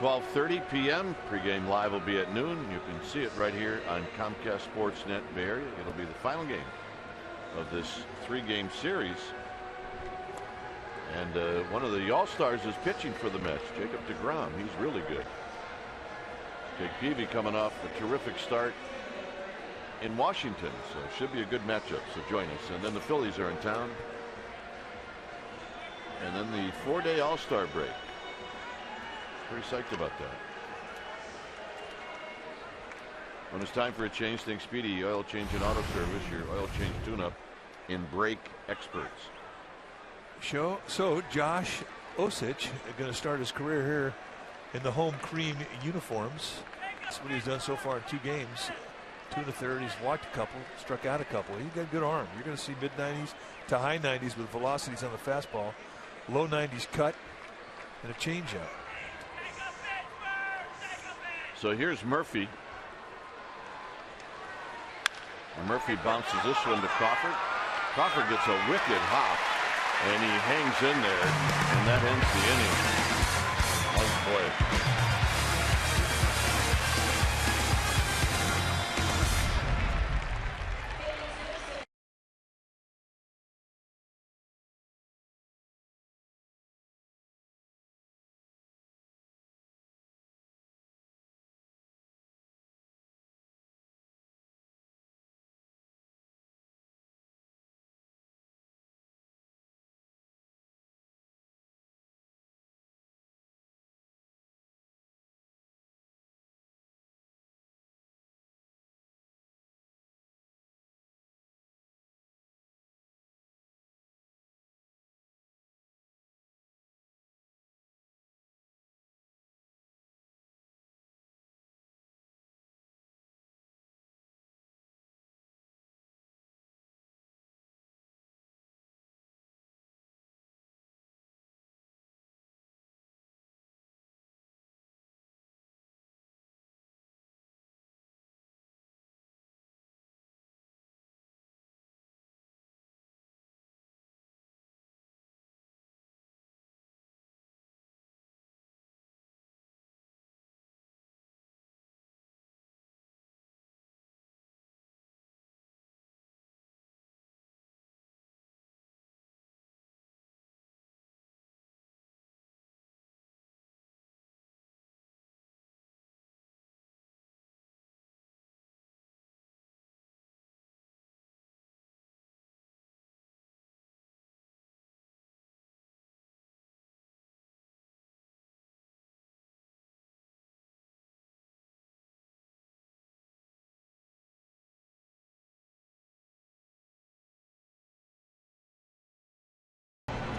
12:30 p.m. Pregame live will be at noon. You can see it right here on Comcast Sportsnet Bay Area. It'll be the final game of this 3-game series. And one of the All-Stars is pitching for the Mets, Jacob deGrom. He's really good. Jake Peavy coming off a terrific start in Washington, so it should be a good matchup. So join us. And then the Phillies are in town. And then the 4-day All-Star break. Pretty psyched about that. When it's time for a change, think Speedy Oil Change and Auto Service, your oil change tune-up in brake experts. So Josh Osich going to start his career here in the home cream uniforms. That's what he's done so far in 2 games. 2 1/3. He's walked a couple, struck out a couple. He's got a good arm. You're going to see mid-90s to high 90s with velocities on the fastball, low 90s cut, and a changeup. So here's Murphy. And Murphy bounces this one to Crawford. Crawford gets a wicked hop, and he hangs in there, and that ends the inning. Oh boy.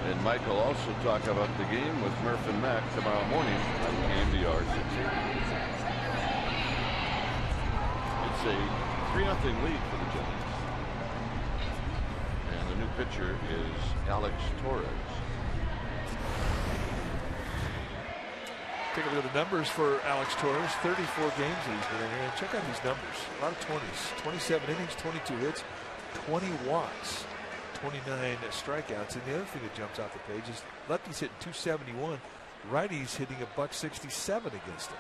And Michael also talk about the game with Murph and Mac tomorrow morning on Game DR 680. It's a 3-0 lead for the Giants. And the new pitcher is Alex Torres. Take a look at the numbers for Alex Torres. 34 games that he's been in here. And check out these numbers. A lot of 20s. 27 innings, 22 hits, 20 walks. 29 strikeouts. And the other thing that jumps off the page is lefties hitting 271, righties hitting $167 against him.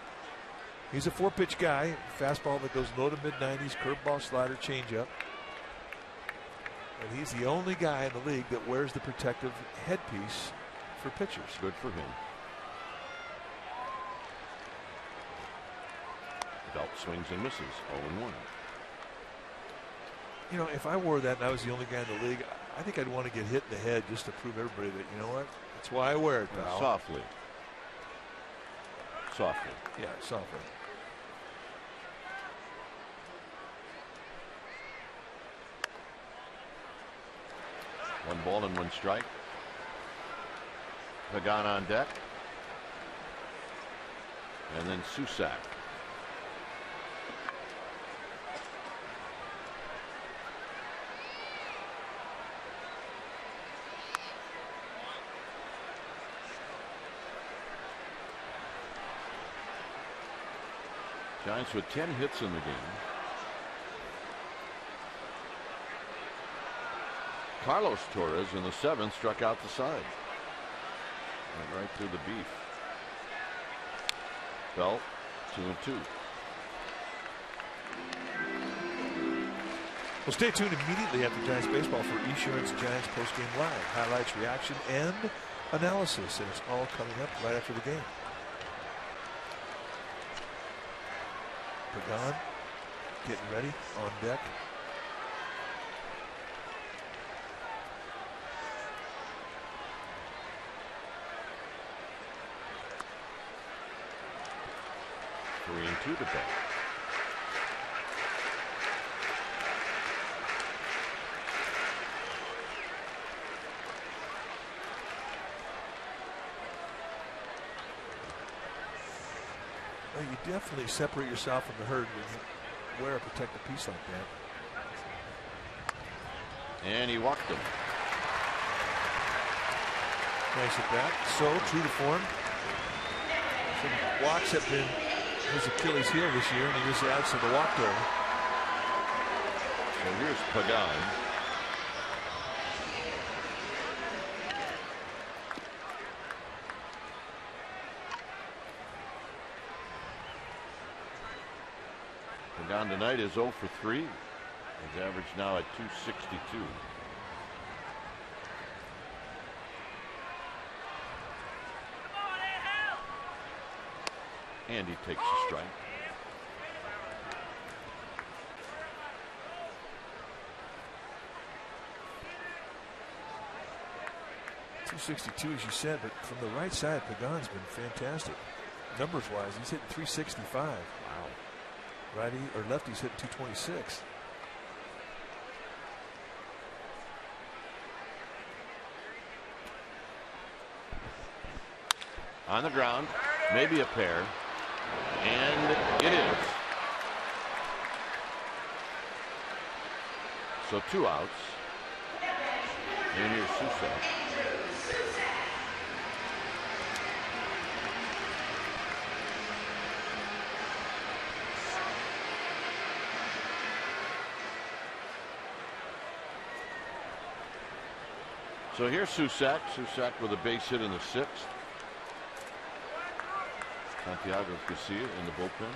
He's a 4-pitch guy, fastball that goes low to mid-90s, curveball, slider, changeup. And he's the only guy in the league that wears the protective headpiece for pitchers. Good for him. Belt swings and misses, 0-1. You know, if I wore that and I was the only guy in the league, I think I'd want to get hit in the head just to prove everybody that, you know what, that's why I wear it, pal. Softly. Softly. Yeah, softly. One ball and one strike. Pagan on deck. And then Susak. Giants with 10 hits in the game. Carlos Torres in the 7th struck out the side. Went right through the beef. Bell, 2-2. Well, stay tuned immediately after Giants baseball for Esurance Giants postgame live. Highlights, reaction, and analysis. And it's all coming up right after the game. Pagan getting ready on deck. Three and 2 to bet. Well, you definitely separate yourself from the herd when you wear a protective piece like that. And he walked him. Nice at bat. So true to form. Some walks have been his Achilles heel this year, and he just adds to the walk total. So here's Pagan. Pagan tonight is 0 for 3. His average now at 262. And he takes a strike. .262, as you said, but from the right side, Pagan's been fantastic. Numbers-wise, he's hitting .365. Wow. Righty or lefty's hitting .226. On the ground, maybe a pair, and it is. So 2 outs. And here's Susak. So here's Susak. Susak with a base hit in the 6th. Santiago Garcia in the bullpen.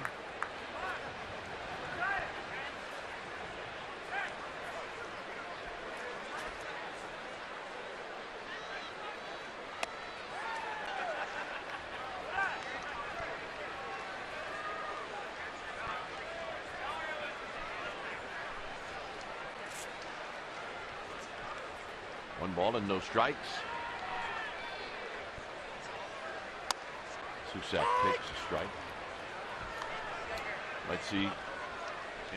One ball and no strikes. Susak takes a strike. Let's see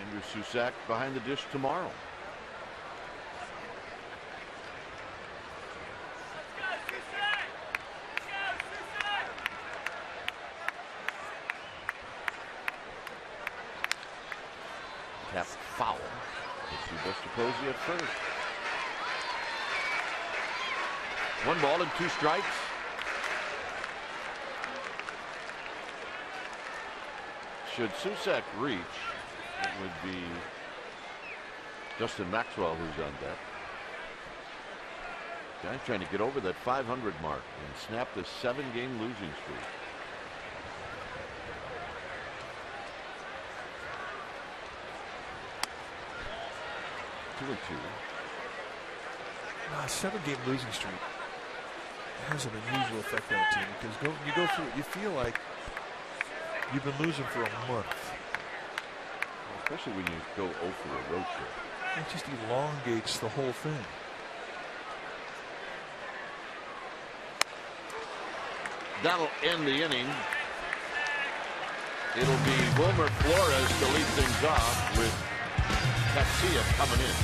Andrew Susak behind the dish tomorrow. Tap foul. Let's see Buster Posey at first. 1 ball and 2 strikes. Should Susak reach, it would be Justin Maxwell who's on deck. Guys trying to get over that 500 mark and snap this 7-game losing streak. Two and 2. 7-game losing streak has an unusual effect on a team because you go through it, you feel like you've been losing for a month. Especially when you go 0 for a road trip. It just elongates the whole thing. That'll end the inning. It'll be Wilmer Flores to lead things off with Casilla coming in.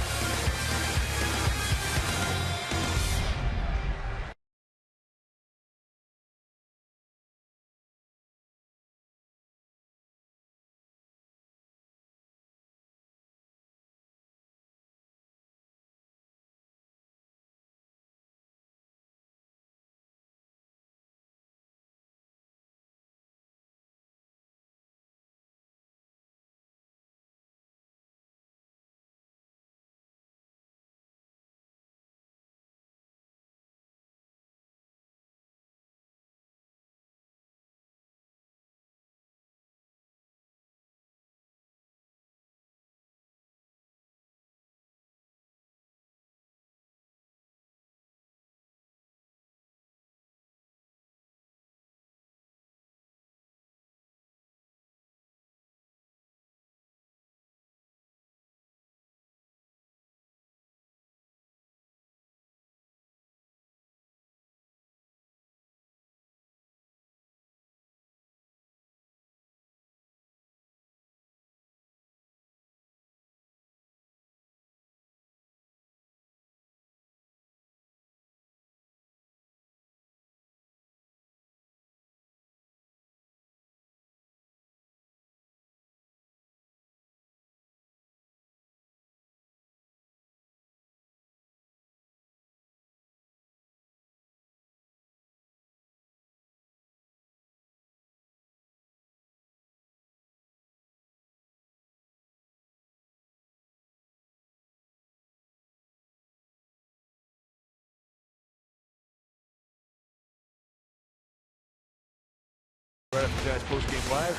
Guys post-game live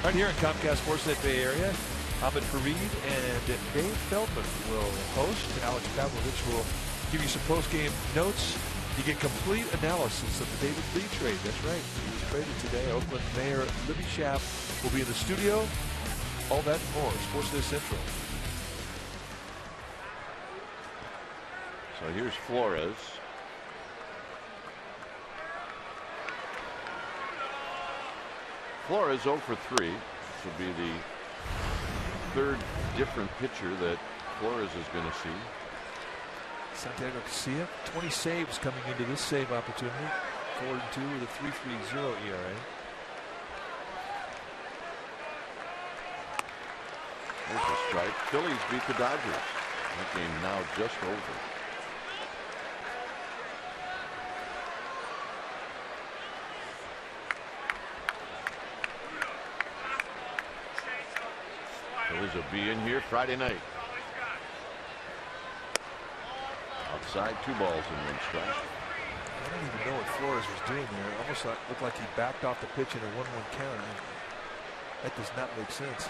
right here in Comcast Sportsnet Bay Area. Ahmed Fareed and Dave Feldman will host. Alex Pavlovich will give you some post-game notes. You get complete analysis of the David Lee trade. That's right. He's traded today. Oakland Mayor Libby Schaaf will be in the studio. All that and more. Sportsnet Central. So here's Flores. Flores 0 for 3. This will be the third different pitcher that Flores is going to see. Santiago Garcia, 20 saves coming into this save opportunity. 4-2 with a 3.30 ERA. There's a strike. Phillies beat the Dodgers. That game now just over. Phillies will be in here Friday night. Outside, 2 balls and 1 strike. I don't even know what Flores was doing there. It almost looked like he backed off the pitch in a 1-1 count. That does not make sense.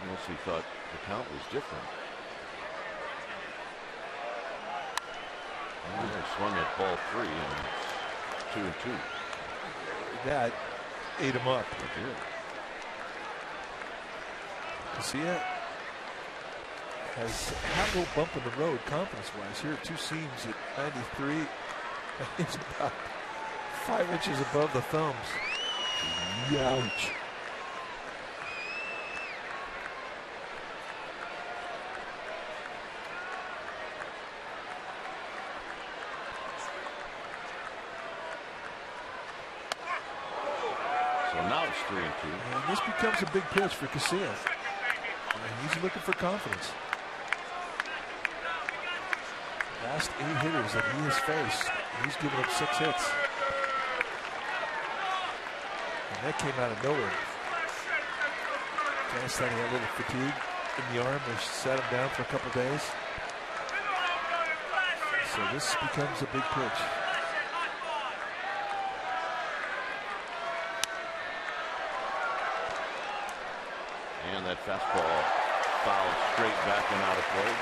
Unless he thought the count was different. He swung at ball 3 and it's 2-2. That ate him up. It did. Garcia has had a little bump in the road confidence-wise. Here are 2 seams at 93. He's about 5 inches above the thumbs. Ouch. So now it's 3-2. And this becomes a big pitch for Garcia. He's looking for confidence. Last 8 hitters that he has faced, he's given up 6 hits. And that came out of nowhere. Guys thought he had a little fatigue in the arm, which sat him down for a couple days. So this becomes a big pitch. And that fastball fouled straight back and out of play.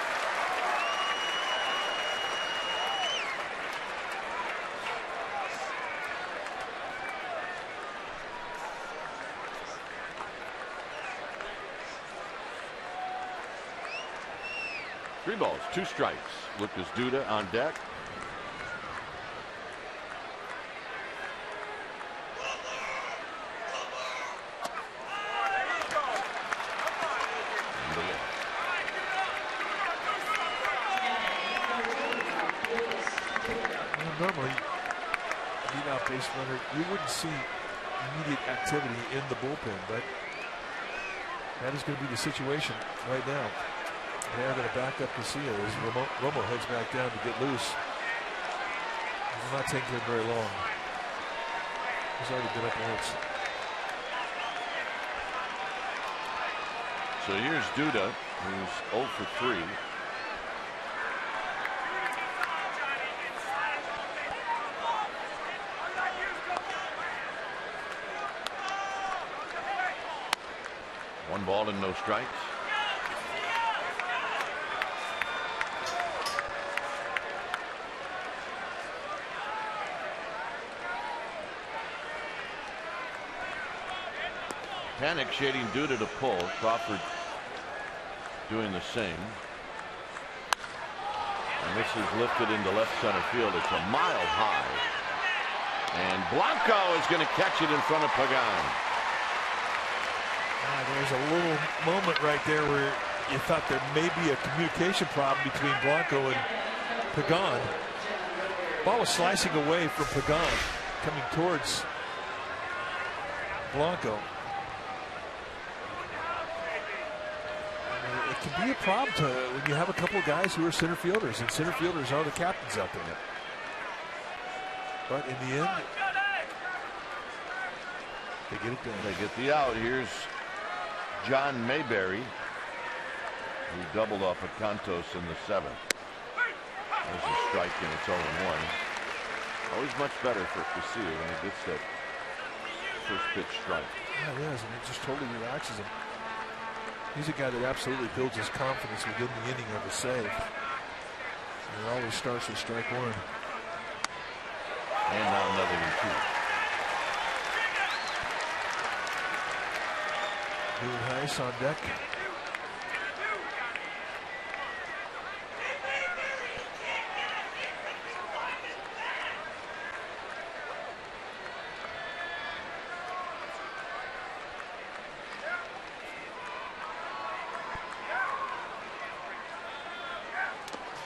Three balls, 2 strikes. Lucas Duda on deck. Normally, lead-out base runner, you wouldn't see immediate activity in the bullpen, but that is going to be the situation right now. They are going to back up Garcia as Romo heads back down to get loose. It will not take him very long. He's already been up once. So here's Duda, who's 0 for 3. One ball and no strikes. Panic shading Duda to pull. Crawford doing the same. And this is lifted into left center field. It's a mile high. And Blanco is going to catch it in front of Pagan. There's a little moment right there where you thought there may be a communication problem between Blanco and Pagan. Ball was slicing away from Pagan, coming towards Blanco. It can be a problem when you have a couple of guys who are center fielders, and center fielders are the captains out there. But in the end, they get it done. They get the out. Here's John Mayberry, who doubled off of Cantos in the 7th. There's a strike and it's 0-1. Always much better for Castillo when he gets that first pitch strike. Yeah, it is, and it just totally relaxes him. He's a guy that absolutely builds his confidence within the inning of a save. And it always starts with strike one. And now another 2. Doing nice on deck.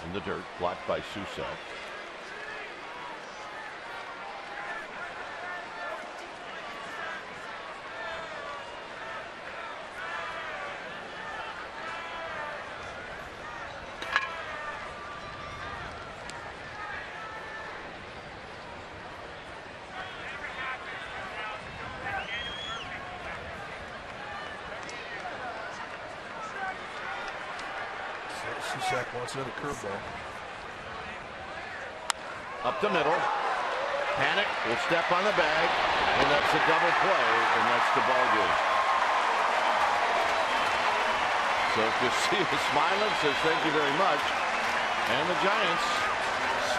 In the dirt, blocked by Susak. Susak wants another curveball. Up the middle. Panic will step on the bag, and that's a double play, and that's the ball game. So Castillo smiling, says thank you very much. And the Giants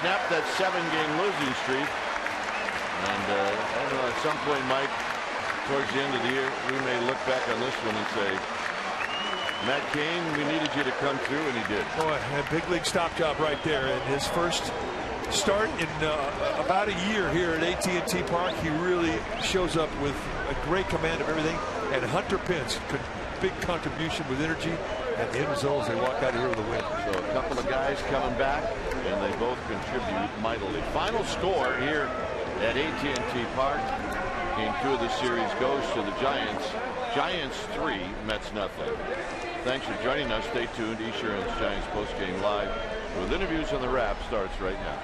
snap that 7-game losing streak. And I don't know, at some point, Mike, towards the end of the year, we may look back on this one and say, Matt Cain, we needed you to come through, and he did. Boy, a big league stop job right there. And his first start in about a year here at AT&T Park, he really shows up with a great command of everything. And Hunter Pence, big contribution with energy. And the end result is they walk out of here with a win. So a couple of guys coming back, and they both contribute mightily. Final score here at AT&T Park. Game 2 of the series goes to the Giants. Giants 3, Mets nothing. Thanks for joining us. Stay tuned. Esurance Giants postgame live with interviews on the wrap starts right now.